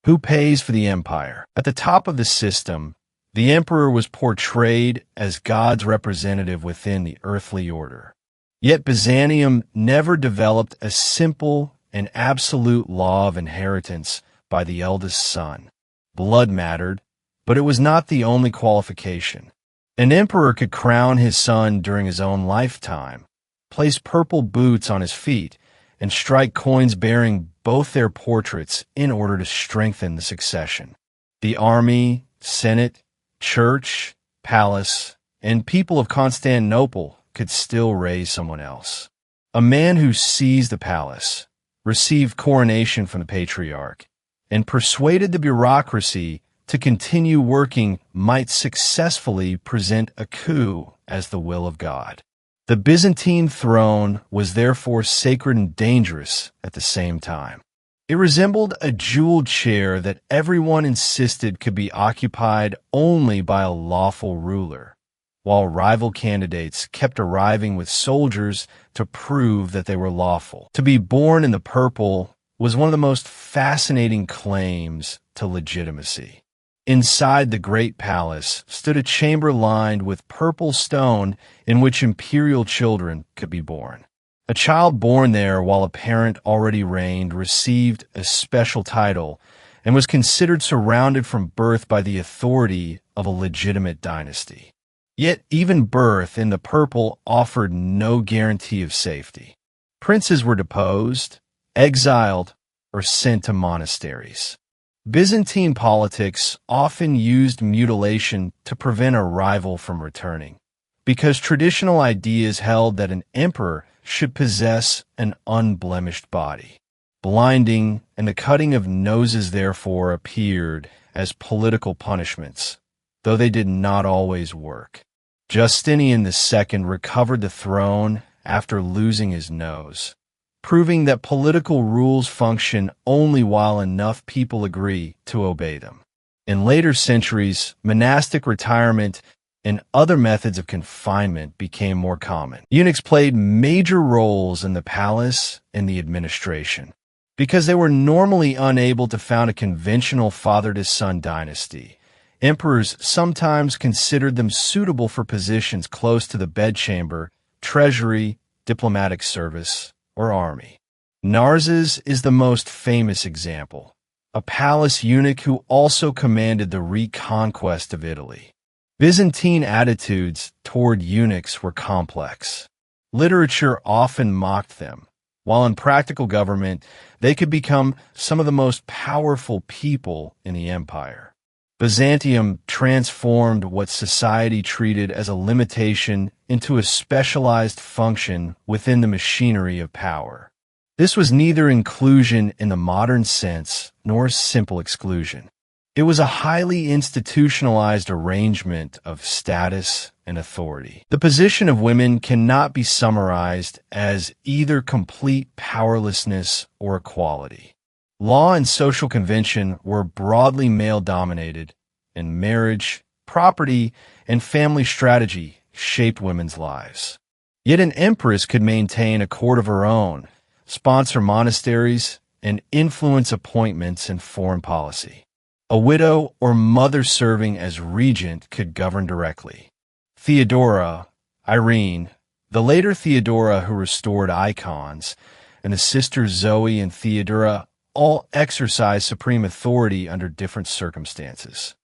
S1: who pays for the empire? At the top of the system, the emperor was portrayed as God's representative within the earthly order. Yet Byzantium never developed a simple and absolute law of inheritance by the eldest son. Blood mattered, but it was not the only qualification. An emperor could crown his son during his own lifetime, place purple boots on his feet, and strike coins bearing both their portraits in order to strengthen the succession. The army, senate, church, palace, and people of Constantinople could still raise someone else. A man who seized the palace, received coronation from the patriarch, and persuaded the bureaucracy to continue working might successfully present a coup as the will of God. The Byzantine throne was therefore sacred and dangerous at the same time. It resembled a jeweled chair that everyone insisted could be occupied only by a lawful ruler, while rival candidates kept arriving with soldiers to prove that they were lawful. To be born in the purple was one of the most fascinating claims to legitimacy. Inside the great palace stood a chamber lined with purple stone in which imperial children could be born. A child born there while a parent already reigned received a special title and was considered surrounded from birth by the authority of a legitimate dynasty. Yet even birth in the purple offered no guarantee of safety. Princes were deposed, exiled, or sent to monasteries. Byzantine politics often used mutilation to prevent a rival from returning, because traditional ideas held that an emperor should possess an unblemished body. Blinding and the cutting of noses therefore appeared as political punishments, though they did not always work. Justinian II recovered the throne after losing his nose, proving that political rules function only while enough people agree to obey them. In later centuries, monastic retirement and other methods of confinement became more common. Eunuchs played major roles in the palace and the administration. Because they were normally unable to found a conventional father-to-son dynasty, emperors sometimes considered them suitable for positions close to the bedchamber, treasury, diplomatic service, or army. Narses is the most famous example, a palace eunuch who also commanded the reconquest of Italy. Byzantine attitudes toward eunuchs were complex. Literature often mocked them, while in practical government, they could become some of the most powerful people in the empire. Byzantium transformed what society treated as a limitation into a specialized function within the machinery of power. This was neither inclusion in the modern sense nor simple exclusion. It was a highly institutionalized arrangement of status and authority. The position of women cannot be summarized as either complete powerlessness or equality. Law and social convention were broadly male-dominated, and marriage, property, and family strategy shaped women's lives. Yet an empress could maintain a court of her own, sponsor monasteries, and influence appointments in foreign policy. A widow or mother serving as regent could govern directly. Theodora, Irene, the later Theodora who restored icons, and the sisters Zoe and Theodora all exercised supreme authority under different circumstances.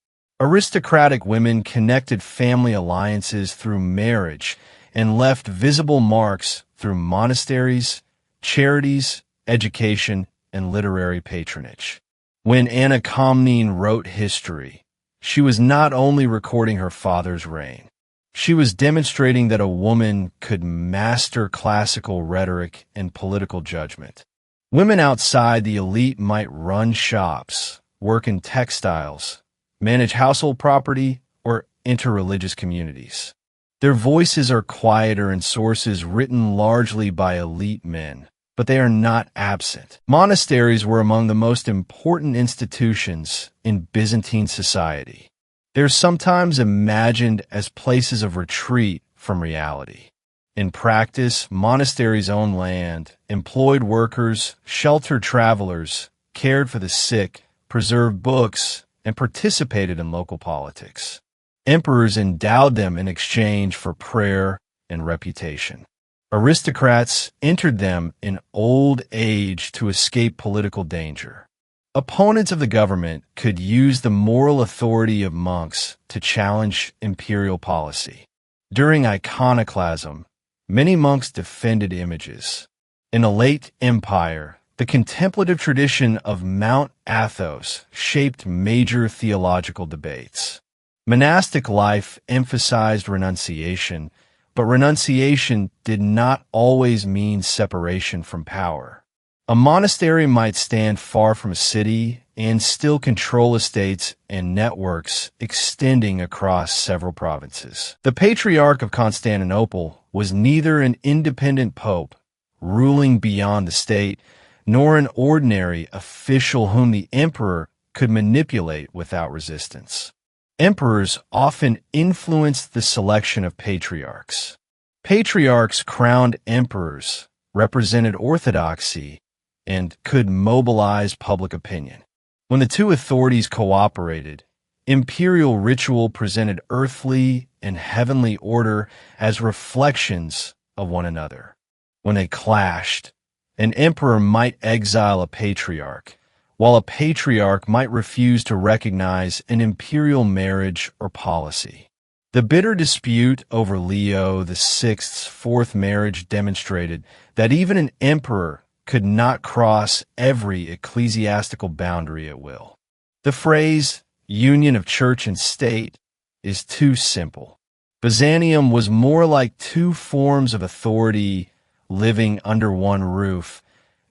S1: Aristocratic women connected family alliances through marriage and left visible marks through monasteries, charities, education, and literary patronage. When Anna Comnene wrote history, she was not only recording her father's reign, she was demonstrating that a woman could master classical rhetoric and political judgment. Women outside the elite might run shops, work in textiles, manage household property, or enter religious communities. Their voices are quieter in sources written largely by elite men, but they are not absent. Monasteries were among the most important institutions in Byzantine society. They are sometimes imagined as places of retreat from reality. In practice, monasteries owned land, employed workers, sheltered travelers, cared for the sick, preserved books, and participated in local politics. Emperors endowed them in exchange for prayer and reputation. Aristocrats entered them in old age to escape political danger. Opponents of the government could use the moral authority of monks to challenge imperial policy. During iconoclasm, many monks defended images. In a late empire, the contemplative tradition of Mount Athos shaped major theological debates. Monastic life emphasized renunciation, but renunciation did not always mean separation from power. A monastery might stand far from a city and still control estates and networks extending across several provinces. The Patriarch of Constantinople was neither an independent pope, ruling beyond the state, nor an ordinary official whom the emperor could manipulate without resistance. Emperors often influenced the selection of patriarchs. Patriarchs crowned emperors, represented orthodoxy, and could mobilize public opinion. When the two authorities cooperated, imperial ritual presented earthly and heavenly order as reflections of one another. When they clashed, an emperor might exile a patriarch, while a patriarch might refuse to recognize an imperial marriage or policy. The bitter dispute over Leo VI's fourth marriage demonstrated that even an emperor could not cross every ecclesiastical boundary at will. The phrase, union of church and state, is too simple. Byzantium was more like two forms of authority living under one roof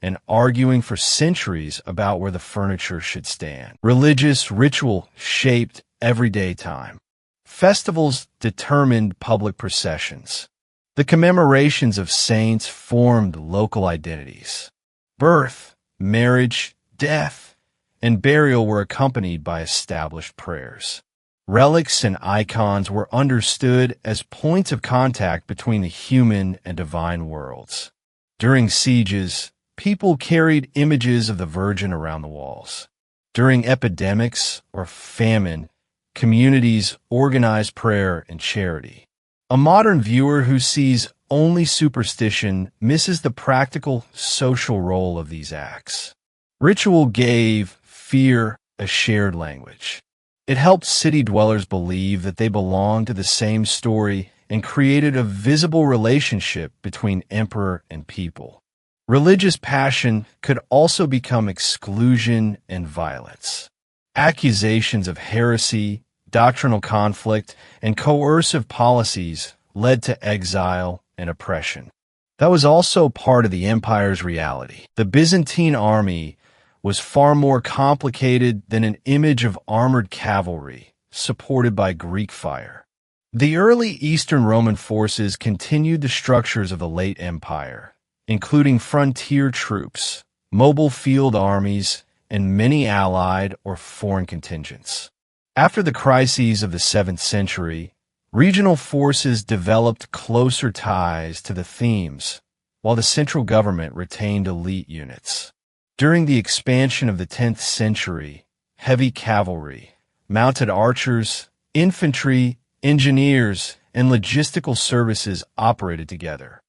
S1: and arguing for centuries about where the furniture should stand. Religious ritual shaped everyday time. Festivals determined public processions. The commemorations of saints formed local identities. Birth, marriage, death, and burial were accompanied by established prayers. Relics and icons were understood as points of contact between the human and divine worlds. During sieges, people carried images of the Virgin around the walls. During epidemics or famine, communities organized prayer and charity. A modern viewer who sees only superstition misses the practical social role of these acts. Ritual gave fear a shared language. It helped city dwellers believe that they belonged to the same story and created a visible relationship between emperor and people. Religious passion could also become exclusion and violence. Accusations of heresy, doctrinal conflict, and coercive policies led to exile and oppression. That was also part of the empire's reality. The Byzantine army was far more complicated than an image of armored cavalry supported by Greek fire. The early Eastern Roman forces continued the structures of the late empire, including frontier troops, mobile field armies, and many allied or foreign contingents. After the crises of the 7th century, regional forces developed closer ties to the themes, while the central government retained elite units. During the expansion of the 10th century, heavy cavalry, mounted archers, infantry, engineers, and logistical services operated together.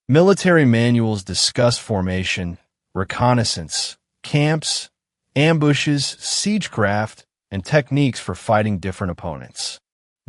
S1: Military manuals discuss formation, reconnaissance, camps, ambushes, siegecraft, and techniques for fighting different opponents.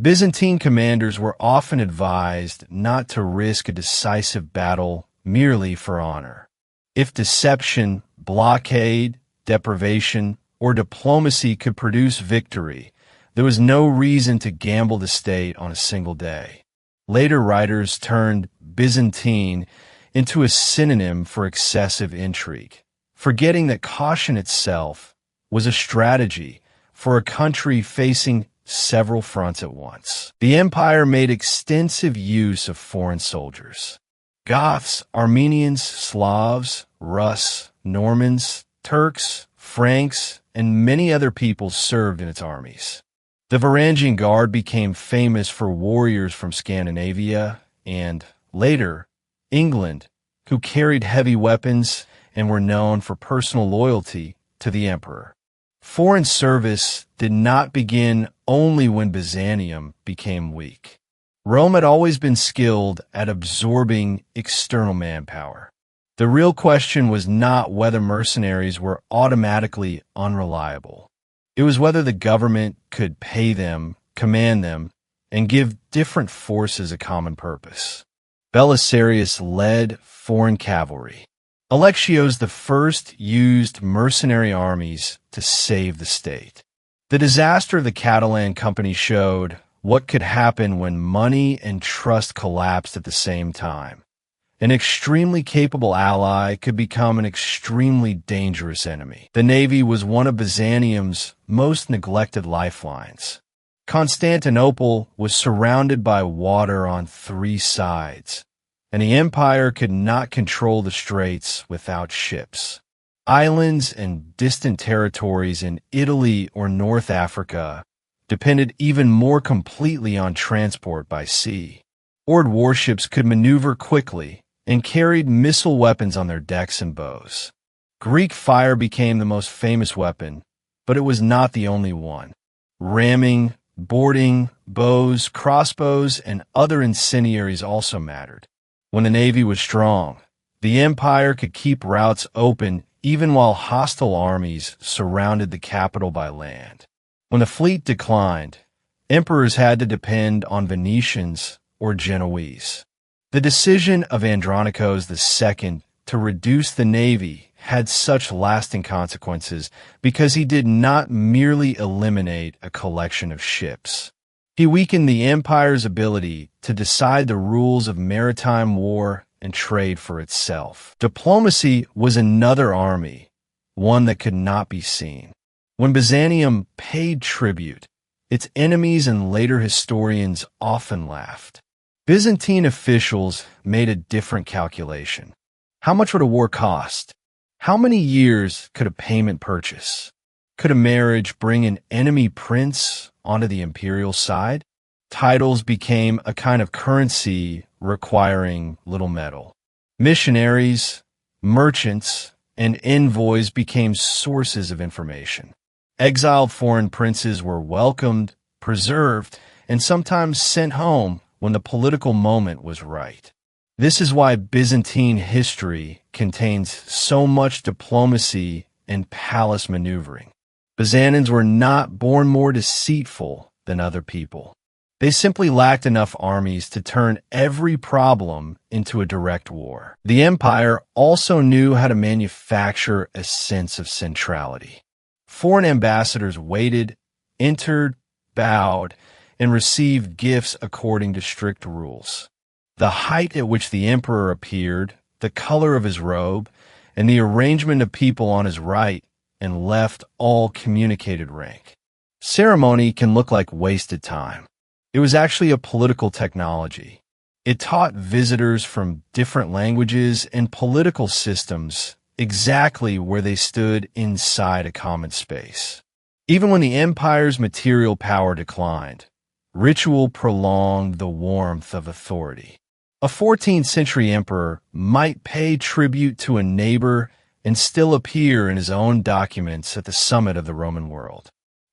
S1: Byzantine commanders were often advised not to risk a decisive battle merely for honor. If deception, blockade, deprivation, or diplomacy could produce victory, there was no reason to gamble the state on a single day. Later writers turned Byzantine into a synonym for excessive intrigue, forgetting that caution itself was a strategy for a country facing several fronts at once. The empire made extensive use of foreign soldiers. Goths, Armenians, Slavs, Rus, Normans, Turks, Franks, and many other peoples served in its armies. The Varangian Guard became famous for warriors from Scandinavia and, later, England, who carried heavy weapons and were known for personal loyalty to the emperor. Foreign service did not begin only when Byzantium became weak. Rome had always been skilled at absorbing external manpower. The real question was not whether mercenaries were automatically unreliable. It was whether the government could pay them, command them, and give different forces a common purpose. Belisarius led foreign cavalry. Alexios I used mercenary armies to save the state. The disaster of the Catalan Company showed what could happen when money and trust collapsed at the same time. An extremely capable ally could become an extremely dangerous enemy. The navy was one of Byzantium's most neglected lifelines. Constantinople was surrounded by water on 3 sides, and the empire could not control the straits without ships. Islands and distant territories in Italy or North Africa depended even more completely on transport by sea. Horde warships could maneuver quickly and carried missile weapons on their decks and bows. Greek fire became the most famous weapon, but it was not the only one. Ramming, boarding, bows, crossbows, and other incendiaries also mattered. When the navy was strong, the empire could keep routes open even while hostile armies surrounded the capital by land. When the fleet declined, emperors had to depend on Venetians or Genoese. The decision of Andronicus II to reduce the navy had such lasting consequences because he did not merely eliminate a collection of ships. He weakened the empire's ability to decide the rules of maritime war and trade for itself. Diplomacy was another army, one that could not be seen. When Byzantium paid tribute, its enemies and later historians often laughed. Byzantine officials made a different calculation. How much would a war cost? How many years could a payment purchase? Could a marriage bring an enemy prince onto the imperial side? Titles became a kind of currency requiring little metal. Missionaries, merchants, and envoys became sources of information. Exiled foreign princes were welcomed, preserved, and sometimes sent home when the political moment was right. This is why Byzantine history contains so much diplomacy and palace maneuvering. Byzantines were not born more deceitful than other people. They simply lacked enough armies to turn every problem into a direct war. The empire also knew how to manufacture a sense of centrality. Foreign ambassadors waited, entered, bowed, and received gifts according to strict rules. The height at which the emperor appeared, the color of his robe, and the arrangement of people on his right and left all communicated rank. Ceremony can look like wasted time. It was actually a political technology. It taught visitors from different languages and political systems exactly where they stood inside a common space. Even when the empire's material power declined, ritual prolonged the warmth of authority. A 14th century emperor might pay tribute to a neighbor and still appear in his own documents at the summit of the Roman world.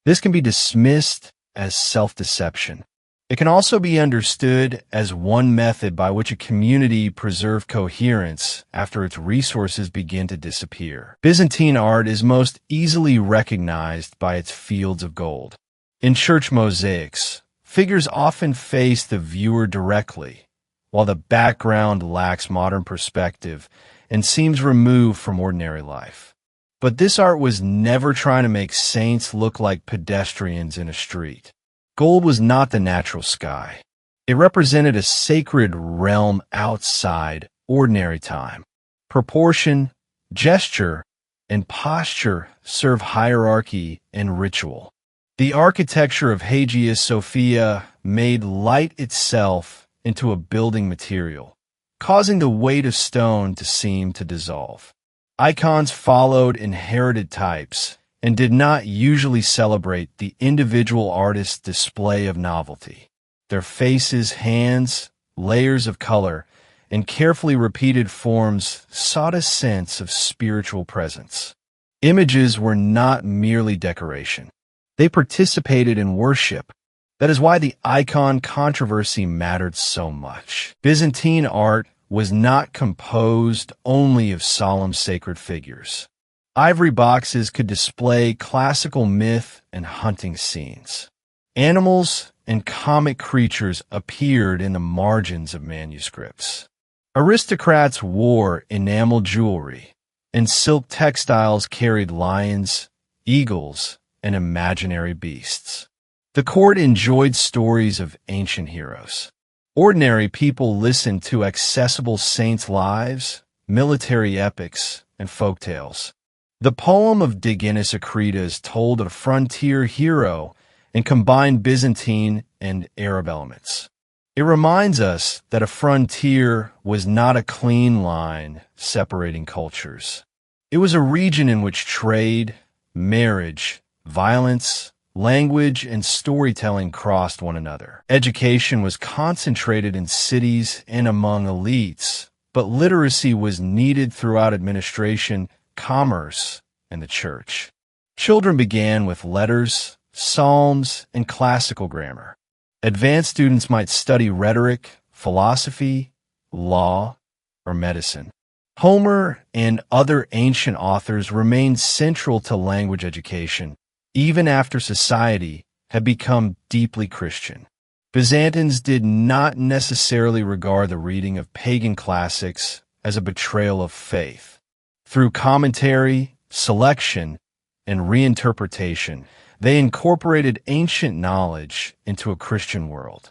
S1: This can be dismissed as self-deception. It can also be understood as one method by which a community preserved coherence after its resources begin to disappear. Byzantine art is most easily recognized by its fields of gold. In church mosaics, figures often face the viewer directly, while the background lacks modern perspective and seems removed from ordinary life. But this art was never trying to make saints look like pedestrians in a street. Gold was not the natural sky. It represented a sacred realm outside ordinary time. Proportion, gesture, and posture serve hierarchy and ritual. The architecture of Hagia Sophia made light itself into a building material, causing the weight of stone to seem to dissolve. Icons followed inherited types and did not usually celebrate the individual artist's display of novelty. Their faces, hands, layers of color, and carefully repeated forms sought a sense of spiritual presence. Images were not merely decoration. They participated in worship. That is why the icon controversy mattered so much. Byzantine art was not composed only of solemn sacred figures. Ivory boxes could display classical myth and hunting scenes. Animals and comic creatures appeared in the margins of manuscripts. Aristocrats wore enamel jewelry, and silk textiles carried lions, eagles, and imaginary beasts. The court enjoyed stories of ancient heroes. Ordinary people listened to accessible saints' lives, military epics, and folktales. The poem of Digenis Acritas told of a frontier hero and combined Byzantine and Arab elements. It reminds us that a frontier was not a clean line separating cultures. It was a region in which trade, marriage, violence, language, and storytelling crossed one another. Education was concentrated in cities and among elites, but literacy was needed throughout administration, commerce, and the church. Children began with letters, psalms, and classical grammar. Advanced students might study rhetoric, philosophy, law, or medicine. Homer and other ancient authors remained central to language education, even after society had become deeply Christian. Byzantines did not necessarily regard the reading of pagan classics as a betrayal of faith. Through commentary, selection, and reinterpretation, they incorporated ancient knowledge into a Christian world.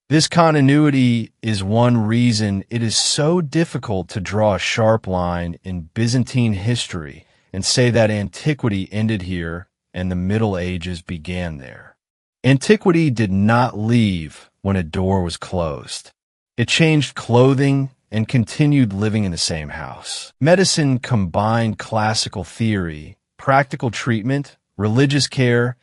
S1: This continuity is one reason it is so difficult to draw a sharp line in Byzantine history and say that antiquity ended here and the Middle Ages began there. Antiquity did not leave when a door was closed. It changed clothing and continued living in the same house. Medicine combined classical theory, practical treatment, religious care,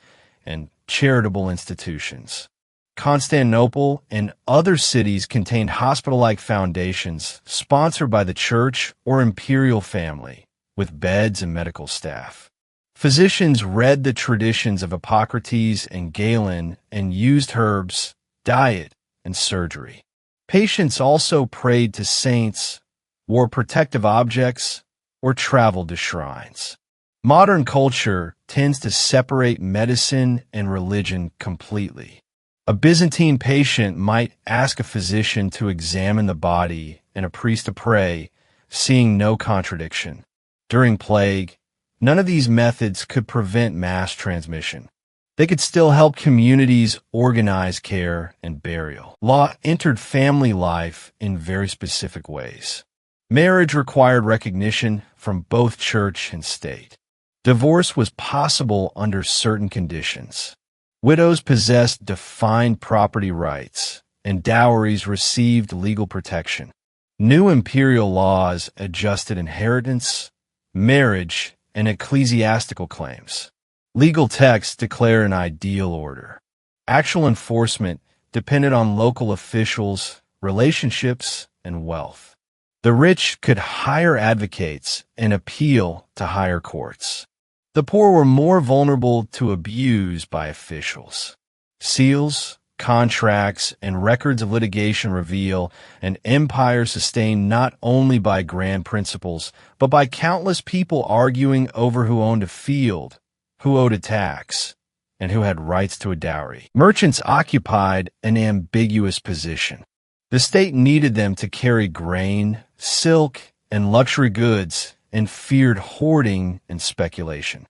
S1: and charitable institutions. Constantinople and other cities contained hospital-like foundations sponsored by the church or imperial family, with beds and medical staff. Physicians read the traditions of Hippocrates and Galen and used herbs, diet, and surgery. Patients also prayed to saints, wore protective objects, or traveled to shrines. Modern culture tends to separate medicine and religion completely. A Byzantine patient might ask a physician to examine the body and a priest to pray, seeing no contradiction. During plague, none of these methods could prevent mass transmission. They could still help communities organize care and burial. Law entered family life in very specific ways. Marriage required recognition from both church and state. Divorce was possible under certain conditions. Widows possessed defined property rights, and dowries received legal protection. New imperial laws adjusted inheritance, marriage, and ecclesiastical claims. Legal texts declare an ideal order. Actual enforcement depended on local officials, relationships, and wealth. The rich could hire advocates and appeal to higher courts. The poor were more vulnerable to abuse by officials. Seals, contracts, and records of litigation reveal an empire sustained not only by grand principles, but by countless people arguing over who owned a field, who owed a tax, and who had rights to a dowry. Merchants occupied an ambiguous position. The state needed them to carry grain, silk, and luxury goods, and feared hoarding and speculation.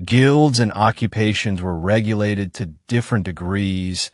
S1: Guilds and occupations were regulated to different degrees,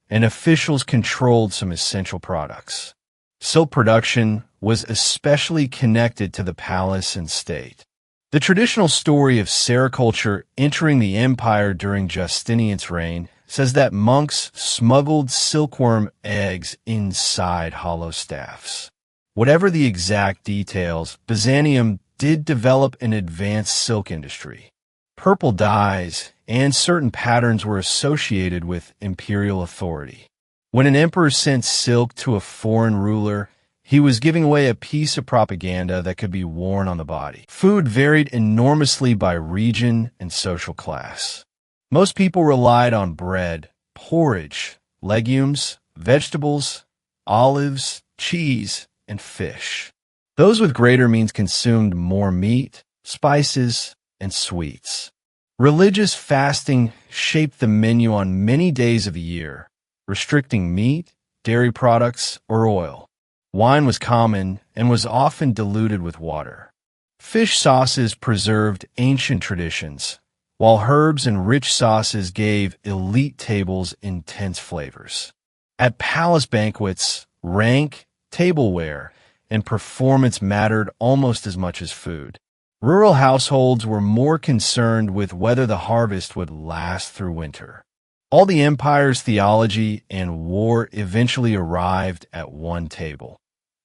S1: and officials controlled some essential products. Silk production was especially connected to the palace and state. The traditional story of sericulture entering the empire during Justinian's reign says that monks smuggled silkworm eggs inside hollow staffs. Whatever the exact details, Byzantium did develop an advanced silk industry. Purple dyes and certain patterns were associated with imperial authority. When an emperor sent silk to a foreign ruler, he was giving away a piece of propaganda that could be worn on the body. Food varied enormously by region and social class. Most people relied on bread, porridge, legumes, vegetables, olives, cheese, and fish. Those with greater means consumed more meat, spices, and sweets. Religious fasting shaped the menu on many days of the year, restricting meat, dairy products, or oil. Wine was common and was often diluted with water. Fish sauces preserved ancient traditions, while herbs and rich sauces gave elite tables intense flavors. At palace banquets, rank, tableware, and performance mattered almost as much as food. Rural households were more concerned with whether the harvest would last through winter. All the empire's theology and war eventually arrived at one table.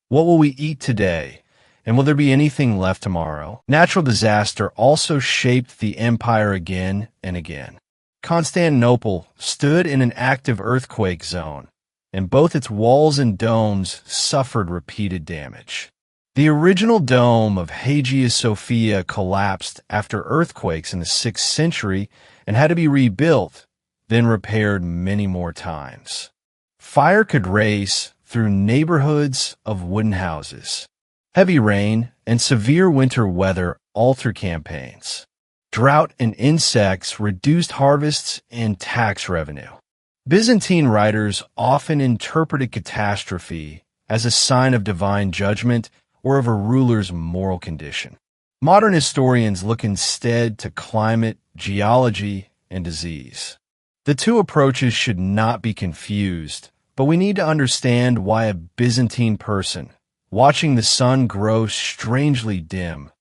S1: What will we eat today? And will there be anything left tomorrow? Natural disaster also shaped the empire again and again. Constantinople stood in an active earthquake zone, and both its walls and domes suffered repeated damage. The original dome of Hagia Sophia collapsed after earthquakes in the 6th century and had to be rebuilt, then repaired many more times. Fire could race through neighborhoods of wooden houses. Heavy rain and severe winter weather altered campaigns. Drought and insects reduced harvests and tax revenue. Byzantine writers often interpreted catastrophe as a sign of divine judgment or of a ruler's moral condition. Modern historians look instead to climate, geology, and disease. The two approaches should not be confused, but we need to understand why a Byzantine person, watching the sun grow strangely dim,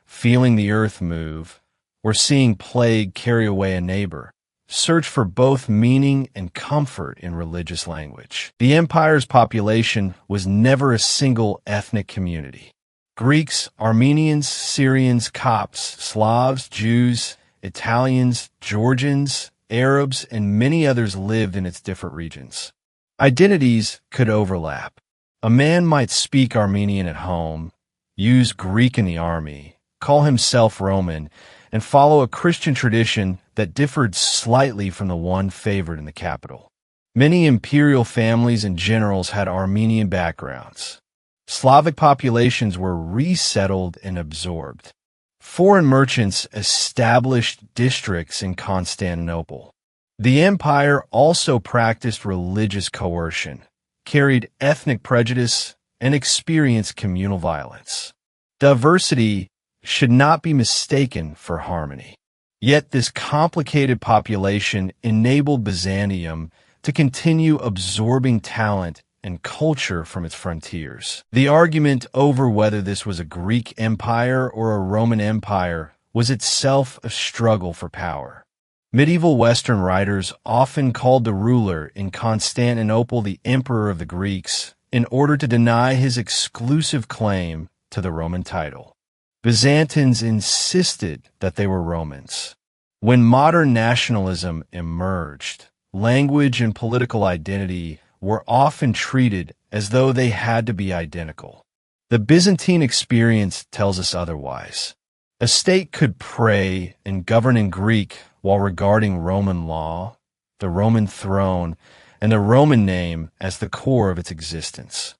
S1: feeling the earth move, or seeing plague carry away a neighbor, search for both meaning and comfort in religious language. The empire's population was never a single ethnic community. Greeks, Armenians, Syrians, Copts, Slavs, Jews, Italians, Georgians, Arabs, and many others lived in its different regions. Identities could overlap. A man might speak Armenian at home, use Greek in the army, call himself Roman, and follow a Christian tradition that differed slightly from the one favored in the capital. Many imperial families and generals had Armenian backgrounds. Slavic populations were resettled and absorbed. Foreign merchants established districts in Constantinople. The empire also practiced religious coercion, carried ethnic prejudice, and experienced communal violence. Diversity should not be mistaken for harmony. Yet this complicated population enabled Byzantium to continue absorbing talent and culture from its frontiers. The argument over whether this was a Greek empire or a Roman empire was itself a struggle for power. Medieval Western writers often called the ruler in Constantinople the Emperor of the Greeks in order to deny his exclusive claim to the Roman title. Byzantines insisted that they were Romans. When modern nationalism emerged, language and political identity were often treated as though they had to be identical. The Byzantine experience tells us otherwise. A state could pray and govern in Greek while regarding Roman law, the Roman throne, and the Roman name as the core of its existence.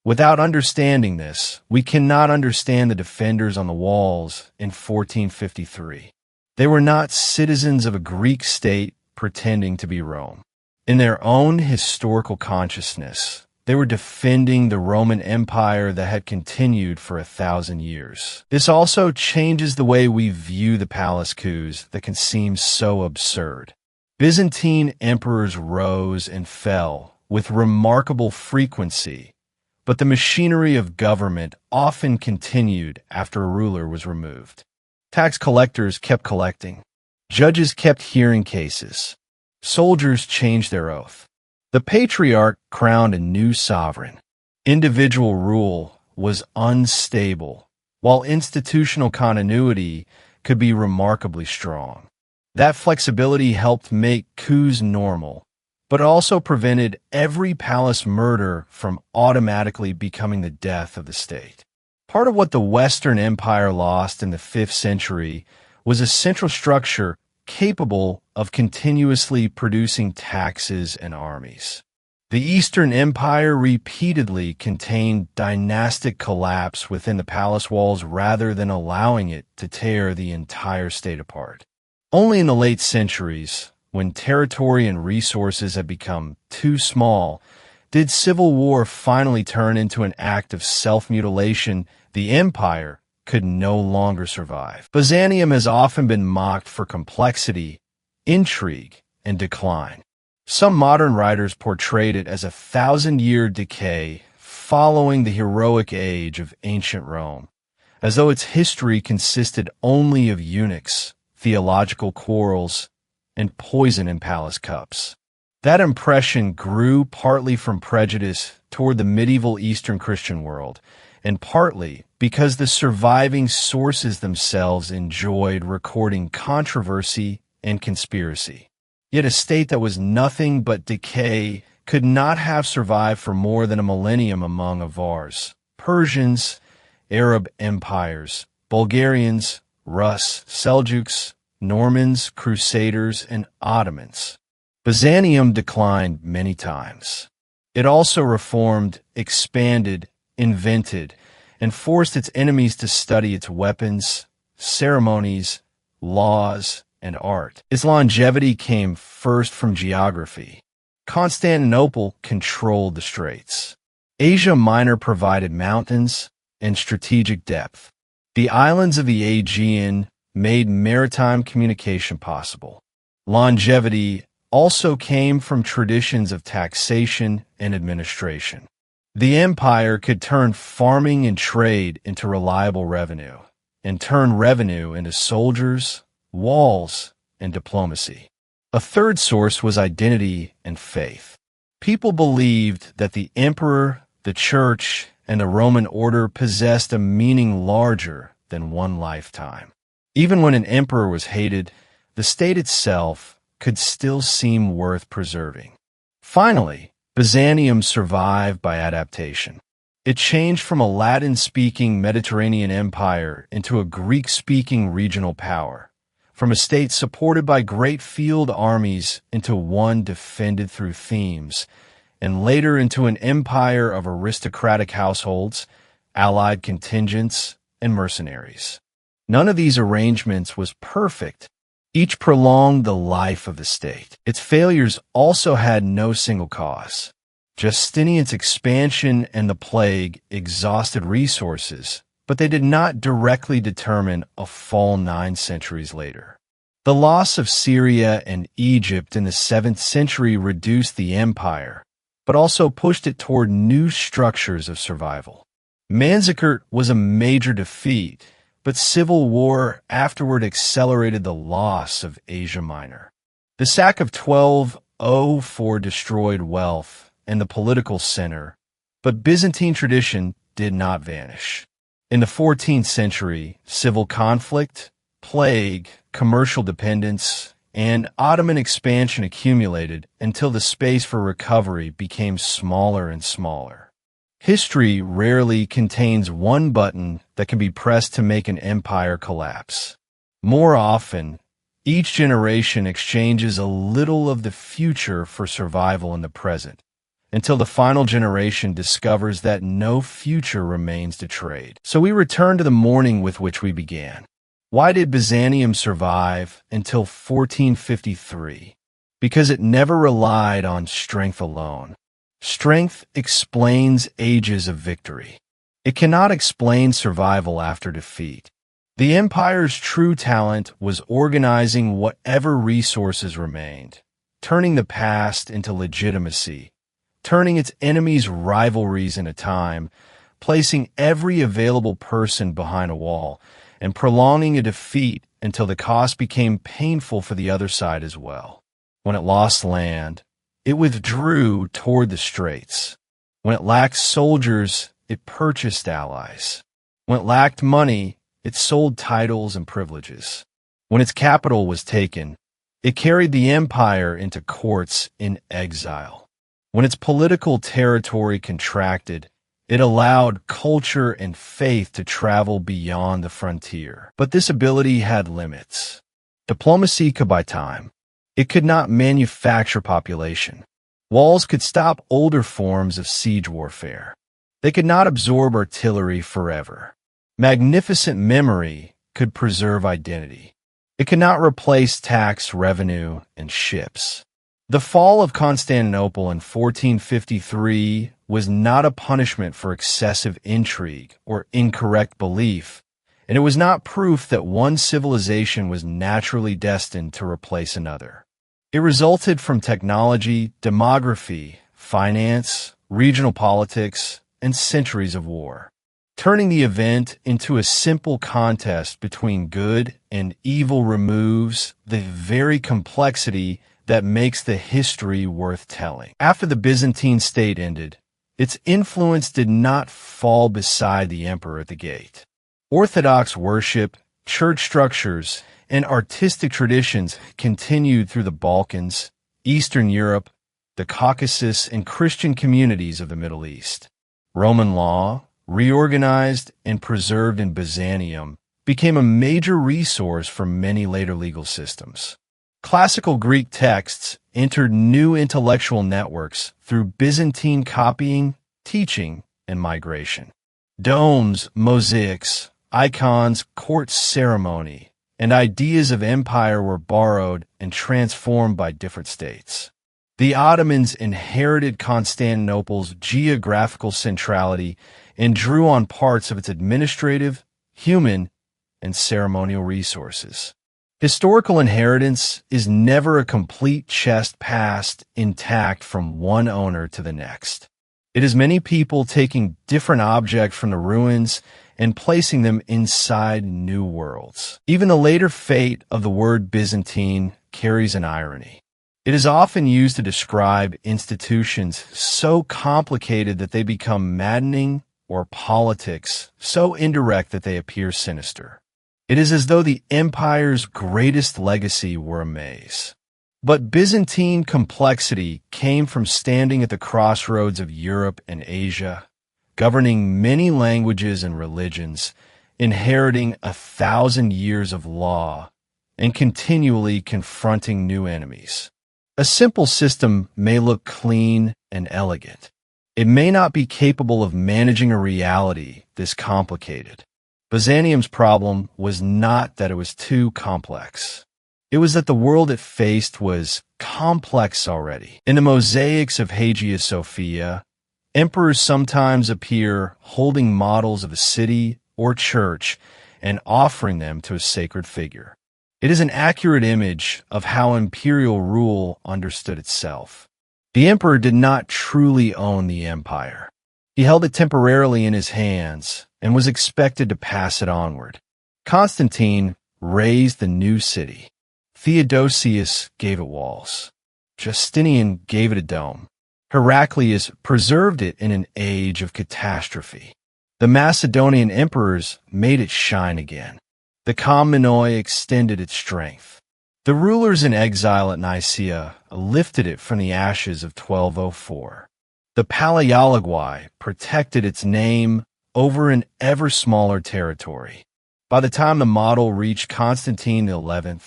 S1: Without understanding this, we cannot understand the defenders on the walls in 1453. They were not citizens of a Greek state pretending to be Rome. In their own historical consciousness, they were defending the Roman Empire that had continued for 1,000 years. This also changes the way we view the palace coups that can seem so absurd. Byzantine emperors rose and fell with remarkable frequency, but the machinery of government often continued after a ruler was removed. Tax collectors kept collecting. Judges kept hearing cases. Soldiers changed their oath. The patriarch crowned a new sovereign. Individual rule was unstable, while institutional continuity could be remarkably strong. That flexibility helped make coups normal, but also prevented every palace murder from automatically becoming the death of the state. Part of what the Western Empire lost in the 5th century was a central structure capable of continuously producing taxes and armies. The Eastern Empire repeatedly contained dynastic collapse within the palace walls rather than allowing it to tear the entire state apart. Only in the late centuries, when territory and resources had become too small, did civil war finally turn into an act of self-mutilation. The empire could no longer survive. Byzantium has often been mocked for complexity, intrigue, and decline. Some modern writers portrayed it as a 1,000-year decay following the heroic age of ancient Rome, as though its history consisted only of eunuchs, theological quarrels, and poison in palace cups. That impression grew partly from prejudice toward the medieval Eastern Christian world, and partly because the surviving sources themselves enjoyed recording controversy and conspiracy. Yet a state that was nothing but decay could not have survived for more than a millennium among Avars, Persians, Arab empires, Bulgarians, Rus, Seljuks, Normans, Crusaders, and Ottomans. Byzantium declined many times. It also reformed, expanded, invented, and forced its enemies to study its weapons, ceremonies, laws, and art. Its longevity came first from geography. Constantinople controlled the straits. Asia Minor provided mountains and strategic depth. The islands of the Aegean made maritime communication possible. Longevity also came from traditions of taxation and administration. The empire could turn farming and trade into reliable revenue, and turn revenue into soldiers, walls, and diplomacy. A third source was identity and faith. People believed that the emperor, the church, and the Roman order possessed a meaning larger than one lifetime. Even when an emperor was hated, the state itself could still seem worth preserving. Finally, Byzantium survived by adaptation. It changed from a Latin-speaking Mediterranean empire into a Greek-speaking regional power, from a state supported by great field armies into one defended through themes, and later into an empire of aristocratic households, allied contingents, and mercenaries. None of these arrangements was perfect. Each prolonged the life of the state. Its failures also had no single cause. Justinian's expansion and the plague exhausted resources, but they did not directly determine a fall 9 centuries later. The loss of Syria and Egypt in the 7th century reduced the empire, but also pushed it toward new structures of survival. Manzikert was a major defeat, but civil war afterward accelerated the loss of Asia Minor. The sack of 1204 destroyed wealth and the political center, but Byzantine tradition did not vanish. In the 14th century, civil conflict, plague, commercial dependence, and Ottoman expansion accumulated until the space for recovery became smaller and smaller. History rarely contains one button that can be pressed to make an empire collapse. More often, each generation exchanges a little of the future for survival in the present, until the final generation discovers that no future remains to trade. So we return to the morning with which we began. Why did Byzantium survive until 1453? Because it never relied on strength alone. Strength explains ages of victory. It cannot explain survival after defeat. The empire's true talent was organizing whatever resources remained, turning the past into legitimacy, turning its enemies' rivalries into time, placing every available person behind a wall, and prolonging a defeat until the cost became painful for the other side as well. When it lost land, it withdrew toward the straits. When it lacked soldiers, it purchased allies. When it lacked money, it sold titles and privileges. When its capital was taken, it carried the empire into courts in exile. When its political territory contracted, it allowed culture and faith to travel beyond the frontier. But this ability had limits. Diplomacy could buy time. It could not manufacture population. Walls could stop older forms of siege warfare. They could not absorb artillery forever. Magnificent memory could preserve identity. It could not replace tax revenue and ships. The fall of Constantinople in 1453 was not a punishment for excessive intrigue or incorrect belief, and it was not proof that one civilization was naturally destined to replace another. It resulted from technology, demography, finance, regional politics, and centuries of war, turning the event into a simple contest between good and evil removes the very complexity that makes the history worth telling. After the Byzantine state ended, its influence did not fall beside the emperor at the gate. Orthodox worship, church structures, and artistic traditions continued through the Balkans, Eastern Europe, the Caucasus, and Christian communities of the Middle East. Roman law, reorganized and preserved in Byzantium, became a major resource for many later legal systems. Classical Greek texts entered new intellectual networks through Byzantine copying, teaching, and migration. Domes, mosaics, icons, court ceremony, and ideas of empire were borrowed and transformed by different states. The Ottomans inherited Constantinople's geographical centrality and drew on parts of its administrative, human, and ceremonial resources. Historical inheritance is never a complete chest passed intact from one owner to the next. It is many people taking different objects from the ruins and placing them inside new worlds. Even the later fate of the word Byzantine carries an irony. It is often used to describe institutions so complicated that they become maddening, or politics so indirect that they appear sinister. It is as though the empire's greatest legacy were a maze. But Byzantine complexity came from standing at the crossroads of Europe and Asia, governing many languages and religions, inheriting 1,000 years of law, and continually confronting new enemies. A simple system may look clean and elegant. It may not be capable of managing a reality this complicated. Byzantium's problem was not that it was too complex. It was that the world it faced was complex already. In the mosaics of Hagia Sophia, emperors sometimes appear holding models of a city or church and offering them to a sacred figure. It is an accurate image of how imperial rule understood itself. The emperor did not truly own the empire. He held it temporarily in his hands and was expected to pass it onward. Constantine raised the new city. Theodosius gave it walls. Justinian gave it a dome. Heraclius preserved it in an age of catastrophe. The Macedonian emperors made it shine again. The Komnenoi extended its strength. The rulers in exile at Nicaea lifted it from the ashes of 1204. The Palaeologi protected its name over an ever smaller territory. By the time the model reached Constantine XI,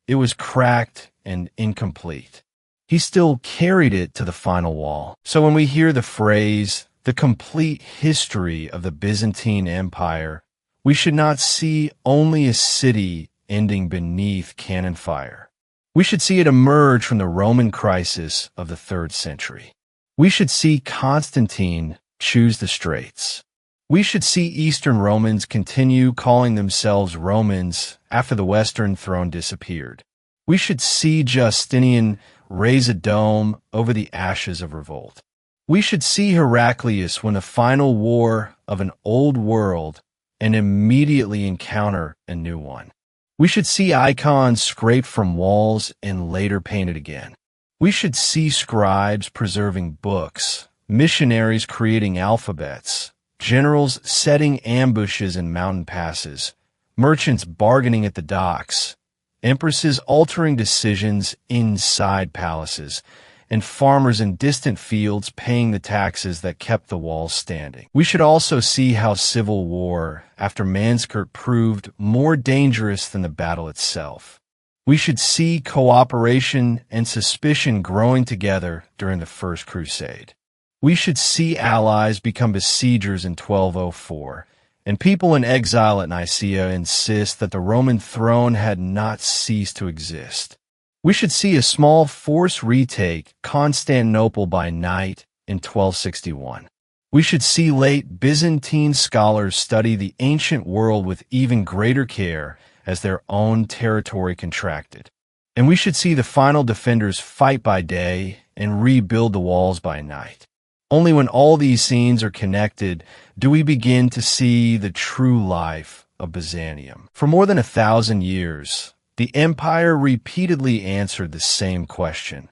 S1: it was cracked and incomplete. He still carried it to the final wall. So when we hear the phrase, the complete history of the Byzantine Empire, we should not see only a city ending beneath cannon fire. We should see it emerge from the Roman crisis of the 3rd century. We should see Constantine choose the straits. We should see Eastern Romans continue calling themselves Romans after the Western throne disappeared. We should see Justinian raise a dome over the ashes of revolt. We should see Heraclius win the final war of an old world and immediately encounter a new one. We should see icons scraped from walls and later painted again. We should see scribes preserving books, missionaries creating alphabets, generals setting ambushes in mountain passes, merchants bargaining at the docks, empresses altering decisions inside palaces, and farmers in distant fields paying the taxes that kept the walls standing. We should also see how civil war after Manzikert proved more dangerous than the battle itself. We should see cooperation and suspicion growing together during the First Crusade. We should see allies become besiegers in 1204, and people in exile at Nicaea insist that the Roman throne had not ceased to exist. We should see a small force retake Constantinople by night in 1261. We should see late Byzantine scholars study the ancient world with even greater care as their own territory contracted. And we should see the final defenders fight by day and rebuild the walls by night. Only when all these scenes are connected do we begin to see the true life of Byzantium. For more than 1,000 years, the empire repeatedly answered the same question.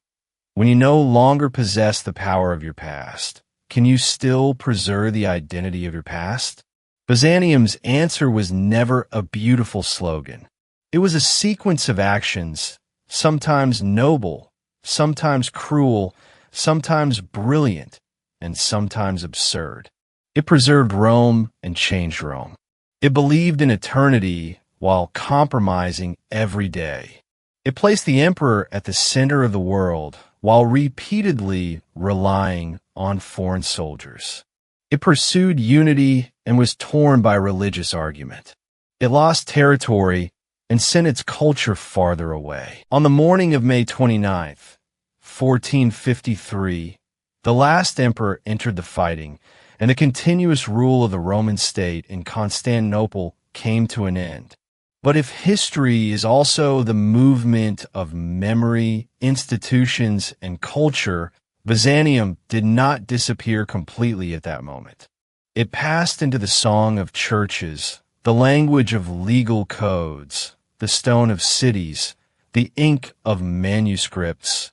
S1: When you no longer possess the power of your past, can you still preserve the identity of your past? Byzantium's answer was never a beautiful slogan. It was a sequence of actions, sometimes noble, sometimes cruel, sometimes brilliant, and sometimes absurd. It preserved Rome and changed Rome. It believed in eternity while compromising every day. It placed the emperor at the center of the world while repeatedly relying on foreign soldiers. It pursued unity and was torn by religious argument. It lost territory and sent its culture farther away. On the morning of May 29th, 1453, the last emperor entered the fighting, and the continuous rule of the Roman state in Constantinople came to an end. But if history is also the movement of memory, institutions, and culture, Byzantium did not disappear completely at that moment. It passed into the song of churches, the language of legal codes, the stone of cities, the ink of manuscripts,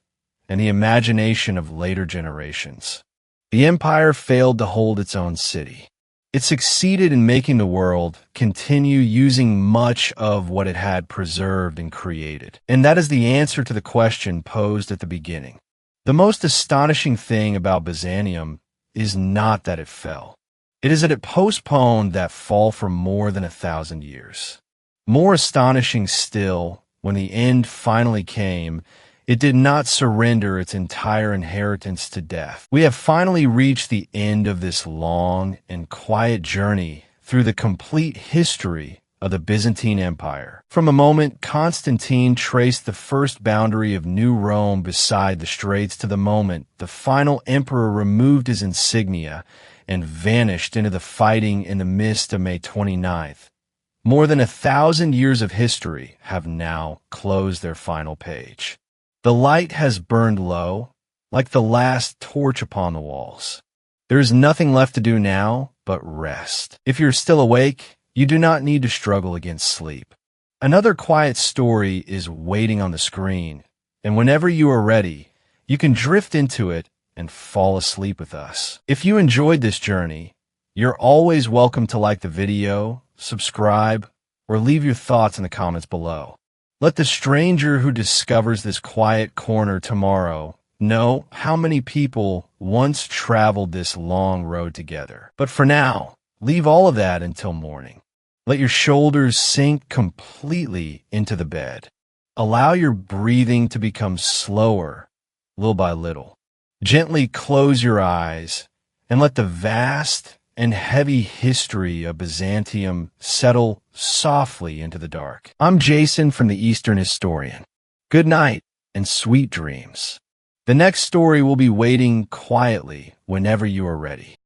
S1: and the imagination of later generations. The empire failed to hold its own city. It succeeded in making the world continue using much of what it had preserved and created. And that is the answer to the question posed at the beginning. The most astonishing thing about Byzantium is not that it fell. It is that it postponed that fall for more than 1,000 years. More astonishing still, when the end finally came, it did not surrender its entire inheritance to death. We have finally reached the end of this long and quiet journey through the complete history of the Byzantine Empire. From the moment Constantine traced the first boundary of New Rome beside the Straits to the moment the final emperor removed his insignia and vanished into the fighting in the mist of May 29th, more than 1,000 years of history have now closed their final page. The light has burned low, like the last torch upon the walls. There is nothing left to do now but rest. If you're still awake, you do not need to struggle against sleep. Another quiet story is waiting on the screen, and whenever you are ready, you can drift into it and fall asleep with us. If you enjoyed this journey, you're always welcome to like the video, subscribe, or leave your thoughts in the comments below. Let the stranger who discovers this quiet corner tomorrow know how many people once traveled this long road together. But for now, leave all of that until morning. Let your shoulders sink completely into the bed. Allow your breathing to become slower, little by little. Gently close your eyes and let the vast and heavy history of Byzantium settle softly into the dark. I'm Jason from the Eastern Historian. Good night and sweet dreams. The next story will be waiting quietly whenever you are ready.